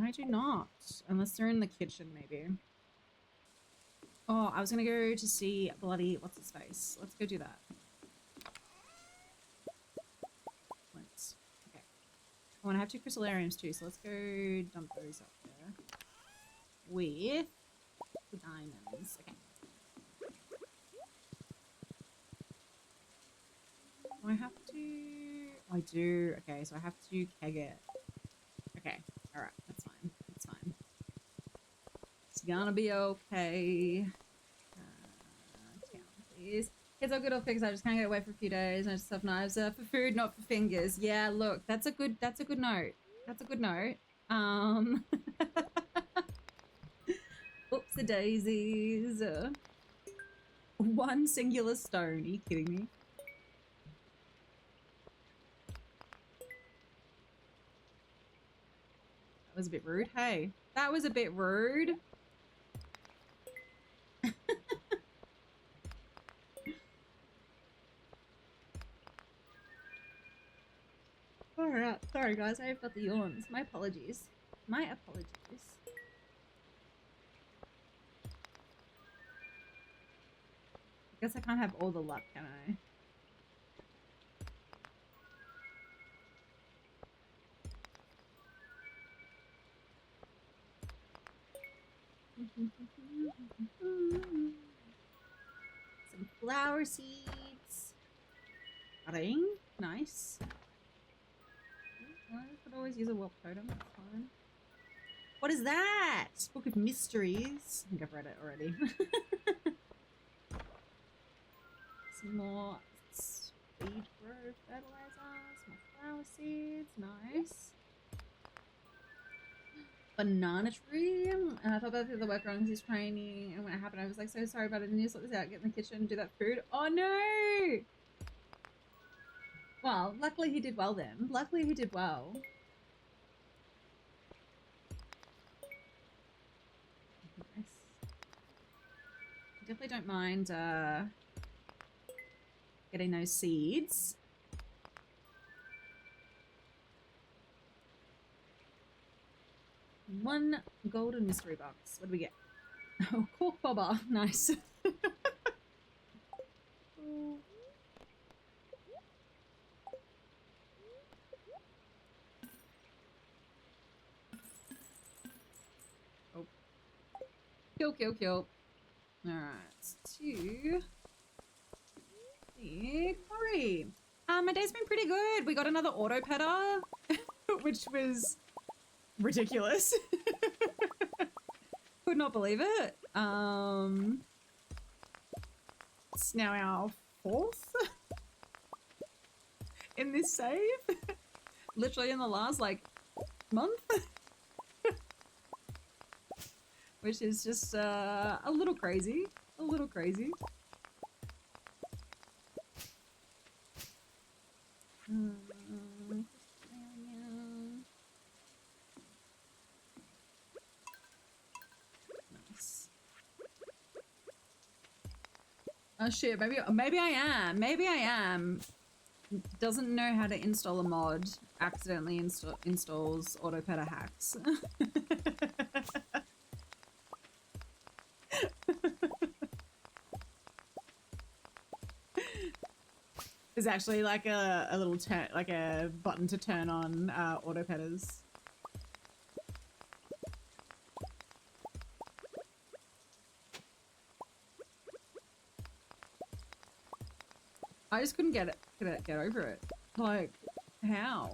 S1: I do not. Unless they're in the kitchen, maybe. Oh, I was gonna go to see bloody what's his face. Let's go do that. Let's. Okay. Oh, and I have 2 crystallariums too, so let's go dump those up there. With the diamonds. Okay. Do I have to? Oh, I do. Okay, so I have to keg it. Okay. Alright, that's fine. That's fine. It's gonna be okay. Down, please. Kids are good or fix. I just can't get away for a few days. I just have knives for food, not for fingers. Yeah, look, that's a good note. That's a good note. Oops, the daisies. One singular stone. Are you kidding me? That was a bit rude. Hey, that was a bit rude. Alright, sorry guys, I've got the yawns. My apologies. My apologies. I guess I can't have all the luck, can I? Some flower seeds. Ring. Nice. I could always use a wolf totem, that's fine. What is that? Book of Mysteries. I think I've read it already. Some more speed growth fertilizer, some more flower seeds, nice. Banana tree. I thought about the work wrong, he's training, and when it happened I was like, so sorry about it, and you sort this out, get in the kitchen and do that food. Oh no! Well, luckily he did well then. Luckily he did well. Nice. I definitely don't mind getting those seeds. One golden mystery box. What do we get? Oh, cork bobber. Nice. Oh. Kill, kill, kill. Alright. 2, 3. My day's been pretty good. We got another auto petter, which was ridiculous. Could not believe it. It's now our 4th in this save. Literally in the last like month. Which is just a little crazy. A little crazy. Oh shit, maybe I am. Maybe I am. Doesn't know how to install a mod. Accidentally installs autopetter hacks. There's actually like a little turn, like a button to turn on autopetters. I just couldn't get over it. Like, how?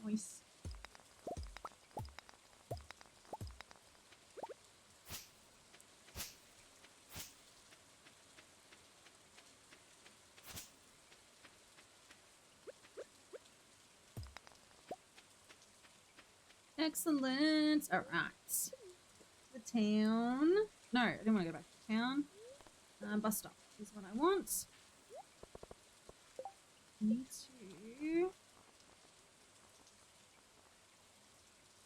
S1: Nice. Excellent. All right. The town. No, I didn't want to go back to town. Bus stop is what I want. Need to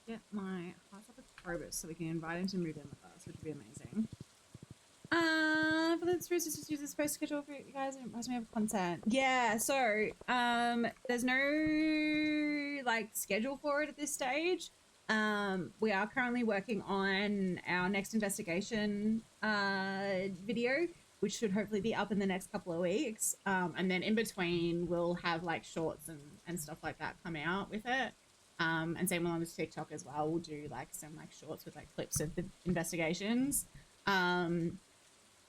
S1: get my heart up with Probus so we can invite him to move in with us, which would be amazing. For the series, just use this post schedule for you guys and it reminds me of content. Yeah, so there's no like schedule for it at this stage. We are currently working on our next investigation video, which should hopefully be up in the next couple of weeks. And then in between we'll have like shorts and stuff like that come out with it. And same along with TikTok as well. We'll do like some like shorts with like clips of the investigations.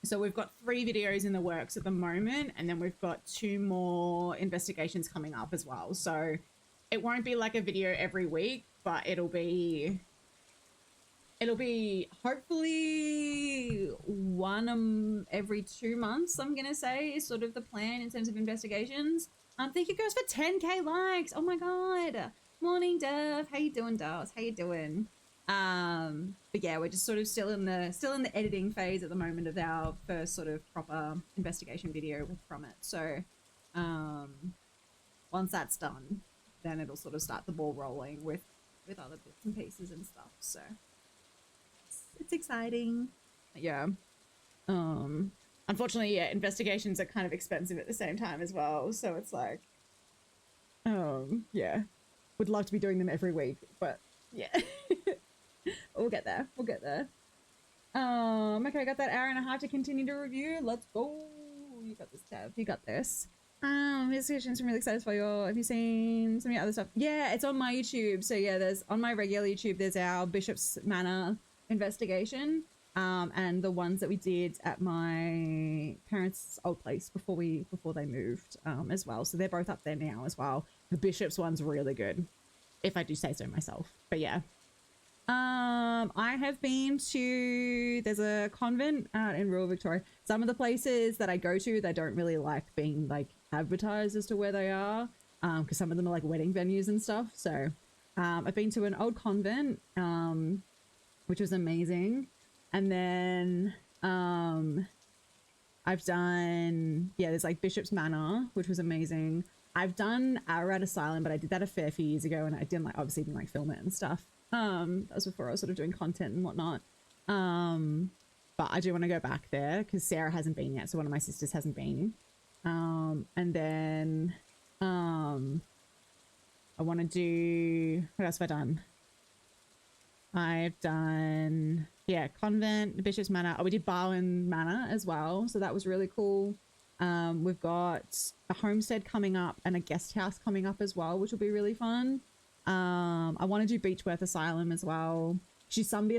S1: So we've got 3 videos in the works at the moment, and then we've got 2 more investigations coming up as well. So it won't be like a video every week, but it'll be hopefully one every 2 months, I'm gonna say, is sort of the plan in terms of investigations. Thank you guys for 10k likes. Oh my god. Morning, Dev. How you doing, Dars? How you doing? But yeah, we're just sort of still in the editing phase at the moment of our first sort of proper investigation video from it. So once that's done, then it'll sort of start the ball rolling with other bits and pieces and stuff. So it's exciting. Yeah. Unfortunately, yeah, investigations are kind of expensive at the same time as well. So it's like, yeah, would love to be doing them every week, but yeah. We'll get there. We'll get there. Okay, I got that hour and a half to continue to review. Let's go. You got this, Dev. You got this. Investigations, I'm really excited for you. Have you seen some of your other stuff? Yeah, it's on my YouTube. So yeah, there's on my regular YouTube, there's our Bishop's Manor investigation. And the ones that we did at my parents' old place before they moved, as well. So they're both up there now as well. The Bishop's one's really good, if I do say so myself. But yeah. I have been to, there's a convent out in rural Victoria. Some of the places that I go to, they don't really like being like advertised as to where they are, because some of them are like wedding venues and stuff. So I've been to an old convent, which was amazing. And then I've done, yeah, there's like Bishop's Manor, which was amazing. I've done Ararat Asylum, but I did that a fair few years ago, and I didn't like, obviously didn't like film it and stuff. That was before I was sort of doing content and whatnot. But I do want to go back there because Sarah hasn't been yet, so one of my sisters hasn't been. And then I want to do, what else have I done? I've done, yeah, convent, the Bishop's Manor. Oh, we did Barwon Manor as well, so that was really cool. We've got a homestead coming up and a guest house coming up as well, which will be really fun. I want to do Beechworth Asylum as well. She's Sunbury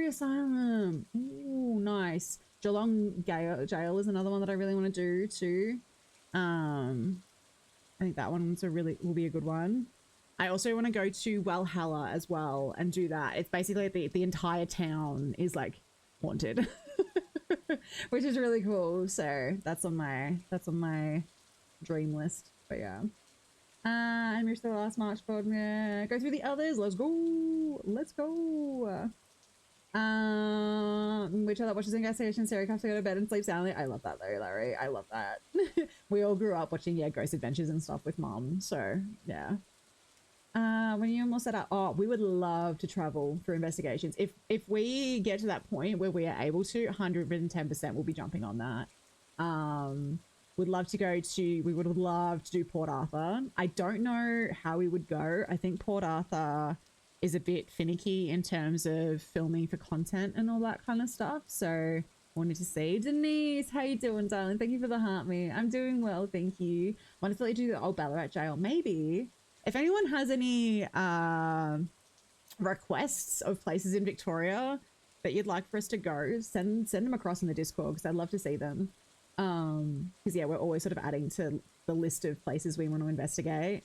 S1: Asylum. Ooh, nice. Geelong Jail is another one that I really want to do too. I think that one's will be a good one. I also want to go to Valhalla as well and do that. It's basically the entire town is like haunted, which is really cool. So that's on my dream list. But yeah, and we're still last March. Go through the others. Let's go. Let's go. Which other watches in gas station? Sarah has to go to bed and sleep soundly. I love that though, Larry. I love that. We all grew up watching Ghost Adventures and stuff with mom. So yeah. When you're more set up, oh, we would love to travel for investigations. If we get to that point where we are able to, 110% we'll be jumping on that. We would love to do Port Arthur. I don't know how we would go. I think Port Arthur is a bit finicky in terms of filming for content and all that kind of stuff. So wanted to see. Denise, how you doing, darling? Thank you for the heart me. I'm doing well, thank you. Wanted to let you do the old Ballarat jail. Maybe. If anyone has any requests of places in Victoria that you'd like for us to go, send them across in the Discord because I'd love to see them. Because yeah, we're always sort of adding to the list of places we want to investigate.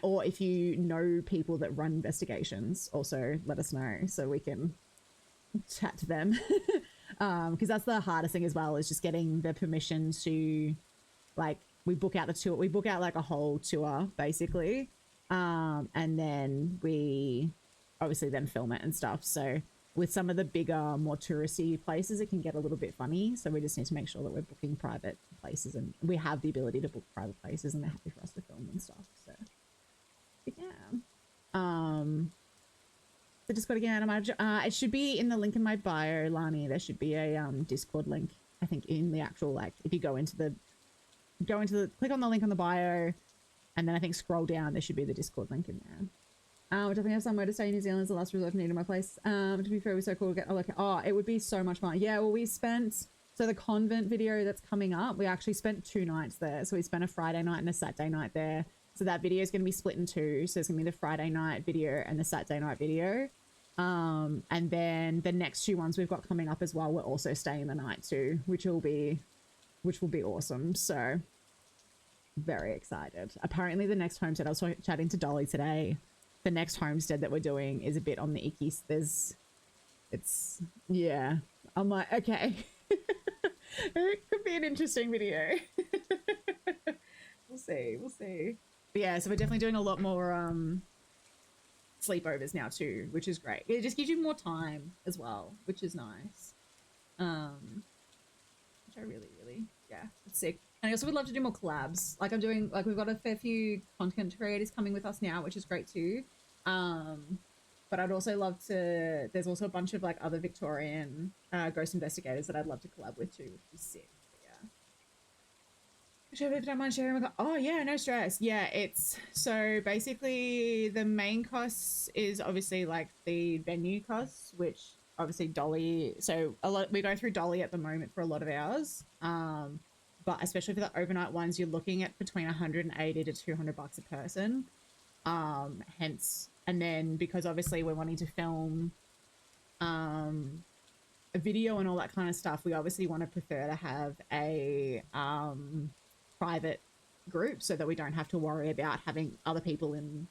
S1: Or if you know people that run investigations, also let us know so we can chat to them. Because that's the hardest thing as well, is just getting the permission to, like, we book out the tour. We book out like a whole tour basically. And then we obviously then film it and stuff. So with some of the bigger, more touristy places, it can get a little bit funny. So we just need to make sure that we're booking private places and we have the ability to book private places and they're happy for us to film and stuff. So but yeah. So Discord again. It should be in the link in my bio, Lani. There should be a Discord link, I think, in the actual, like, if you go into the click on the link on the bio, and then I think scroll down, there should be the Discord link in there. Which I think I have somewhere to stay in New Zealand as the last resort needed my place. To be fair, it was so cool to get, it would be so much fun. Yeah, well, so the convent video that's coming up, we actually spent 2 nights there. So we spent a Friday night and a Saturday night there. So that video is going to be split in 2. So it's going to be the Friday night video and the Saturday night video. And then the next 2 ones we've got coming up as well, we're also staying the night too, which will be awesome. So very excited. Apparently the next homestead, I was chatting to Dolly today, the next homestead that we're doing is a bit on the icky. Yeah, I'm like, okay. It could be an interesting video. We'll see. But yeah, so we're definitely doing a lot more sleepovers now too, which is great. It just gives you more time as well, which is nice. Which I really, yeah, it's sick. And I also would love to do more collabs. Like we've got a fair few content creators coming with us now, which is great too. But I'd also love to, there's also a bunch of like other Victorian ghost investigators that I'd love to collab with too, which is sick. But yeah. Whichever, if you don't mind sharing. Oh yeah, no stress. Yeah, it's, so basically the main costs is obviously like the venue costs, which obviously Dolly, so we go through Dolly at the moment for a lot of hours. But especially for the overnight ones, you're looking at between 180 to 200 bucks a person. Hence, and then because obviously we're wanting to film a video and all that kind of stuff, we obviously want to prefer to have a private group so that we don't have to worry about having other people in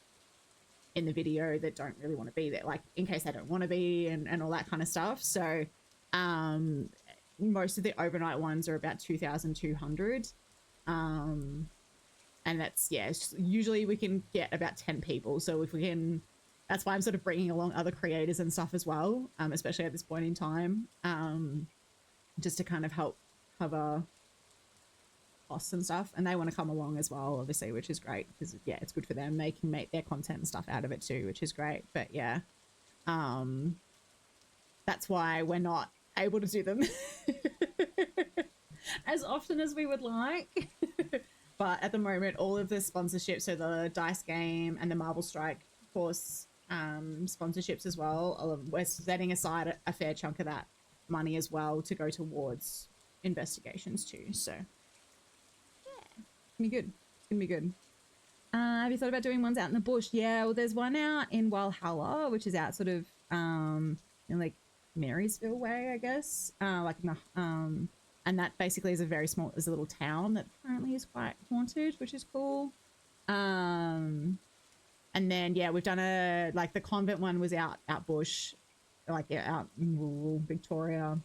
S1: the video that don't really want to be there, like in case they don't want to be and all that kind of stuff. So most of the overnight ones are about 2,200. And that's, yeah, usually we can get about 10 people. So if we can, that's why I'm sort of bringing along other creators and stuff as well, especially at this point in time, just to kind of help cover costs and stuff. And they want to come along as well, obviously, which is great because, yeah, it's good for them. They can make their content and stuff out of it too, which is great. But yeah, that's why we're not able to do them as often as we would like. But at the moment, all of the sponsorships, so the Dice Game and the Marble Strike course sponsorships as well, we're setting aside a fair chunk of that money as well to go towards investigations too. So yeah, it's gonna be good. It's gonna be good. Have you thought about doing ones out in the bush? Yeah, well, there's one out in Walhalla, which is out sort of in like Marysville way, I guess. Like in the and that basically is a very small, is a little town that apparently is quite haunted, which is cool. And then yeah, we've done a like the convent one was out bush, like yeah, out in rural Victoria.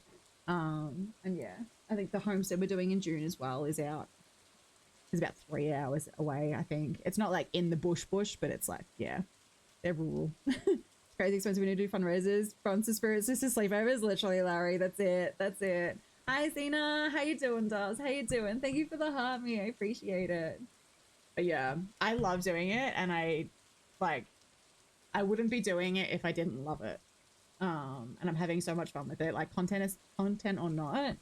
S1: And yeah, I think the homestead we're doing in June as well is out. It's about 3 hours away, I think. It's not like in the bush, but it's like, yeah, they're rural. It's crazy expensive when you do fundraisers. Bronze to spirits, just to sleepovers, literally, Larry. That's it. That's it. Hi, Zena. How you doing, dolls? How you doing? Thank you for the heart, me. I appreciate it. But yeah, I love doing it, and I wouldn't be doing it if I didn't love it. And I'm having so much fun with it. Like content or not,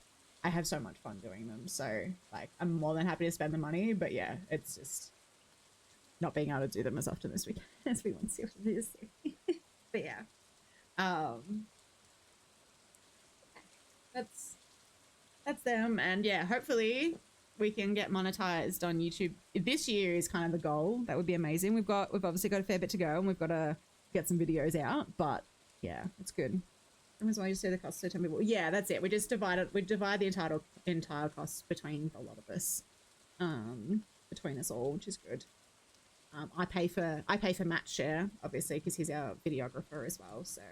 S1: I have so much fun doing them. So like I'm more than happy to spend the money, but yeah, it's just not being able to do them as often as we want to do. But yeah. That's them, and yeah, hopefully we can get monetized on YouTube. This year is kind of the goal. That would be amazing. We've obviously got a fair bit to go, and we've got to get some videos out, but yeah, it's good. And as well, you say the cost, so tell me what. Yeah, that's it. We divide the entire costs between a lot of us, between us all, which is good. I pay for Matt's share, obviously, because he's our videographer as well. So,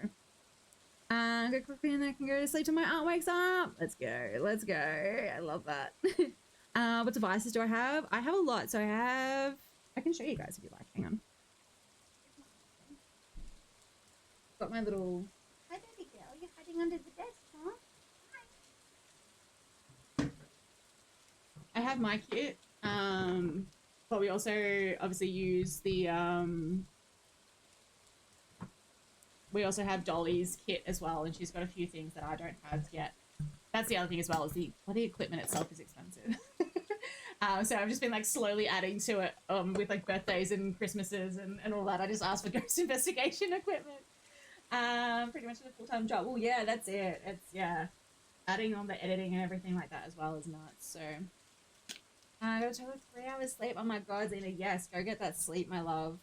S1: go quickly and I can go to sleep till my aunt wakes up. Let's go. I love that. What devices do I have? I have a lot. So I can show you guys if you like. Hang on. Got my little. Hi, baby girl. You're hiding under the desk, huh? Hi. I have my kit. But we also obviously use the we also have Dolly's kit as well, and she's got a few things that I don't have yet. That's the other thing as well, is the equipment itself is expensive. So I've just been like slowly adding to it with like birthdays and Christmases and all that. I just asked for ghost investigation equipment. Pretty much a full-time job. Well, yeah, that's it. It's yeah, adding on the editing and everything like that as well is nuts. So I got to 3 hours sleep. Oh my god, Zena, yes, go get that sleep, my love.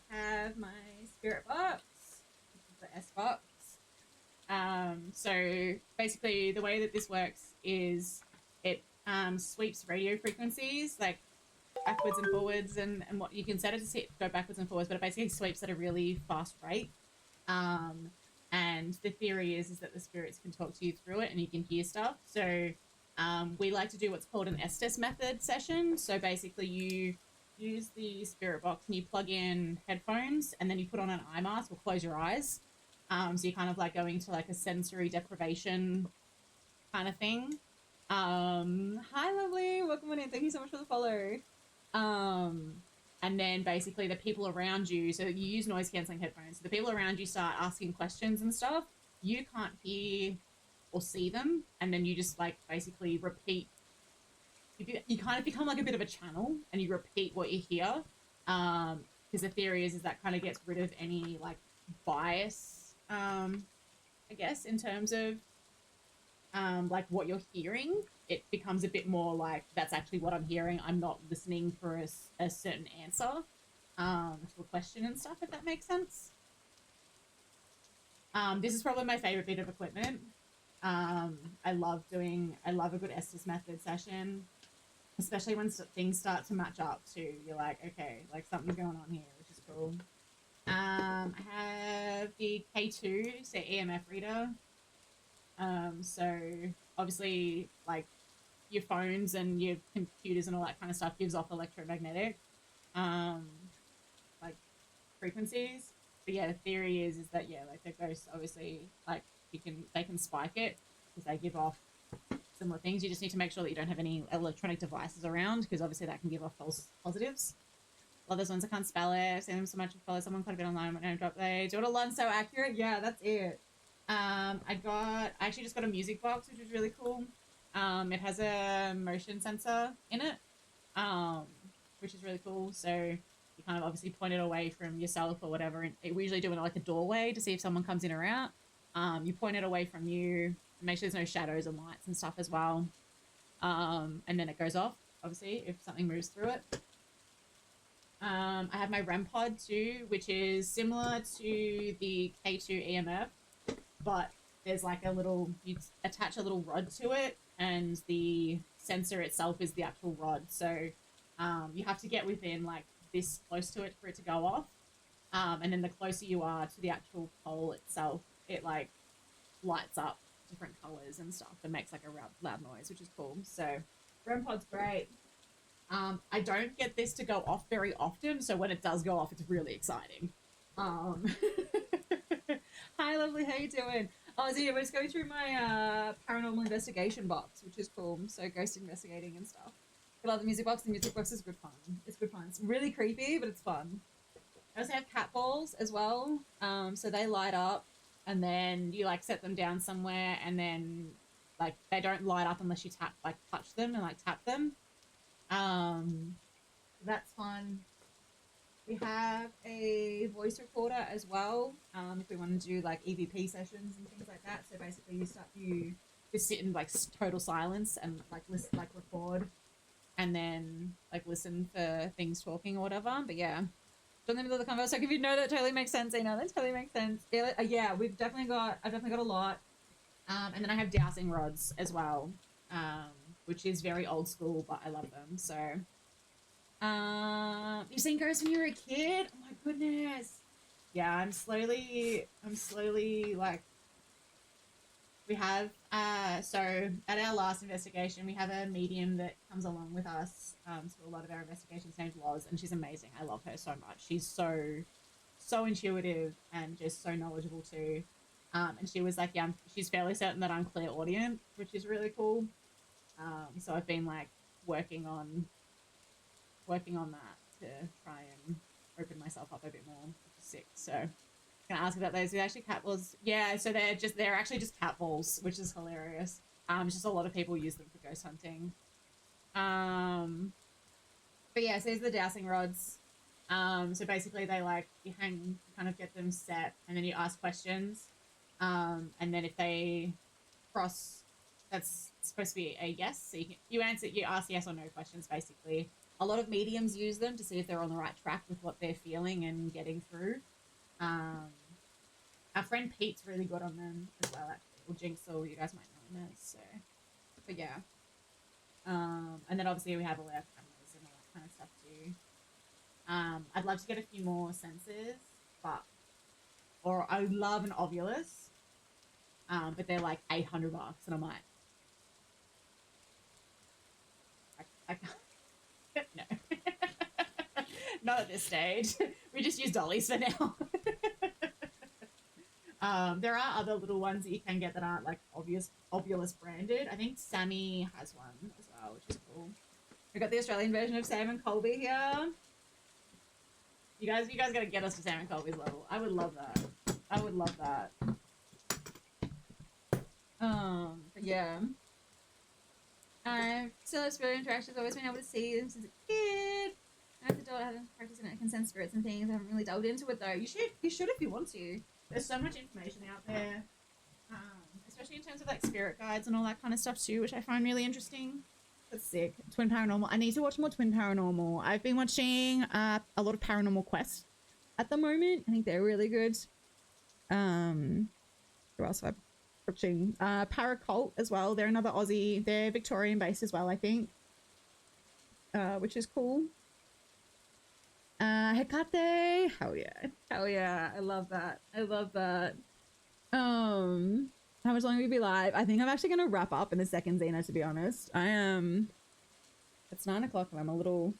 S1: Have my spirit box, which is the S box. So basically the way that this works is it sweeps radio frequencies like backwards and forwards, and what you can set it to go backwards and forwards, but it basically sweeps at a really fast rate. And the theory is that the spirits can talk to you through it and you can hear stuff. So we like to do what's called an Estes method session. So basically you use the spirit box and you plug in headphones and then you put on an eye mask or close your eyes. So you're kind of like going to like a sensory deprivation kind of thing. Hi, lovely. Welcome on in. Thank you so much for the follow. And then basically the people around you, so you use noise cancelling headphones. So the people around you start asking questions and stuff. You can't hear or see them. And then you just like basically repeat. You kind of become like a bit of a channel and you repeat what you hear. Because the theory is that kind of gets rid of any like bias, I guess, in terms of like what you're hearing. It becomes a bit more like, that's actually what I'm hearing. I'm not listening for a certain answer to a question and stuff, if that makes sense. This is probably my favorite bit of equipment. I love a good Estes method session, especially when things start to match up too. You're like, okay, like something's going on here, which is cool. I have the K2, so EMF reader. So obviously like your phones and your computers and all that kind of stuff gives off electromagnetic like frequencies. But yeah, the theory is that yeah, like the ghosts obviously like they can spike it because they give off similar things. You just need to make sure that you don't have any electronic devices around, because obviously that can give off false positives. Love those ones. I can't spell it. I've seen them so much. I follow someone quite a bit online. They do it a lot, so accurate. Yeah, that's it. I actually just got a music box, which is really cool. It has a motion sensor in it, which is really cool. So you kind of obviously point it away from yourself or whatever. And we usually do it like a doorway to see if someone comes in or out. You point it away from you, make sure there's no shadows and lights and stuff as well.
S3: and then it goes off, obviously, if something moves through it. I have my REM pod too, which is similar to the K2 EMF, but there's like a little, you attach a little rod to it, and the sensor itself is the actual rod. So you have to get within like this close to it for it to go off. And then the closer you are to the actual pole itself, it like lights up different colors and stuff and makes like a loud noise, which is cool. So REM pod's great. I don't get this to go off very often, so when it does go off, it's really exciting. Hi, lovely, how you doing? Oh, so yeah, we're just going through my paranormal investigation box, which is cool. So ghost investigating and stuff. I love the music box. The music box is good fun. It's good fun. It's really creepy, but it's fun. I also have cat balls as well. So they light up, and then you like set them down somewhere, and then like they don't light up unless you touch them and like tap them. That's fun. We have a voice recorder as well, if we want to do like EVP sessions and things like that. So basically you just sit in like total silence and like listen, like record, and then like listen for things talking or whatever. But yeah, in the middle of the convo. So if you know that totally makes sense, that totally makes sense. Yeah, I've definitely got a lot. And then I have dowsing rods as well, which is very old school, but I love them. So, you've seen ghosts when you were a kid? Oh my goodness. Yeah, I'm slowly like, we have, so at our last investigation, we have a medium that comes along with us, to a lot of our investigations named Loz, and she's amazing. I love her so much. She's so intuitive and just so knowledgeable too. And she was like, yeah, she's fairly certain that I'm clairaudient, which is really cool. So I've been like working on that to try and open myself up a bit more, which is sick. So I'm gonna ask about those. They're actually cat balls. Yeah, so they're actually just cat balls, which is hilarious. It's just a lot of people use them for ghost hunting. But yeah, so these are the dowsing rods. So basically they like, you kind of get them set, and then you ask questions. And then if they cross, that's supposed to be a yes. So you ask yes or no questions, basically. A lot of mediums use them to see if they're on the right track with what they're feeling and getting through. Our friend Pete's really good on them as well, actually. Or Jinxel, you guys might know him as. So, but yeah. And then obviously we have all our cameras and all that kind of stuff too. I'd love to get a few more sensors, or I love an Ovilus, but they're like $800, and I'm like, I can't. No. Not at this stage. We just use dollies for now. There are other little ones that you can get that aren't like Ovilus branded. I think Sammy has one as well, which is cool. We got the Australian version of Sam and Colby here. You guys gotta get us to Sam and Colby's level. I would love that. I would love that. But yeah. I've still have spirit interactions, always been able to see them since a kid. As an adult, I haven't practiced and I can sense spirits and things. I haven't really delved into it though. You should if you want to. There's so much information out there. Especially in terms of like spirit guides and all that kind of stuff too, which I find really interesting. That's sick. Twin Paranormal. I need to watch more Twin Paranormal. I've been watching a lot of Paranormal Quest at the moment. I think they're really good. Who else have I watching? Paracult as well. They're another Aussie. They're Victorian based as well, I think. Which is cool. Hecate. Hell yeah. Hell yeah. I love that. I love that. How much longer will we be live? I think I'm actually gonna wrap up in a second, Xena, to be honest. I am. It's 9 o'clock and I'm a little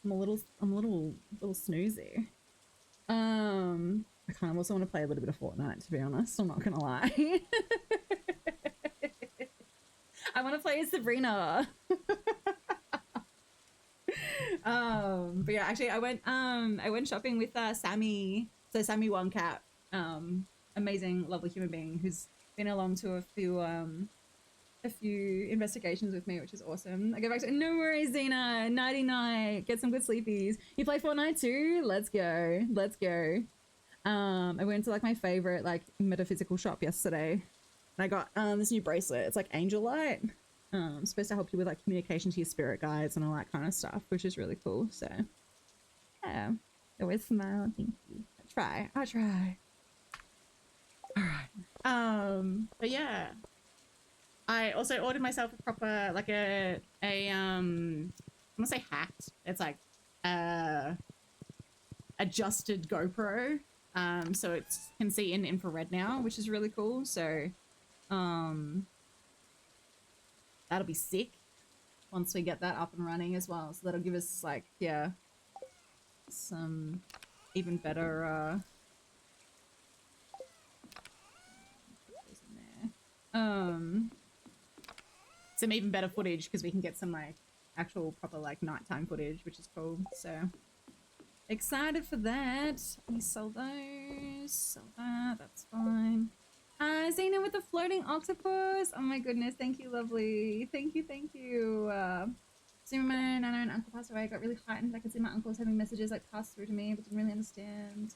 S3: snoozy. I kind of also want to play a little bit of Fortnite, to be honest. I'm not gonna lie. I want to play as Sabrina. But yeah, actually, I went shopping with Sammy. So Sammy One Cat, amazing, lovely human being who's been along to a few investigations with me, which is awesome. I go back to no worries, Xena. Nighty night. Get some good sleepies. You play Fortnite too? Let's go. Let's go. I went to like my favorite like metaphysical shop yesterday, and I got this new bracelet. It's like Angel Light.
S1: supposed to help you with like communication to your spirit guides and all that kind of stuff, which is really cool. So yeah, always smile. Thank you. I try. All right.
S3: But yeah, I also ordered myself a proper like a I'm gonna say hacked. It's like adjusted GoPro. So it can see in infrared now, which is really cool. So that'll be sick once we get that up and running as well. So that'll give us like, yeah, some even better some even better footage because we can get some like actual proper like nighttime footage, which is cool. So excited for that. We sell those, sell that, that's fine. Xena with the floating octopus. Oh my goodness, thank you, lovely. Thank you, thank you. See, my nana and uncle passed away. I got really heightened. I could see my uncles having messages like passed through to me, but didn't really understand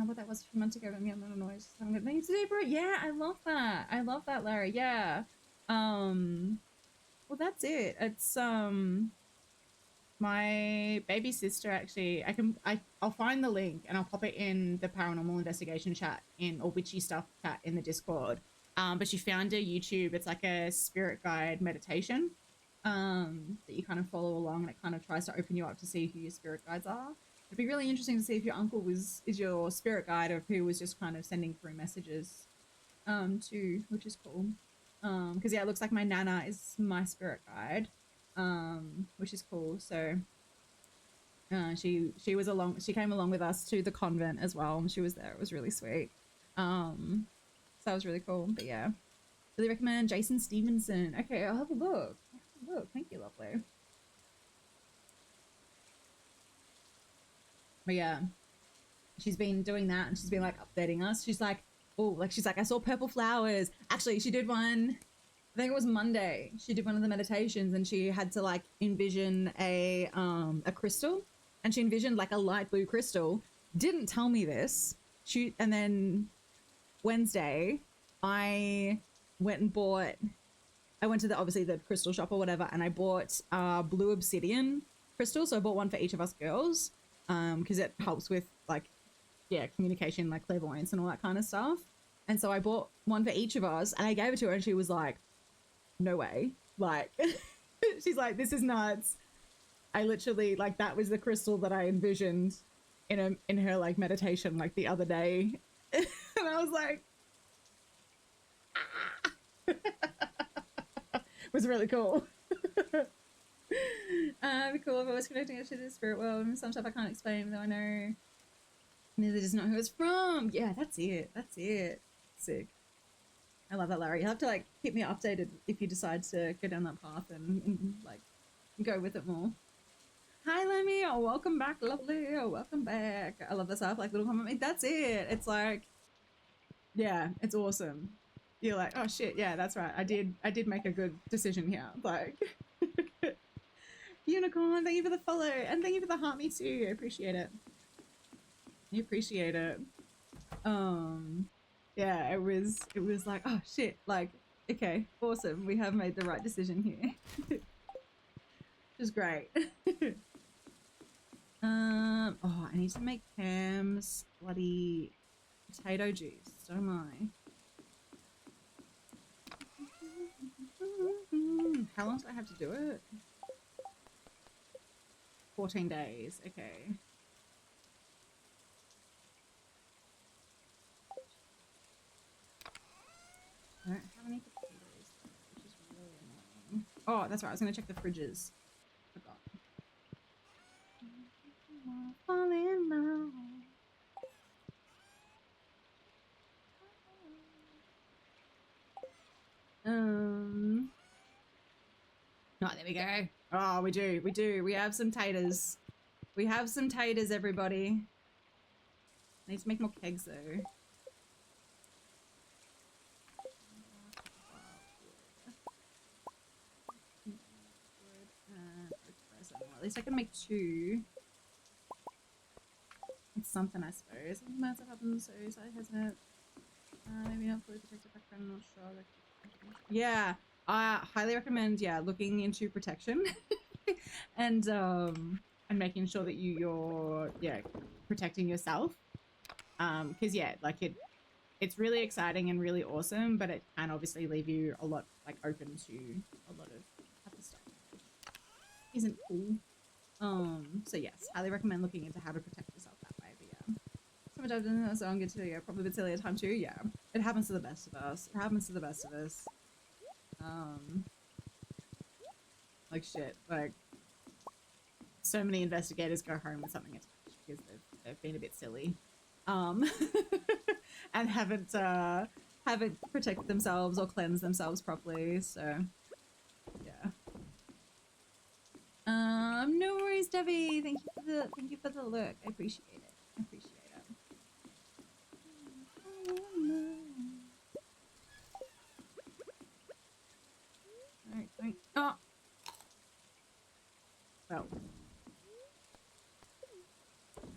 S3: what that was a few months ago. But me, I'm not annoyed. Just having a good thing to do, bro. Yeah, I love that. I love that, Larry. Yeah. Well, that's it. It's my baby sister actually. I'll find the link and I'll pop it in the paranormal investigation chat or witchy stuff chat in the Discord. But she found a YouTube. It's like a spirit guide meditation that you kind of follow along, and it kind of tries to open you up to see who your spirit guides are. It'd be really interesting to see if your uncle is your spirit guide or if he was just kind of sending through messages too, which is cool. Because yeah, it looks like my nana is my spirit guide, which is cool. So she came along with us to the convent as well, and she was there. It was really sweet. So that was really cool. But yeah, really recommend Jason Stevenson. Okay, I'll have a look. Thank you, lovely. But yeah, she's been doing that, and she's been like updating us. She's like, oh, like she's like, I saw purple flowers. Actually, she did one. I think it was Monday. She did one of the meditations, and she had to like envision a crystal, and she envisioned like a light blue crystal. Didn't tell me this. And then Wednesday, I went to obviously the crystal shop or whatever, and I bought blue obsidian crystal. So I bought one for each of us girls, because it helps with like, yeah, communication, like clairvoyance and all that kind of stuff. And so I bought one for each of us, and I gave it to her, and she was like, no way. Like, she's like, this is nuts. I literally, like, that was the crystal that I envisioned in her like meditation like the other day. And I was like, it was really cool. It'd be cool if I was connecting it to the spirit world, and some stuff I can't explain, though I know neither does know who it's from. Yeah, that's it. Sick. I love that, Larry. You'll have to like keep me updated if you decide to go down that path and like go with it more. Hi, Lemmy. Oh, welcome back, lovely. Oh, welcome back. I love this stuff. Like little comment. That's it. It's like, yeah, it's awesome. You're like, oh shit, yeah, that's right. I did make a good decision here. Like, Unicorn, thank you for the follow, and thank you for the heart. Me too. I appreciate it. Yeah, it was like, oh shit, like, okay, awesome, we have made the right decision here. Which is great. Oh, I need to make Cam's bloody potato juice, don't I? How long do I have to do it? 14 days, okay. I don't have any potatoes though, which is really annoying. Oh, that's right. I was going to check the fridges. Forgot. Fall in love. Oh, there we go. Oh, we do. We have some taters. We have some taters, everybody. I need to make more kegs though. At least I can make 2. It's something, I suppose. Something might have happened, so I hesitant. Maybe not fully protected background, I'm not sure. Yeah. I highly recommend, yeah, looking into protection and making sure that you're protecting yourself. Because yeah, like it's really exciting and really awesome, but it can obviously leave you a lot like open to a lot of other stuff, which isn't cool. So yes, highly recommend looking into how to protect yourself that way. But yeah, so much I've done, so I'm good to yeah, probably a bit silly at time too. Yeah, it happens to the best of us. It happens to the best of us. Like shit, like so many investigators go home with something attached because they've been a bit silly, and haven't protected themselves or cleansed themselves properly. So yeah. No worries, Debbie. Thank you for the look. I appreciate it. I appreciate it. Alright, alright. Oh. Well.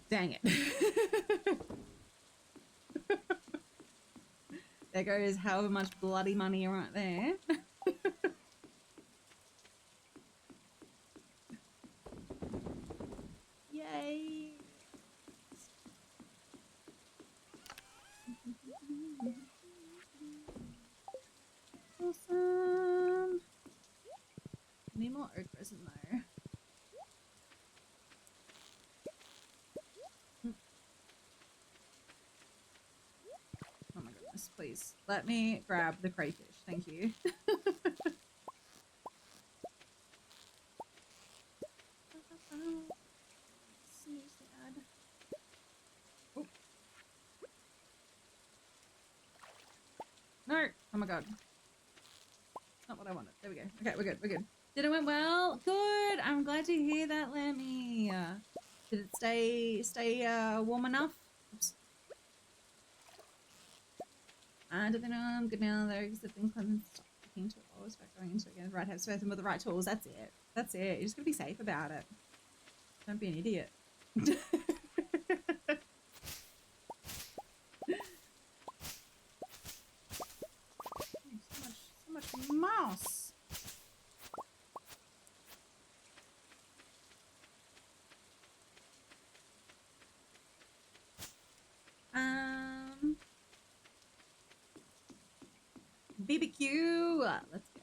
S3: Dang it. There goes however much bloody money right there. Yay. Awesome. Need more oak resin though. Oh my goodness, please. Let me grab the crayfish. Thank you. Seriously, add. Oh. No! Oh my god. Not what I wanted. There we go. Okay, we're good. We're good. Did it went well? Good. I'm glad to hear that, Lemmy. Did it stay warm enough? Oops. Did they know I'm good now? They're accepting cleansing, stop looking to always back going into it again. Right, have space with the right tools. That's it. That's it. You just gotta be safe about it. Don't be an idiot. So much mouse. BBQ. Let's go.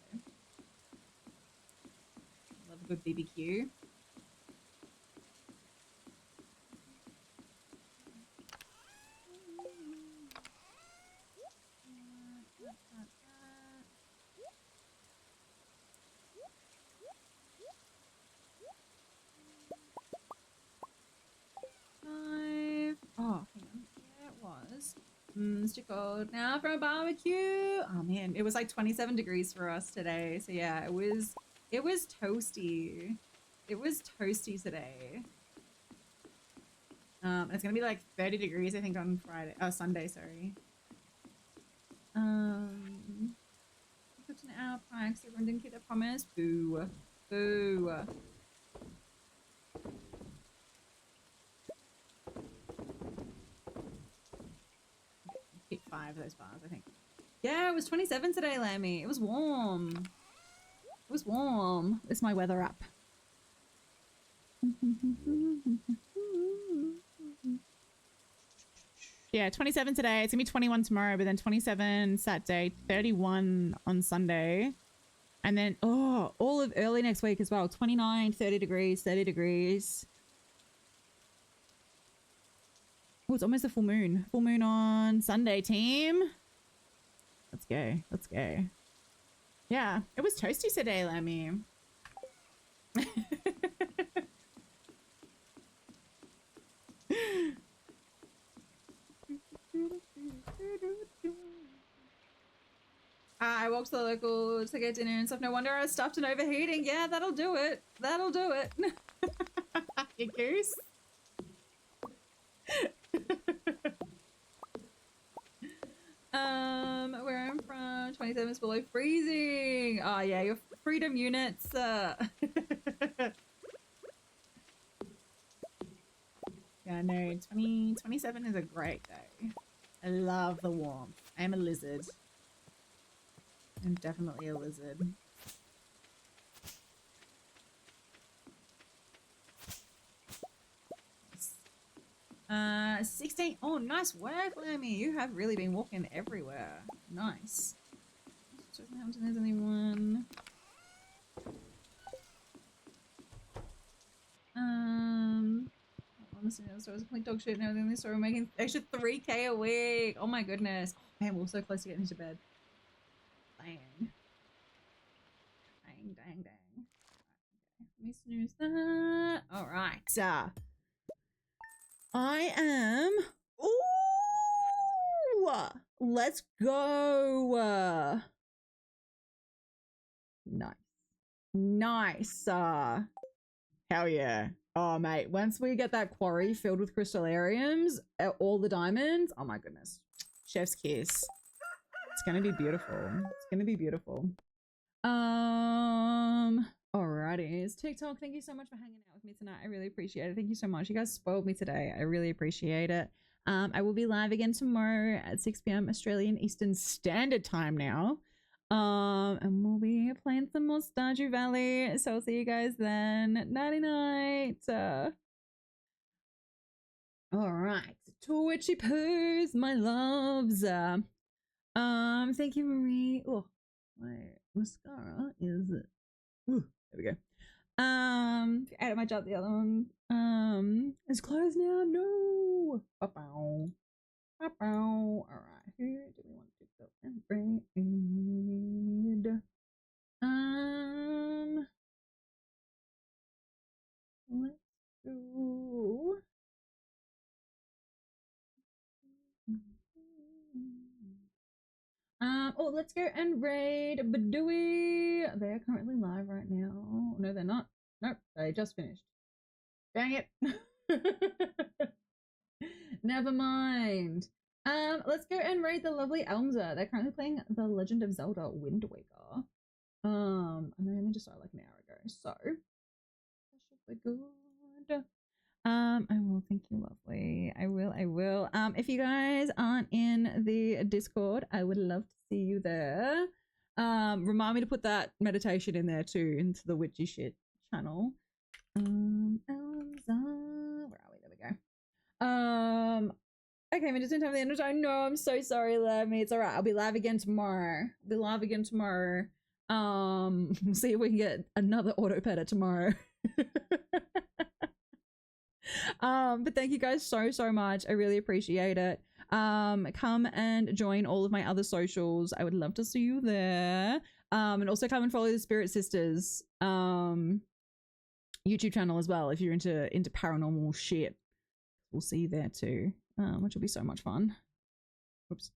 S3: Love a good BBQ. Oh, hang on. Yeah, it was. It's too cold now for a barbecue. Oh man, it was like 27 degrees for us today. So yeah, it was toasty. It was toasty today. It's gonna be like 30 degrees, I think, on Sunday, sorry. Cooked an hour prior because everyone didn't keep their promise. Boo. Boo. Hit 5 of those bars, I think. Yeah, it was 27 today, Lammy. It was warm. It was warm. It's my weather app. Yeah, 27 today. It's gonna be 21 tomorrow, but then 27 Saturday, 31 on Sunday. And then, oh, all of early next week as well. 29, 30 degrees, 30 degrees. Oh, it's almost a full moon. Full moon on Sunday, team. Let's go. Let's go. Yeah, it was toasty today, Lemmy. I walked to the local to get dinner and stuff. No wonder I was stuffed and overheating. Yeah, that'll do it. That'll do it. You goose. Where I'm from, 27 is below freezing. Oh yeah, your freedom units. Yeah, no, 27 is a great day. I love the warmth. I am a lizard. I'm definitely a lizard. 16. Oh, nice work, Lammy. You have really been walking everywhere. Nice. So there's only one. So I was playing dog shit and everything. So we're making extra 3K a week. Oh my goodness. Oh, man, we're so close to getting into bed. Dang. Dang, dang, dang. Okay, let me snooze that. All right. I am. Ooh, let's go. Nice, nice. Hell yeah. Oh mate, once we get that quarry filled with crystallariums, all the diamonds. Oh my goodness, chef's kiss. It's gonna be beautiful. It's gonna be beautiful. Alrighty. TikTok, thank you so much for hanging out with me tonight. I really appreciate it. Thank you so much. You guys spoiled me today. I really appreciate it. I will be live again tomorrow at 6 p.m. Australian Eastern Standard Time now. And we'll be playing some more Stardew Valley. So I'll see you guys then. Nighty night. Alright. Twitchy poos, my loves. Thank you, Marie. Oh, my mascara is ooh, there we go. I might drop the other one. It's closed now. No. Ba-bow. Ba-bow. Alright, who do we want to go and raid? Let's go. Oh, let's go and raid Badooey. They're currently live right now. No, they're not. Nope, they just finished. Dang it. Never mind. Let's go and raid the lovely Elmsa. They're currently playing The Legend of Zelda Wind Waker. And they only just started like an hour ago, so that should be good. I will. Thank you, lovely. I will. If you guys aren't in the Discord, I would love to see you there. Remind me to put that meditation in there too, into the witchy shit channel. Elmsa, where are we? There we go. I came in just in time for the end of time. No, I'm so sorry, Lemmy. It's alright. I'll be live again tomorrow. We'll see if we can get another auto petter tomorrow. But thank you guys so much. I really appreciate it. Come and join all of my other socials. I would love to see you there. And also come and follow the Spirit Sisters YouTube channel as well if you're into paranormal shit. We'll see you there too, which will be so much fun. Oops.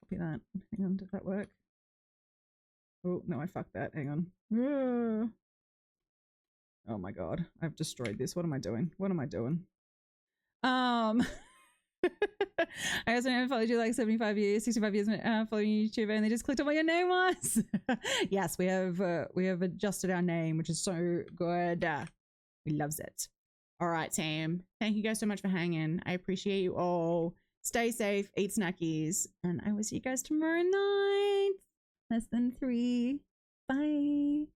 S3: Copy that. Hang on, did that work? Oh no, I fucked that. Hang on. Oh my god, I've destroyed this. What am I doing? I also haven't followed you like 65 years, 65 years following YouTube, and they just clicked on what your name was. Yes, we have adjusted our name, which is so good. We loves it. All right, team. Thank you guys so much for hanging. I appreciate you all. Stay safe, eat snackies, and I will see you guys tomorrow night. Less than 3. Bye.